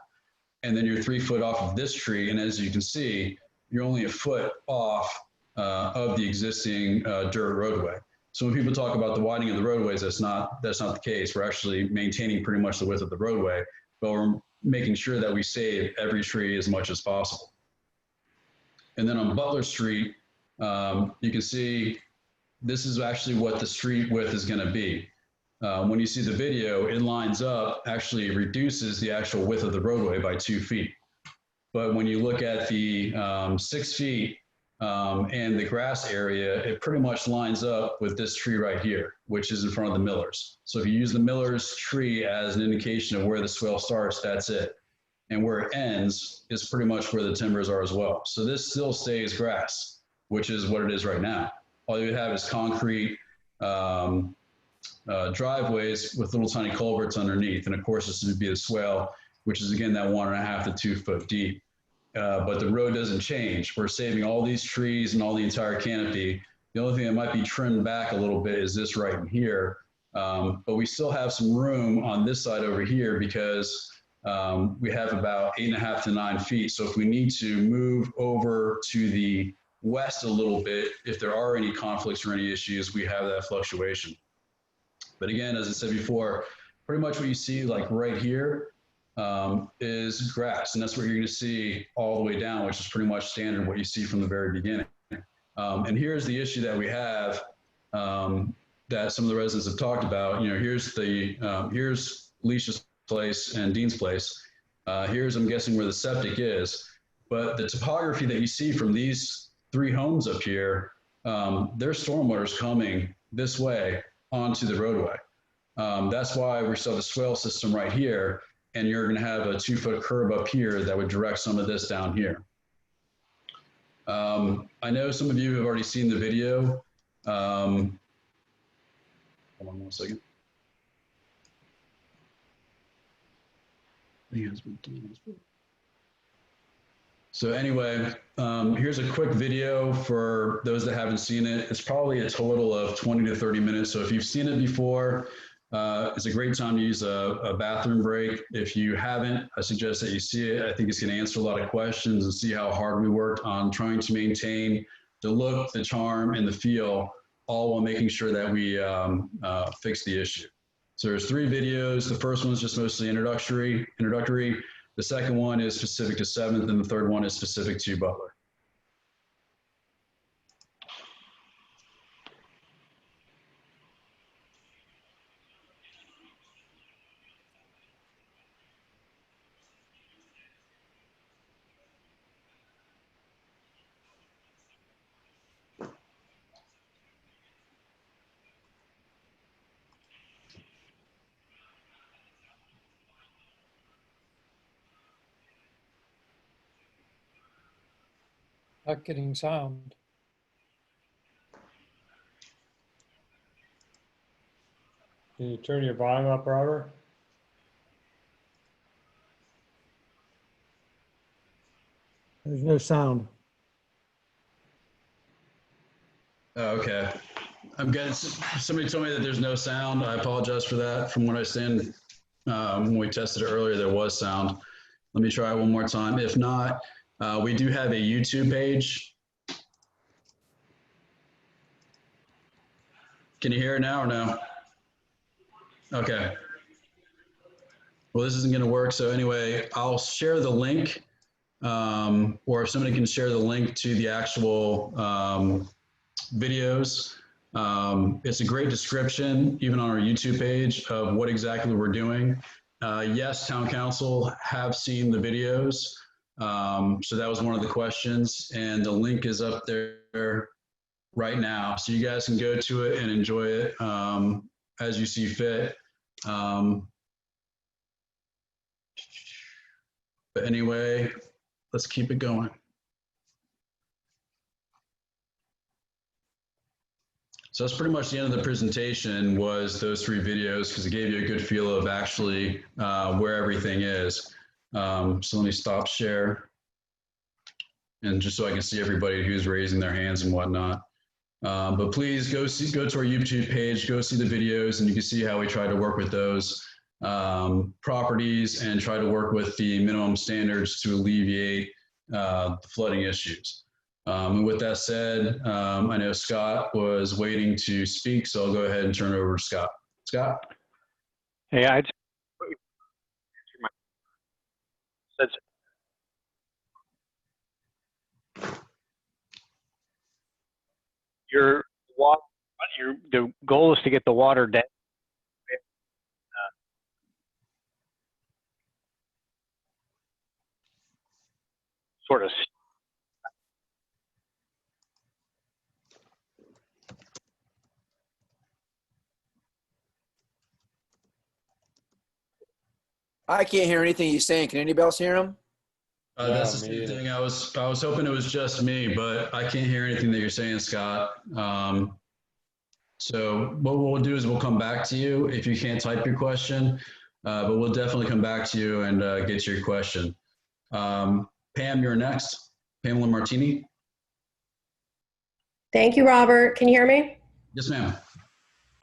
And then you're 3 foot off of this tree, and as you can see, you're only a foot off of the existing dirt roadway. So when people talk about the widening of the roadways, that's not the case. We're actually maintaining pretty much the width of the roadway, but we're making sure that we save every tree as much as possible. And then on Butler Street, you can see this is actually what the street width is going to be. When you see the video, it lines up, actually reduces the actual width of the roadway by 2 feet. But when you look at the 6 feet and the grass area, it pretty much lines up with this tree right here, which is in front of the Millers. So if you use the Millers tree as an indication of where the swale starts, that's it. And where it ends is pretty much where the timbers are as well. So this still stays grass, which is what it is right now. All you have is concrete driveways with little tiny culverts underneath. And of course, this would be the swale, which is again that 1.5 to 2 foot deep. But the road doesn't change. We're saving all these trees and all the entire canopy. The only thing that might be trimmed back a little bit is this right in here. But we still have some room on this side over here because we have about 8.5 to 9 feet. So if we need to move over to the west a little bit, if there are any conflicts or any issues, we have that fluctuation. But again, as I said before, pretty much what you see like right here is grass. And that's what you're going to see all the way down, which is pretty much standard what you see from the very beginning. And here's the issue that we have that some of the residents have talked about. You know, here's Leisha's place and Dean's place. Here's, I'm guessing, where the septic is. But the topography that you see from these 3 homes up here, their stormwater is coming this way onto the roadway. That's why we saw the swale system right here, and you're going to have a 2 foot curb up here that would direct some of this down here. I know some of you have already seen the video. Hold on 1 second. So anyway, here's a quick video for those that haven't seen it. It's probably a total of 20 to 30 minutes. So if you've seen it before, it's a great time to use a bathroom break. If you haven't, I suggest that you see it. I think it's going to answer a lot of questions and see how hard we worked on trying to maintain the look, the charm, and the feel, all while making sure that we fix the issue. So there's 3 videos. The first one is just mostly introductory. The second one is specific to 7th, and the third one is specific to Butler. Not getting sound. Can you turn your volume up, Robert? There's no sound. Oh, okay. I'm getting, somebody told me that there's no sound. I apologize for that. From what I understand, when we tested it earlier, there was sound. Let me try it one more time. If not, we do have a YouTube page. Can you hear it now or no? Okay. Well, this isn't going to work. So anyway, I'll share the link, or if somebody can share the link to the actual videos. It's a great description, even on our YouTube page, of what exactly we're doing. Yes, Town Council have seen the videos. So that was one of the questions, and the link is up there right now. So you guys can go to it and enjoy it as you see fit. But anyway, let's keep it going. So that's pretty much the end of the presentation, was those 3 videos, because it gave you a good feel of actually where everything is. So let me stop share, and just so I can see everybody who's raising their hands and whatnot. But please go to our YouTube page, go see the videos, and you can see how we try to work with those properties and try to work with the minimum standards to alleviate the flooding issues. And with that said, I know Scott was waiting to speak, so I'll go ahead and turn it over to Scott. Scott? Hey, I the goal is to get the water down. Sort of. I can't hear anything he's saying. Can anybody else hear him? That's the same thing. I was hoping it was just me, but I can't hear anything that you're saying, Scott. So what we'll do is we'll come back to you if you can't type your question, but we'll definitely come back to you and get your question. Pam, you're next. Pamela Martini. Thank you, Robert. Can you hear me? Yes, ma'am.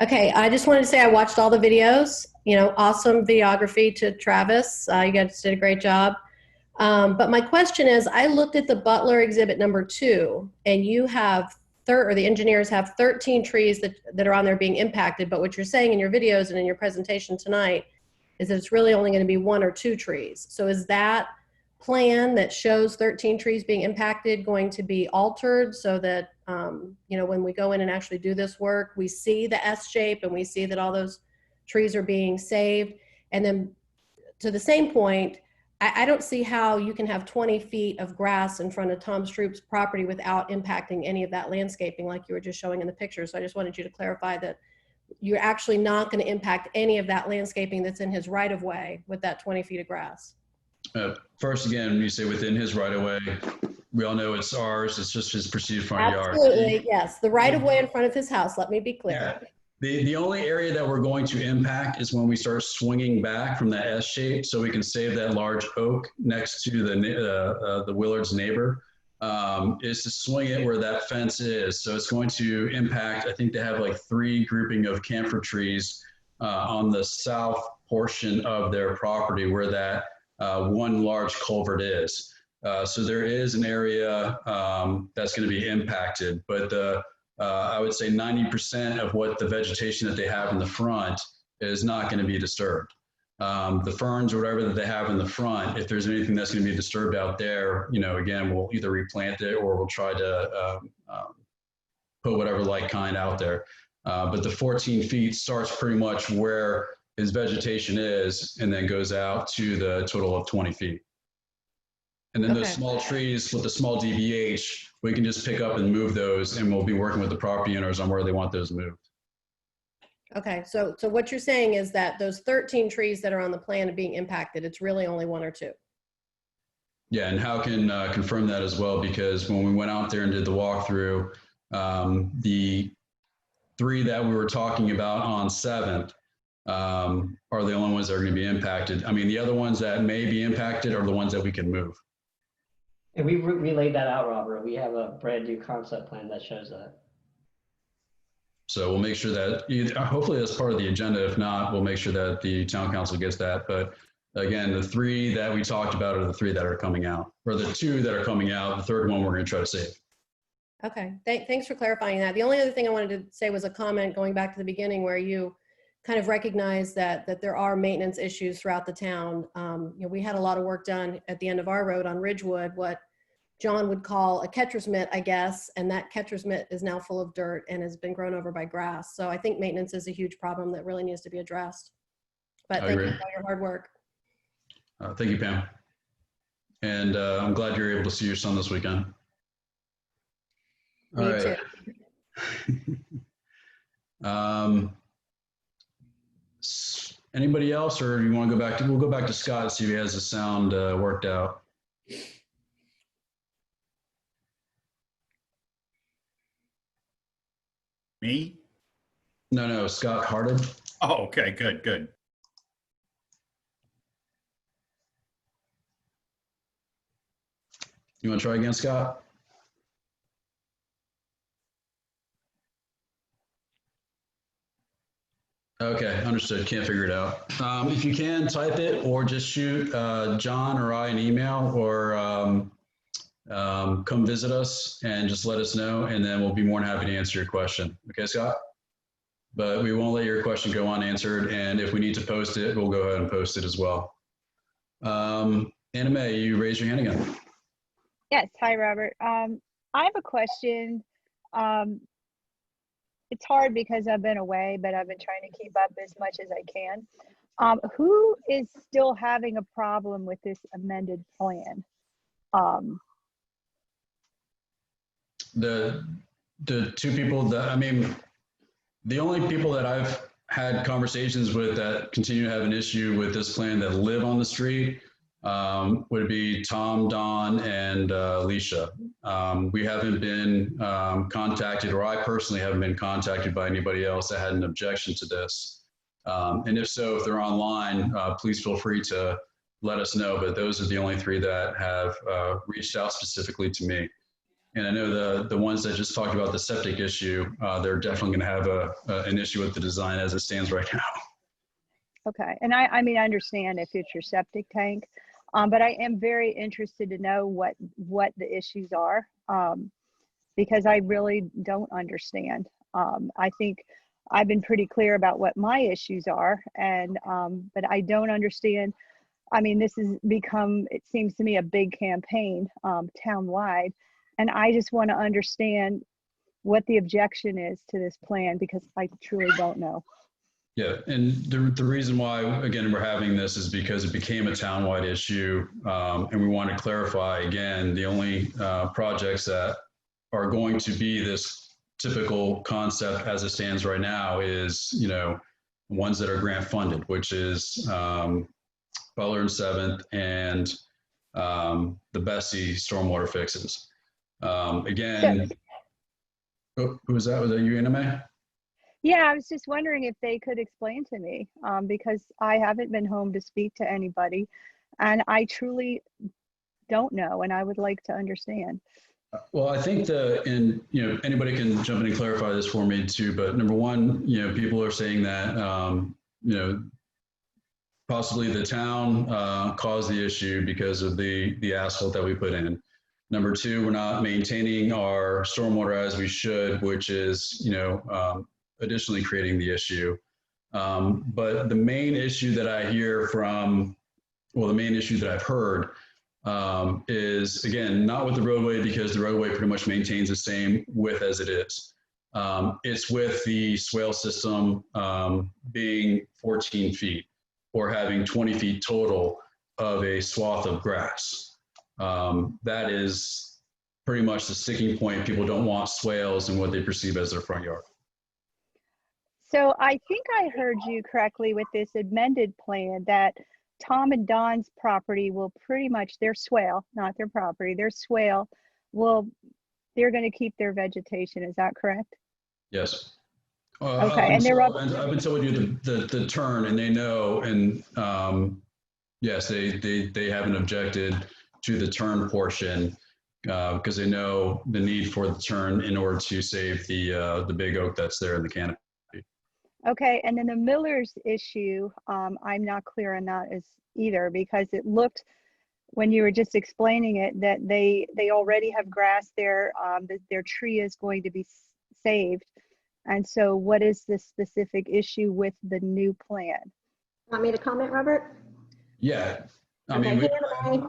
Okay, I just wanted to say I watched all the videos. You know, awesome videography to Travis. You guys did a great job. But my question is, I looked at the Butler exhibit number 2, and you have, or the engineers have 13 trees that are on there being impacted. But what you're saying in your videos and in your presentation tonight is that it's really only going to be 1 or 2 trees. So is that plan that shows 13 trees being impacted going to be altered so that, you know, when we go in and actually do this work, we see the S shape and we see that all those trees are being saved? And then to the same point, I don't see how you can have 20 feet of grass in front of Tom Stroop's property without impacting any of that landscaping like you were just showing in the picture. So I just wanted you to clarify that you're actually not going to impact any of that landscaping that's in his right of way with that 20 feet of grass. First, again, when you say within his right of way, we all know it's ours. It's just his perceived front yard. Absolutely, yes. The right of way in front of his house. Let me be clear. Yeah. The only area that we're going to impact is when we start swinging back from that S shape, so we can save that large oak next to the Willard's neighbor, is to swing it where that fence is. So it's going to impact, I think they have like 3 grouping of camphor trees on the south portion of their property where that one large culvert is. So there is an area that's going to be impacted, but I would say 90% of what the vegetation that they have in the front is not going to be disturbed. The ferns or whatever that they have in the front, if there's anything that's going to be disturbed out there, you know, again, we'll either replant it or we'll try to put whatever like kind out there. But the 14 feet starts pretty much where his vegetation is and then goes out to the total of 20 feet. And then those small trees with the small DBH, we can just pick up and move those, and we'll be working with the property owners on where they want those moved. Okay, so what you're saying is that those 13 trees that are on the plan of being impacted, it's really only 1 or 2. Yeah, and Hal can confirm that as well, because when we went out there and did the walkthrough, the 3 that we were talking about on 7th are the only ones that are going to be impacted. I mean, the other ones that may be impacted are the ones that we can move. And we laid that out, Robert. We have a brand new concept plan that shows that. So we'll make sure that hopefully that's part of the agenda. If not, we'll make sure that the town council gets that. But again, the 3 that we talked about are the 3 that are coming out, or the 2 that are coming out. The 3rd one we're going to try to save. Okay, thanks for clarifying that. The only other thing I wanted to say was a comment going back to the beginning where you kind of recognize that there are maintenance issues throughout the town. You know, we had a lot of work done at the end of our road on Ridgewood, what John would call a catcher's mitt, I guess, and that catcher's mitt is now full of dirt and has been grown over by grass. So I think maintenance is a huge problem that really needs to be addressed. But thank you for all your hard work. Thank you, Pam. And I'm glad you're able to see your son this weekend. Me too. Anybody else, or do you want to go back to, we'll go back to Scott and see if he has the sound worked out. Me? No, Scott Harded. Oh, okay, good, good. You want to try again, Scott? Okay, understood. Can't figure it out. If you can, type it or just shoot John or I an email, or come visit us and just let us know, and then we'll be more than happy to answer your question. Okay, Scott? But we won't let your question go unanswered, and if we need to post it, we'll go ahead and post it as well. Anna Mae, you raise your hand again. Yes. Hi, Robert. I have a question. It's hard because I've been away, but I've been trying to keep up as much as I can. Who is still having a problem with this amended plan? The two people that, I mean, the only people that I've had conversations with that continue to have an issue with this plan that live on the street would be Tom, Don, and Alicia. We haven't been contacted, or I personally haven't been contacted by anybody else that had an objection to this. And if so, if they're online, please feel free to let us know. But those are the only three that have reached out specifically to me. And I know the ones that just talked about the septic issue, they're definitely going to have an issue with the design as it stands right now. Okay. And I mean, I understand if it's your septic tank, but I am very interested to know what the issues are, because I really don't understand. I think I've been pretty clear about what my issues are, and but I don't understand. I mean, this has become, it seems to me, a big campaign town-wide, and I just want to understand what the objection is to this plan, because I truly don't know. Yeah, and the reason why, again, we're having this is because it became a town-wide issue, and we want to clarify, again, the only projects that are going to be this typical concept as it stands right now is, you know, ones that are grant funded, which is Butler and 7th and the Bessie stormwater fixes. Again, who was that? Was that you, Anna Mae? Yeah, I was just wondering if they could explain to me, because I haven't been home to speak to anybody, and I truly don't know, and I would like to understand. Well, I think and you know, anybody can jump in and clarify this for me too, but number one, you know, people are saying that, you know, possibly the town caused the issue because of the asphalt that we put in. Number two, we're not maintaining our stormwater as we should, which is, you know, additionally creating the issue. But the main issue that I hear from, well, the main issue that I've heard is, again, not with the roadway, because the roadway pretty much maintains the same width as it is. It's with the swale system being 14 feet or having 20 feet total of a swath of grass. That is pretty much the sticking point. People don't want swales in what they perceive as their front yard. So I think I heard you correctly with this amended plan that Tom and Don's property will pretty much, their swale, not their property, their swale they're going to keep their vegetation. Is that correct? Yes. Okay, and they're up. I've been telling you the turn, and they know, and yes, they haven't objected to the turn portion because they know the need for the turn in order to save the big oak that's there in the canopy. Okay, and then the Miller's issue, I'm not clear on that as either, because it looked, when you were just explaining it, that they already have grass there, their tree is going to be saved. And so what is the specific issue with the new plan? Want me to comment, Robert? Yeah, I Okay. mean,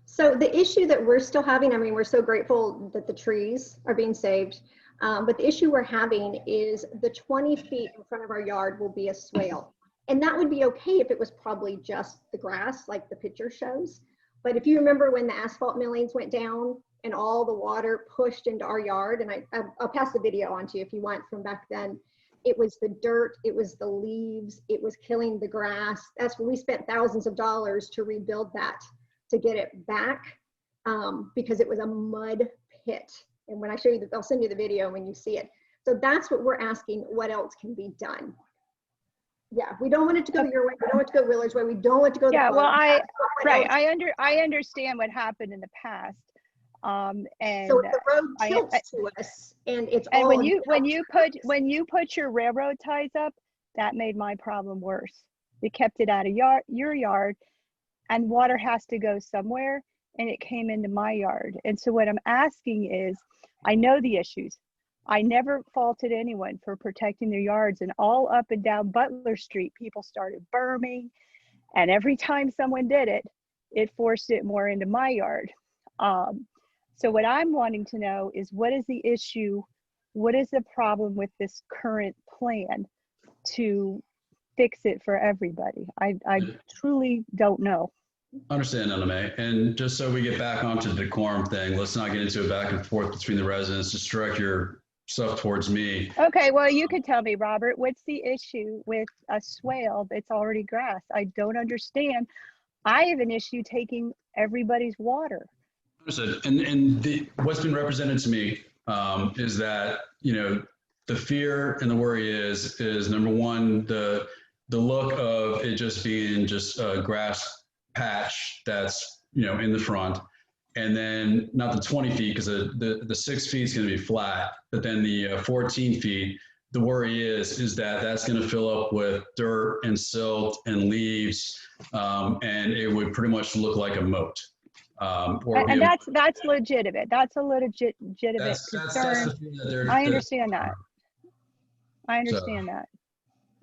so the issue that we're still having, I mean, we're so grateful that the trees are being saved. But the issue we're having is the 20 feet in front of our yard will be a swale. And that would be okay if it was probably just the grass, like the picture shows. But if you remember when the asphalt millings went down and all the water pushed into our yard, and I'll pass the video on to you if you want from back then, it was the dirt, it was the leaves, it was killing the grass. That's when we spent thousands of dollars to rebuild that, to get it back, because it was a mud pit. And when I show you, I'll send you the video when you see it. So that's what we're asking, what else can be done? Yeah, we don't want it to go your way. We don't want it to go Willard's way. We don't want it to go. Yeah, the well, flood. right, I understand what happened in the past. And so the road tilts to us, and it's and all when you put your railroad ties up, that made my problem worse. It kept it out of your yard, and water has to go somewhere, and it came into my yard. And so what I'm asking is, I know the issues. I never faulted anyone for protecting their yards, and all up and down Butler Street, people started berming, and every time someone did it, it forced it more into my yard. So what I'm wanting to know is, what is the issue? What is the problem with this current plan to fix it for everybody? I truly don't know. Understand, Anna Mae. And just so we get back onto the decorum thing, let's not get into a back and forth between the residents. Just direct your stuff towards me. Okay, well, you could tell me, Robert, what's the issue with a swale that's already grass? I don't understand. I have an issue taking everybody's water. Understood. And what's been represented to me is that, you know, the fear and the worry is number one, the look of it just being just a grass patch that's, you know, in the front, and then not the 20 feet, because the 6 feet is going to be flat, but then the 14 feet, the worry is that that's going to fill up with dirt and silt and leaves, and it would pretty much look like a moat. And that's legitimate. That's a legitimate concern. I understand that. I understand that.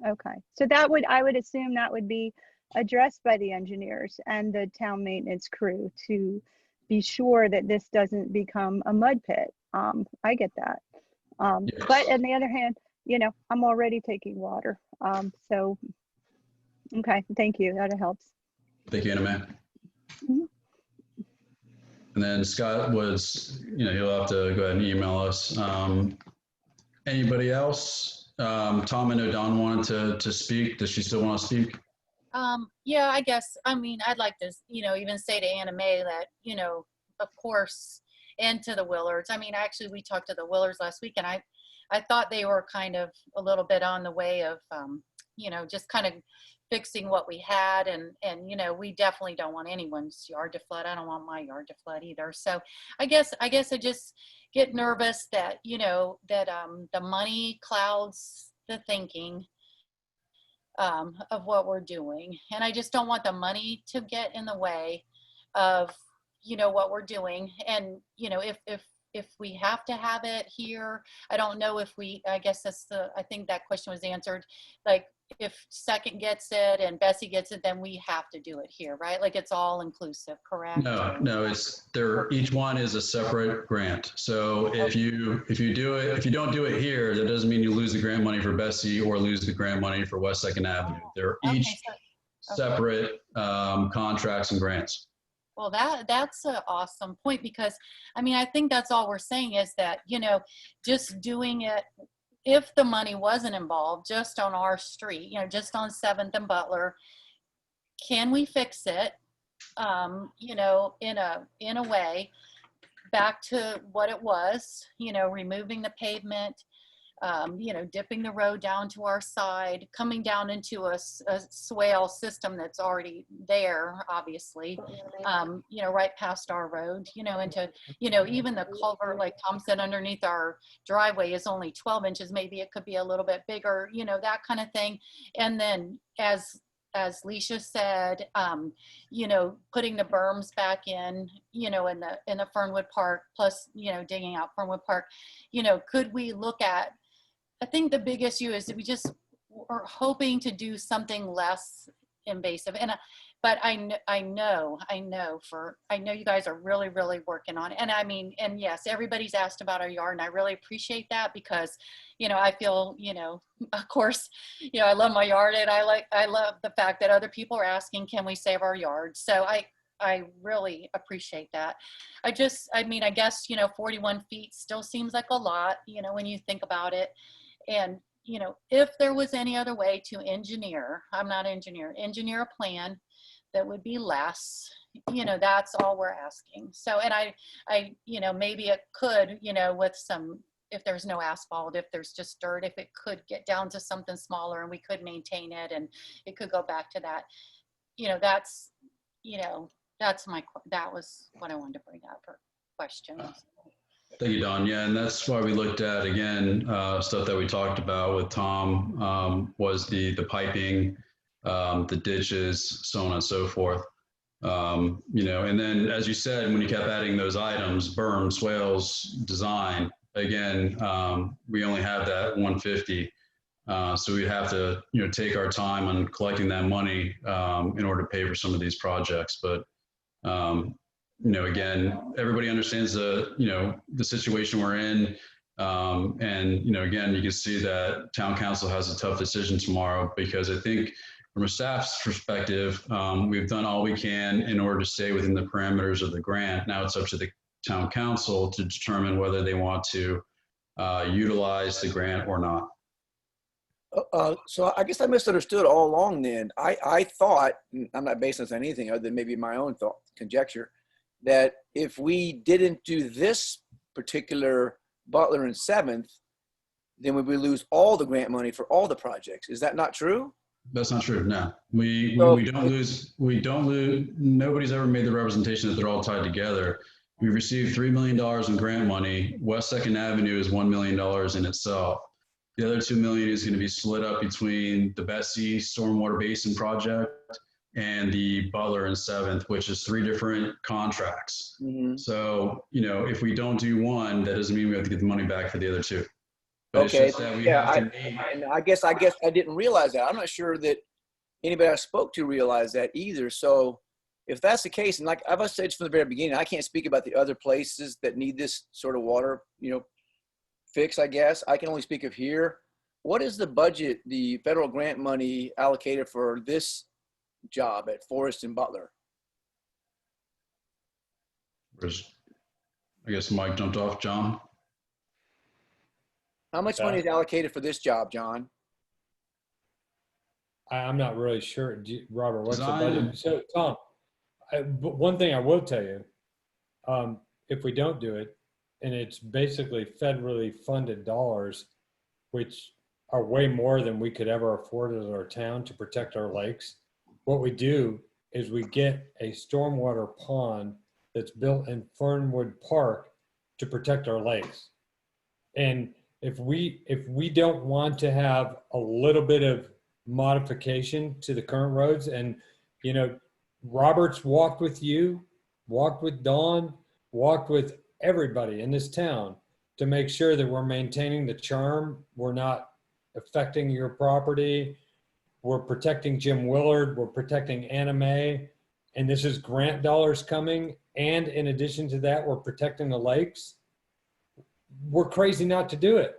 Okay. So I would assume that would be addressed by the engineers and the town maintenance crew to be sure that this doesn't become a mud pit. I get that. Yes. But on the other hand, you know, I'm already taking water. So, okay, thank you. That helps. Thank you, Anna Mae. Mm-hmm. And then Scott was, you know, he'll have to go ahead and email us. Anybody else? Tom, I know Dawn wanted to speak. Does she still want to speak? Yeah, I guess, I mean, I'd like to, you know, even say to Anna Mae that, you know, of course, and to the Willards. I mean, actually, we talked to the Willards last week, and I thought they were kind of a little bit on the way of, you know, just kind of fixing what we had, and you know, we definitely don't want anyone's yard to flood. I don't want my yard to flood either. So I guess I just get nervous that, you know, that the money clouds the thinking of what we're doing, and I just don't want the money to get in the way of, you know, what we're doing. And you know, if we have to have it here, I don't know if I guess I think that question was answered. Like, if Second gets it and Bessie gets it, then we have to do it here, right? Like, it's all inclusive, correct? No, each one is a separate grant. So if you don't do it here, that doesn't mean you lose the grant money for Bessie or lose the grant money for West Second Avenue. They're each separate contracts and grants. Well, that's an awesome point, because I mean, I think that's all we're saying is that, you know, just doing it, if the money wasn't involved just on our street, you know, just on 7th and Butler, can we fix it, you know, in a way back to what it was, you know, removing the pavement, you know, dipping the road down to our side, coming down into a swale system that's already there, obviously, you know, right past our road, you know, into, you know, even the culvert, like Tom said, underneath our driveway is only 12 inches. Maybe it could be a little bit bigger, you know, that kind of thing. And then as Leisha said, you know, putting the berms back in, you know, in the Fernwood Park, plus, you know, digging out Fernwood Park, you know, could we look at, I think the big issue is that we just are hoping to do something less invasive. But I know you guys are really, really working on it. And I mean, and yes, everybody's asked about our yard, and I really appreciate that, because, you know, I feel, you know, of course, you know, I love my yard, and I love the fact that other people are asking, can we save our yard? So I really appreciate that. I mean, I guess, you know, 41 feet still seems like a lot, you know, when you think about it. And, you know, if there was any other way to engineer, I'm not an engineer, engineer a plan that would be less, you know, that's all we're asking. So, and I, you know, maybe it could, you know, with some if there's no asphalt, if there's just dirt, if it could get down to something smaller and we could maintain it and it could go back to that, that's, that was what I wanted to bring up for questions. Thank you, Don. Yeah, and that's why we looked at, again, stuff that we talked about with Tom, was the piping, the ditches, so on and so forth. And then, as you said, when you kept adding those items, berm, swales, design, again, we only have that 150. So we have to, take our time on collecting that money in order to pay for some of these projects. But, again, everybody understands the situation we're in. And, again, you can see that town council has a tough decision tomorrow, because I think from a staff's perspective, we've done all we can in order to stay within the parameters of the grant. Now it's up to the town council to determine whether they want to utilize the grant or not. So I guess I misunderstood all along then. I thought, I'm not basing this on anything other than maybe my own thought, conjecture, that if we didn't do this particular Butler and 7th, then we would lose all the grant money for all the projects. Is that not true? That's not true. No, we don't lose. We don't lose. Nobody's ever made the representation that they're all tied together. We received $3 million in grant money. West 2nd Avenue is $1 million in itself. The other $2 million is going to be split up between the Bessie Stormwater Basin project and the Butler and 7th, which is 3 different contracts. Mm-hmm. So, if we don't do one, that doesn't mean we have to get the money back for the other 2. But okay. it's just that we Yeah. have to And I guess I didn't realize that. I'm not sure that anybody I spoke to realized that either. So if that's the case, and like I've said from the very beginning, I can't speak about the other places that need this sort of water, fix, I guess. I can only speak of here. What is the budget, the federal grant money allocated for this job at Forest and Butler? I guess Mike jumped off. John? How much money is allocated for this job, John? I'm not really sure. Robert, what's Design. the budget? So, Tom, but one thing I will tell you, if we don't do it, and it's basically federally funded dollars, which are way more than we could ever afford as our town to protect our lakes, what we do is we get a stormwater pond that's built in Fernwood Park to protect our lakes. And if we don't want to have a little bit of modification to the current roads, and Robert's walked with you, walked with Dawn, walked with everybody in this town to make sure that we're maintaining the charm, we're not affecting your property, we're protecting Jim Willard, we're protecting Anna Mae, and this is grant dollars coming, and in addition to that, we're protecting the lakes. We're crazy not to do it,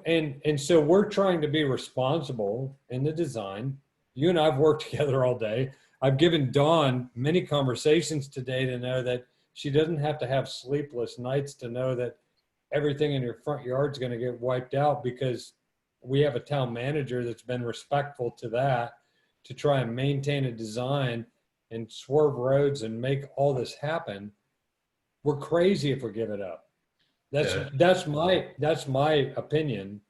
and so we're trying to be responsible in the design. You and I've worked together all day. I've given Dawn many conversations today to know that she doesn't have to have sleepless nights to know that everything in your front yard is going to get wiped out, because we have a town manager that's been respectful to that, to try and maintain a design and swerve roads and make all this happen. We're crazy if we give it up. That's my opinion.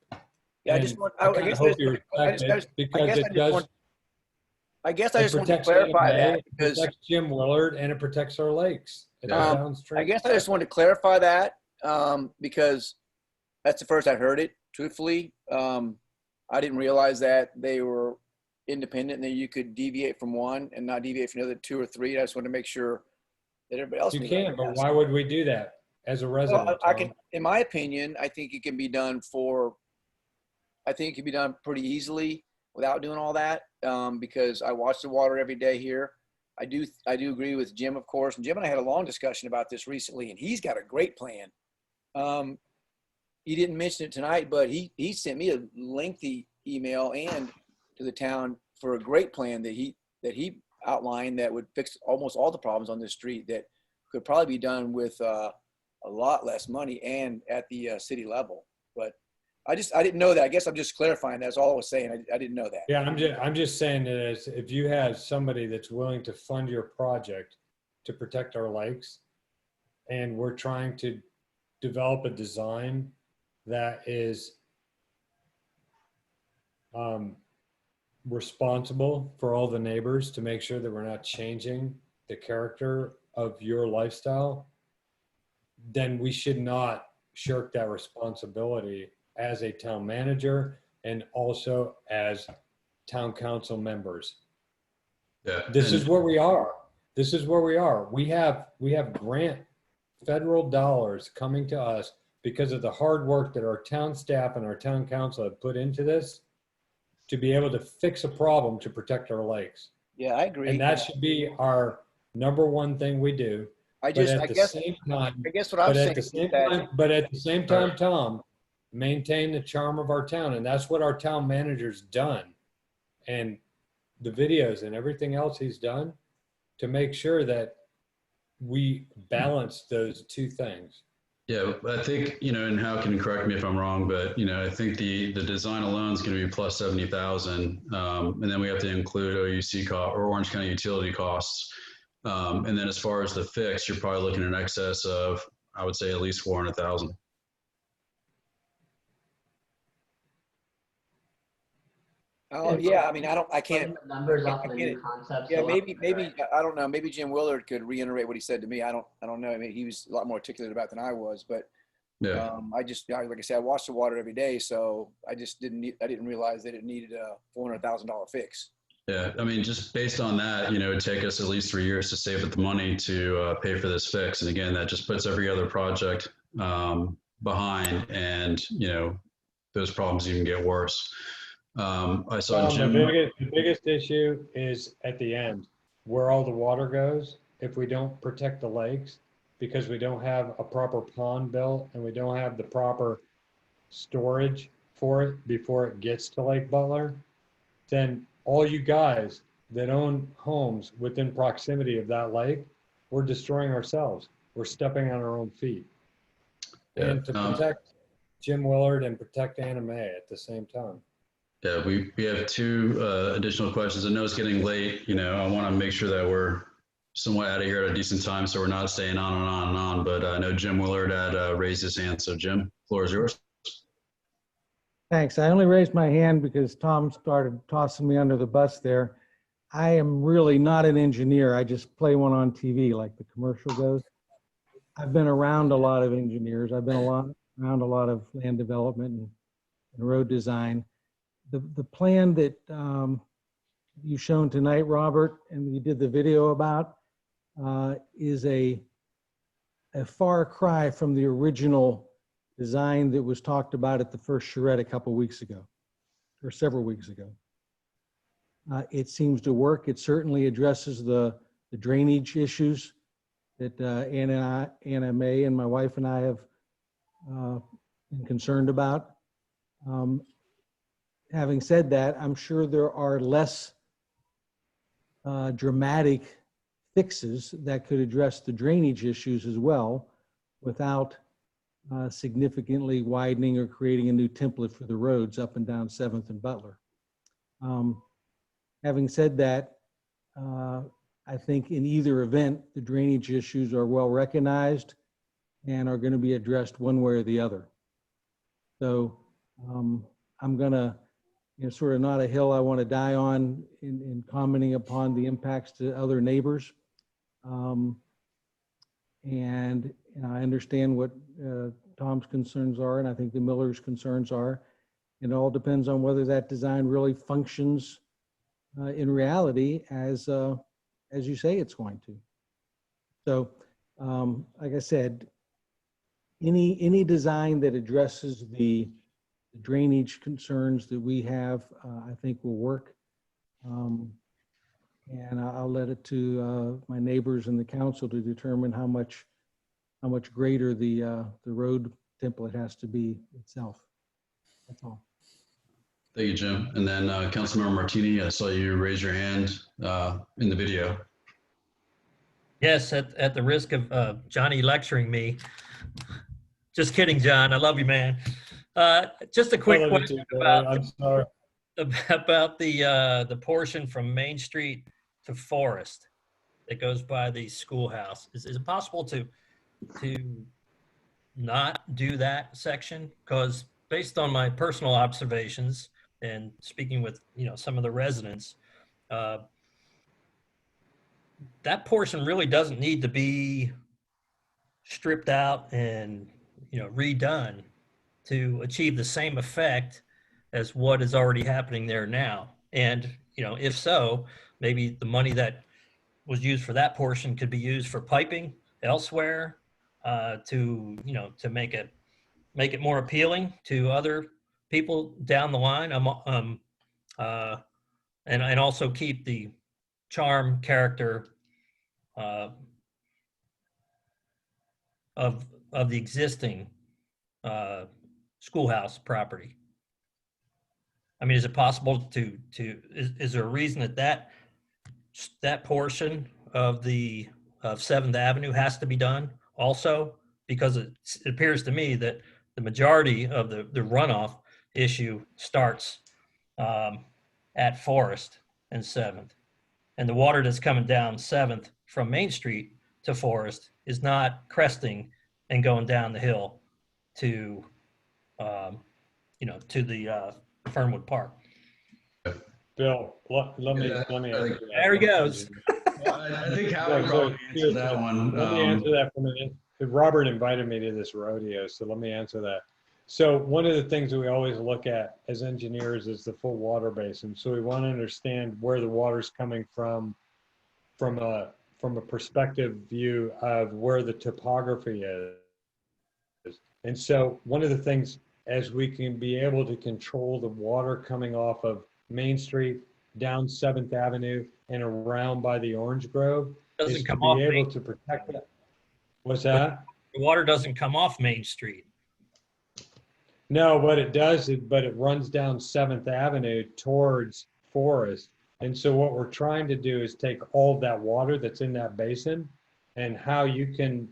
Yeah, I just want, I guess I just want to clarify that, because it protects Jim Willard and it protects our lakes. I guess I just want to clarify that, because that's the first I heard it, truthfully. I didn't realize that they were independent and that you could deviate from one and not deviate from the other 2 or 3. I just want to make sure that everybody else. You can, but why would we do that as a resident? Well, I can, in my opinion, I think it can be done pretty easily without doing all that, because I watch the water every day here. I do agree with Jim, of course. And Jim and I had a long discussion about this recently, and he's got a great plan. He didn't mention it tonight, but he sent me a lengthy email and to the town for a great plan that he outlined that would fix almost all the problems on this street, that could probably be done with a lot less money and at the city level. But I didn't know that. I guess I'm just clarifying. That's all I was saying. I didn't know that. Yeah, I'm just saying that if you have somebody that's willing to fund your project to protect our lakes, and we're trying to develop a design that is responsible for all the neighbors to make sure that we're not changing the character of your lifestyle, then we should not shirk that responsibility as a town manager and also as town council members. Yeah. This is where we are. This is where we are. We have grant federal dollars coming to us because of the hard work that our town staff and our town council have put into this to be able to fix a problem to protect our lakes. Yeah, I agree. And that should be our number one thing we do. But at the same time, Tom, maintain the charm of our town. And that's what our town manager's done. And the videos and everything else he's done to make sure that we balance those two things. Yeah, I think, and Hal can correct me if I'm wrong, but, I think the design alone is going to be plus 70,000. And then we have to include OUC cost or Orange County utility costs. And then as far as the fix, you're probably looking in excess of, I would say, at least 400,000. Oh yeah, I mean, I can't. Numbers off the new concepts. Yeah, maybe I don't know. Maybe Jim Willard could reiterate what he said to me. I don't know. I mean, he was a lot more articulate about it than I was, but yeah. Like I said, I watch the water every day, so I didn't realize that it needed a $400,000 fix. Yeah, I mean, just based on that, it'd take us at least 3 years to save up the money to pay for this fix. And again, that just puts every other project behind, and those problems even get worse. I saw Jim. The biggest issue is at the end, where all the water goes. If we don't protect the lakes, because we don't have a proper pond built and we don't have the proper storage for it before it gets to Lake Butler, then all you guys that own homes within proximity of that lake, we're destroying ourselves. We're stepping on our own feet. Yeah, and to protect Jim Willard and protect Anna Mae at the same time. Yeah, we have two additional questions. I know it's getting late. I want to make sure that we're somewhat out of here at a decent time, so we're not staying on and on and on. But I know Jim Willard had raised his hand. So Jim, floor is yours. Thanks. I only raised my hand because Tom started tossing me under the bus there. I am really not an engineer. I just play one on TV like the commercial goes. I've been around a lot of engineers. I've been around a lot of land development and road design. The plan that you've shown tonight, Robert, and you did the video about, is a far cry from the original design that was talked about at the first charrette a couple weeks ago, or several weeks ago. It seems to work. It certainly addresses the drainage issues that Anna Mae and my wife and I have been concerned about. Having said that, I'm sure there are less dramatic fixes that could address the drainage issues as well without significantly widening or creating a new template for the roads up and down 7th and Butler. Having said that, I think in either event, the drainage issues are well recognized and are going to be addressed one way or the other. So I'm going to sort of not a hill I want to die on in commenting upon the impacts to other neighbors. And I understand what Tom's concerns are, and I think the Miller's concerns are. It all depends on whether that design really functions in reality as you say it's going to. So, like I said, any design that addresses the drainage concerns that we have, I think will work. And I'll let it to my neighbors and the council to determine how much greater the road template has to be itself. That's all. Thank you, Jim. And then Councilmember Martini, I saw you raise your hand in the video. Yes, at the risk of Johnny lecturing me. Just kidding, John. I love you, man. Just a quick question about the portion from Main Street to Forest that goes by the schoolhouse. Is it possible to not do that section? Because based on my personal observations and speaking with, some of the residents, that portion really doesn't need to be stripped out and, redone to achieve the same effect as what is already happening there now. And, if so, maybe the money that was used for that portion could be used for piping elsewhere, to make it more appealing to other people down the line. And also keep the charm character of the existing schoolhouse property. I mean, is it possible is there a reason that portion of 7th Avenue has to be done also? Because it appears to me that the majority of the runoff issue starts at Forest and 7th. And the water that's coming down 7th from Main Street to Forest is not cresting and going down the hill to the Fernwood Park. Bill, let me answer that. There he goes. I think Howard probably answered that one. Let me answer that for a minute. Robert invited me to this rodeo, so let me answer that. So one of the things that we always look at as engineers is the full water basin. So we want to understand where the water's coming from a perspective view of where the topography is. And so one of the things, as we can be able to control the water coming off of Main Street, down 7th Avenue, and around by the Orange Grove, is to be able to protect that. What's that? The water doesn't come off Main Street. No, what it does is, but it runs down 7th Avenue towards Forest. And so what we're trying to do is take all of that water that's in that basin, and how you can,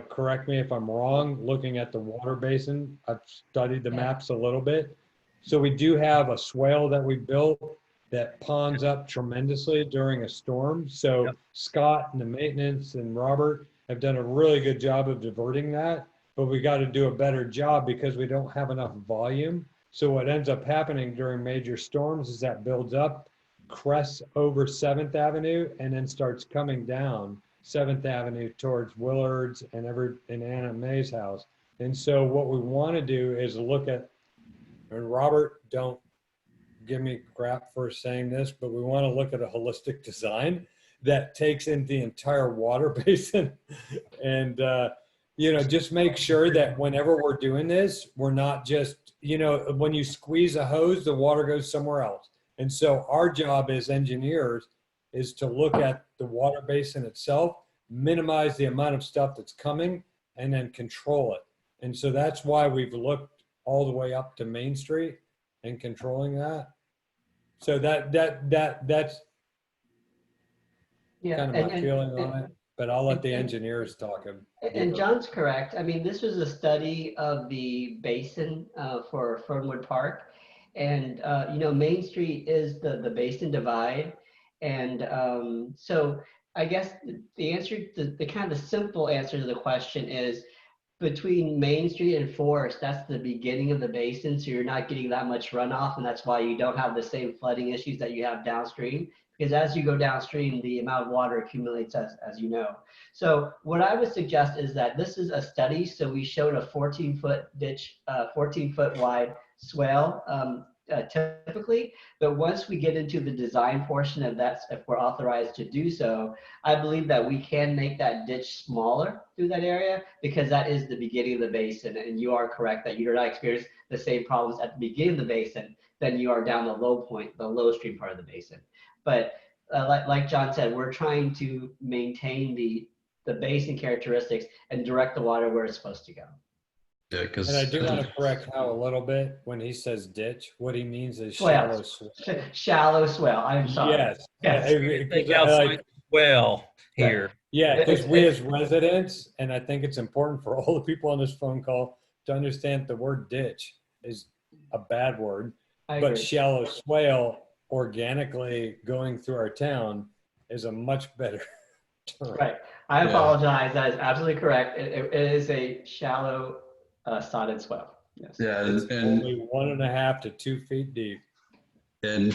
correct me if I'm wrong, looking at the water basin, I've studied the maps a little bit. So we do have a swale that we built that ponds up tremendously during a storm. So Scott and the maintenance and Robert have done a really good job of diverting that, but we got to do a better job because we don't have enough volume. So what ends up happening during major storms is that builds up, crests over 7th Avenue, and then starts coming down 7th Avenue towards Willard's and Anna May's house. And so what we want to do is look at, and Robert, don't give me crap for saying this, but we want to look at a holistic design that takes in the entire water basin and, just make sure that whenever we're doing this, we're not just, when you squeeze a hose, the water goes somewhere else. And so our job as engineers is to look at the water basin itself, minimize the amount of stuff that's coming, and then control it. And so that's why we've looked all the way up to Main Street and controlling that. So that's kind of my feeling on it. But I'll let the engineers talk. And John's correct. I mean, this was a study of the basin for Fernwood Park. And, Main Street is the basin divide. And so I guess the answer, the kind of the simple answer to the question is between Main Street and Forest, that's the beginning of the basin. So you're not getting that much runoff. And that's why you don't have the same flooding issues that you have downstream. Because as you go downstream, the amount of water accumulates, as you know. So what I would suggest is that this is a study. So we showed a 14-foot ditch, 14-foot wide swale typically. But once we get into the design portion of that, if we're authorized to do so, I believe that we can make that ditch smaller through that area because that is the beginning of the basin. And you are correct that you do not experience the same problems at the beginning of the basin than you are down the low point, the low stream part of the basin. But like John said, we're trying to maintain the basin characteristics and direct the water where it's supposed to go. Yeah, because and I do want to correct Hal a little bit when he says ditch. What he means is shallow swale. Shallow swale. I'm sorry. Yes. Think outside well here. Yeah, because we as residents, and I think it's important for all the people on this phone call to understand the word ditch is a bad word, but shallow swale organically going through our town is a much better Right. I apologize. That is absolutely correct. It is a shallow sodded swell. Yes. Yeah, It's and only 1.5 to 2 feet deep. and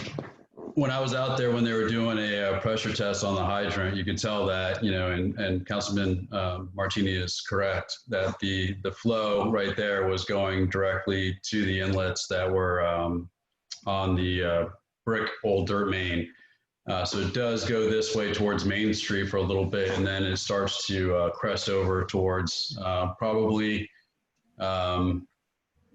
when I was out there when they were doing a pressure test on the hydrant, you could tell that, you know, and Councilman Martini is correct that the flow right there was going directly to the inlets that were on the brick old dirt main. So it does go this way towards Main Street for a little bit, and then it starts to crest over towards probably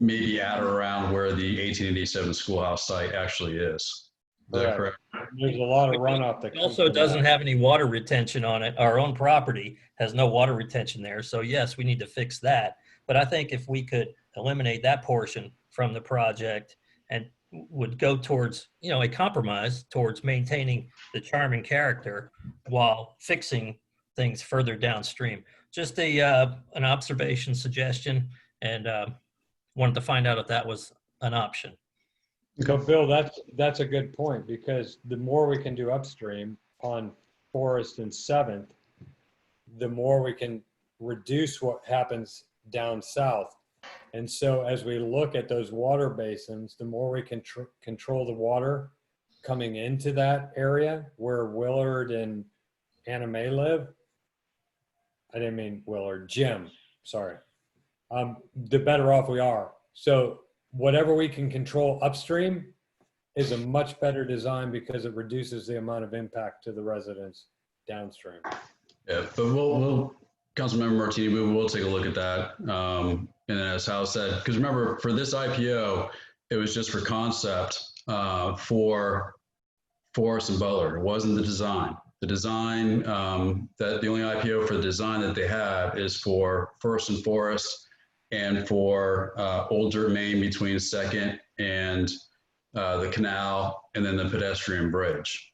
maybe at or around where the 1887 schoolhouse site actually is. Is that correct? There's a lot of runoff that It also doesn't have any water retention on it. Our own property has no water retention there. So yes, we need to fix that. But I think if we could eliminate that portion from the project and would go towards, you know, a compromise towards maintaining the charm and character while fixing things further downstream. Just an observation, suggestion, and wanted to find out if that was an option. So Bill, that's a good point, because the more we can do upstream on Forest and 7th, the more we can reduce what happens down south. And so as we look at those water basins, the more we can control the water coming into that area where Willard and Anna Mae live. I didn't mean Willard, Jim, sorry. The better off we are. So whatever we can control upstream is a much better design because it reduces the amount of impact to the residents downstream. Yeah, but we'll Councilmember Martini, we will take a look at that. And as Hal said, because remember, for this IPO, it was just for concept for Forest and Butler. It wasn't the design. The design, that the only IPO for the design that they have is for First and Forest and for Old Dirt Main between 2nd and the canal and then the pedestrian bridge.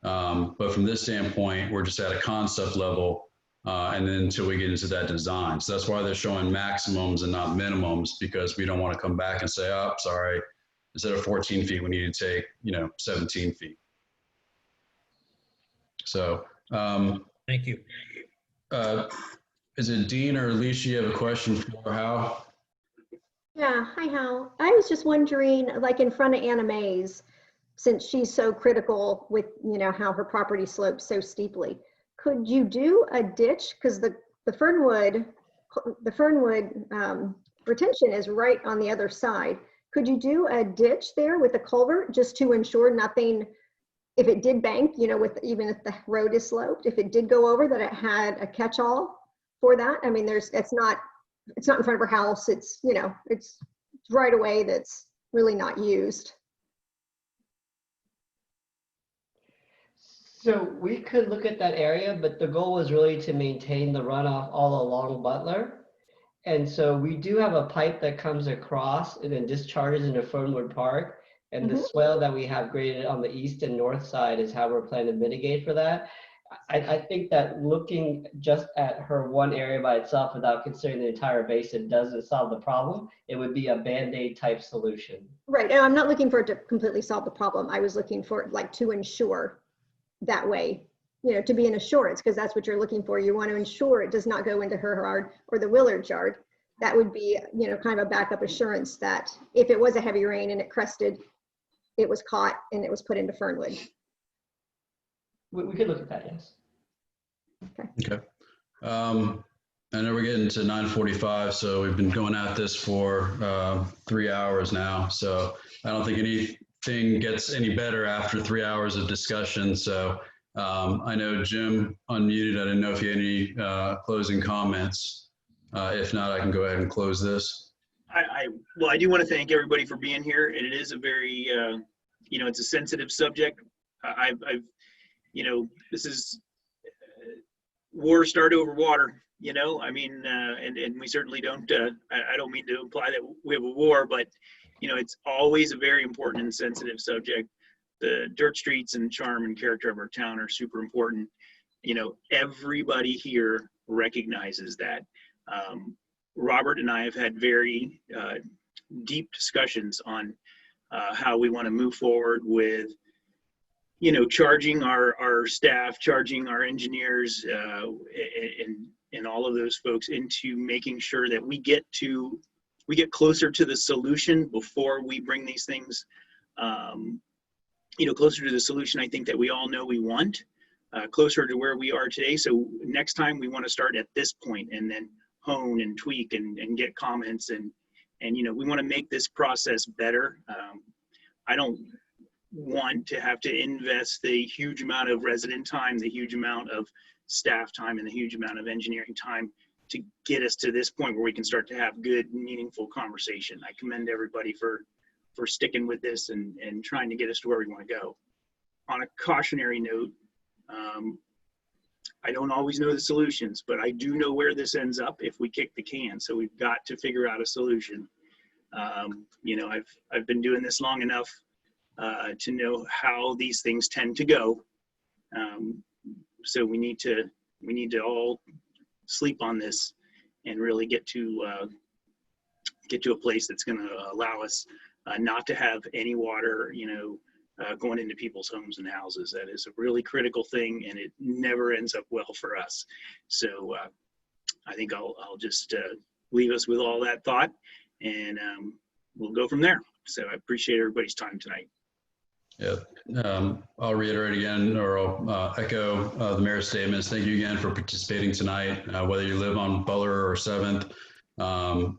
But from this standpoint, we're just at a concept level. And then until we get into that design. So that's why they're showing maximums and not minimums, because we don't want to come back and say, oh, sorry, instead of 14 feet, we need to take, 17 feet. So. Thank you. Is it Dean or Alicia? You have a question for Hal? Yeah, hi Hal. I was just wondering, like in front of Anna Mae's, since she's so critical with, how her property slopes so steeply, could you do a ditch? Because the Fernwood retention is right on the other side. Could you do a ditch there with a culvert just to ensure nothing, if it did bank, with even if the road is sloped, if it did go over, that it had a catch-all for that? I mean, it's not in front of her house. It's, it's right away that's really not used. So we could look at that area, but the goal was really to maintain the runoff all along Butler. And so we do have a pipe that comes across and then discharges into Fernwood Park. And the swale that we have graded on the east and north side is how we're planning to mitigate for that. I think that looking just at her one area by itself without considering the entire basin doesn't solve the problem. It would be a Band-Aid type solution. Right, and I'm not looking for it to completely solve the problem. I was looking for to ensure that way, to be an assurance, because that's what you're looking for. You want to ensure it does not go into her yard or the Willard's yard. That would be, kind of a backup assurance that if it was a heavy rain and it crested, it was caught and it was put into Fernwood. We could look at that, yes. Okay. I know we're getting to 9:45, so we've been going at this for 3 hours now. So I don't think anything gets any better after 3 hours of discussion. So I know Jim unmuted. I didn't know if you had any closing comments. If not, I can go ahead and close this. Well, I do want to thank everybody for being here. And it is a very, it's a sensitive subject. This is war started over water, and we certainly don't, I don't mean to imply that we have a war, but, it's always a very important and sensitive subject. The dirt streets and charm and character of our town are super important. Everybody here recognizes that. Robert and I have had very deep discussions on how we want to move forward with, you know, charging our staff, charging our engineers, and all of those folks into making sure that we get closer to the solution before we bring these things, you know, closer to the solution I think that we all know we want, closer to where we are today. So next time we want to start at this point and then hone and tweak and get comments and you know, we want to make this process better. I don't want to have to invest the huge amount of resident time, the huge amount of staff time, and the huge amount of engineering time to get us to this point where we can start to have good, meaningful conversation. I commend everybody for sticking with this and trying to get us to where we want to go. On a cautionary note, I don't always know the solutions, but I do know where this ends up if we kick the can. So we've got to figure out a solution. You know, I've been doing this long enough to know how these things tend to go. So we need to all sleep on this and really get to a place that's going to allow us not to have any water, you know, going into people's homes and houses. That is a really critical thing, and it never ends up well for us. So I think I'll just leave us with all that thought, and we'll go from there. So I appreciate everybody's time tonight. Yeah, I'll reiterate again, or I'll echo the mayor's statements. Thank you again for participating tonight, whether you live on Butler or 7th,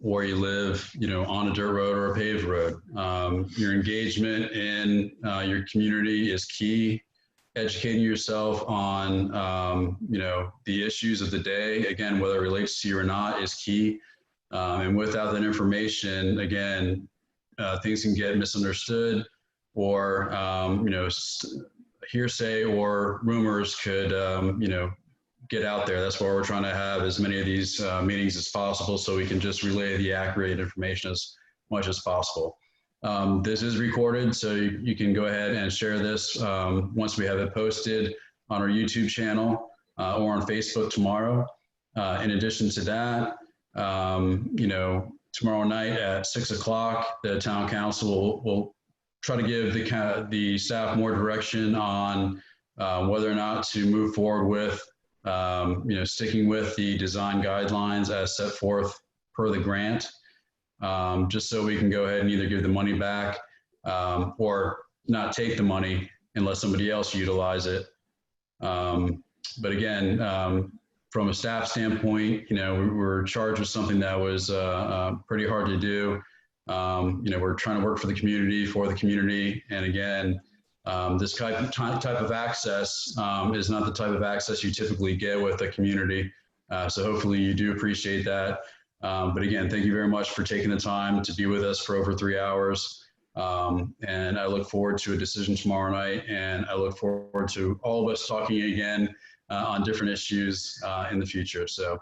or you live, you know, on a dirt road or a paved road. Your engagement in your community is key. Educating yourself on, you know, the issues of the day, again, whether it relates to you or not, is key. And without that information, again, things can get misunderstood, or, you know, hearsay or rumors could, you know, get out there. That's why we're trying to have as many of these meetings as possible, so we can just relay the accurate information as much as possible. This is recorded, so you can go ahead and share this once we have it posted on our YouTube channel or on Facebook tomorrow. In addition to that, you know, tomorrow night at 6 o'clock, the town council will try to give the staff more direction on whether or not to move forward with, you know, sticking with the design guidelines as set forth per the grant, just so we can go ahead and either give the money back or not take the money and let somebody else utilize it. But again, from a staff standpoint, you know, we were charged with something that was pretty hard to do. You know, we're trying to work for the community, and again, this type of access is not the type of access you typically get with a community. So hopefully you do appreciate that. But again, thank you very much for taking the time to be with us for over 3 hours. And I look forward to a decision tomorrow night, and I look forward to all of us talking again on different issues in the future. So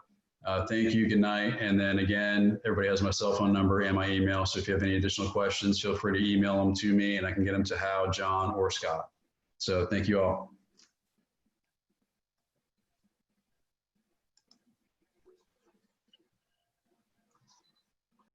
thank you, good night. And then again, everybody has my cell phone number and my email. So if you have any additional questions, feel free to email them to me, and I can get them to Hal, John, or Scott. So thank you all.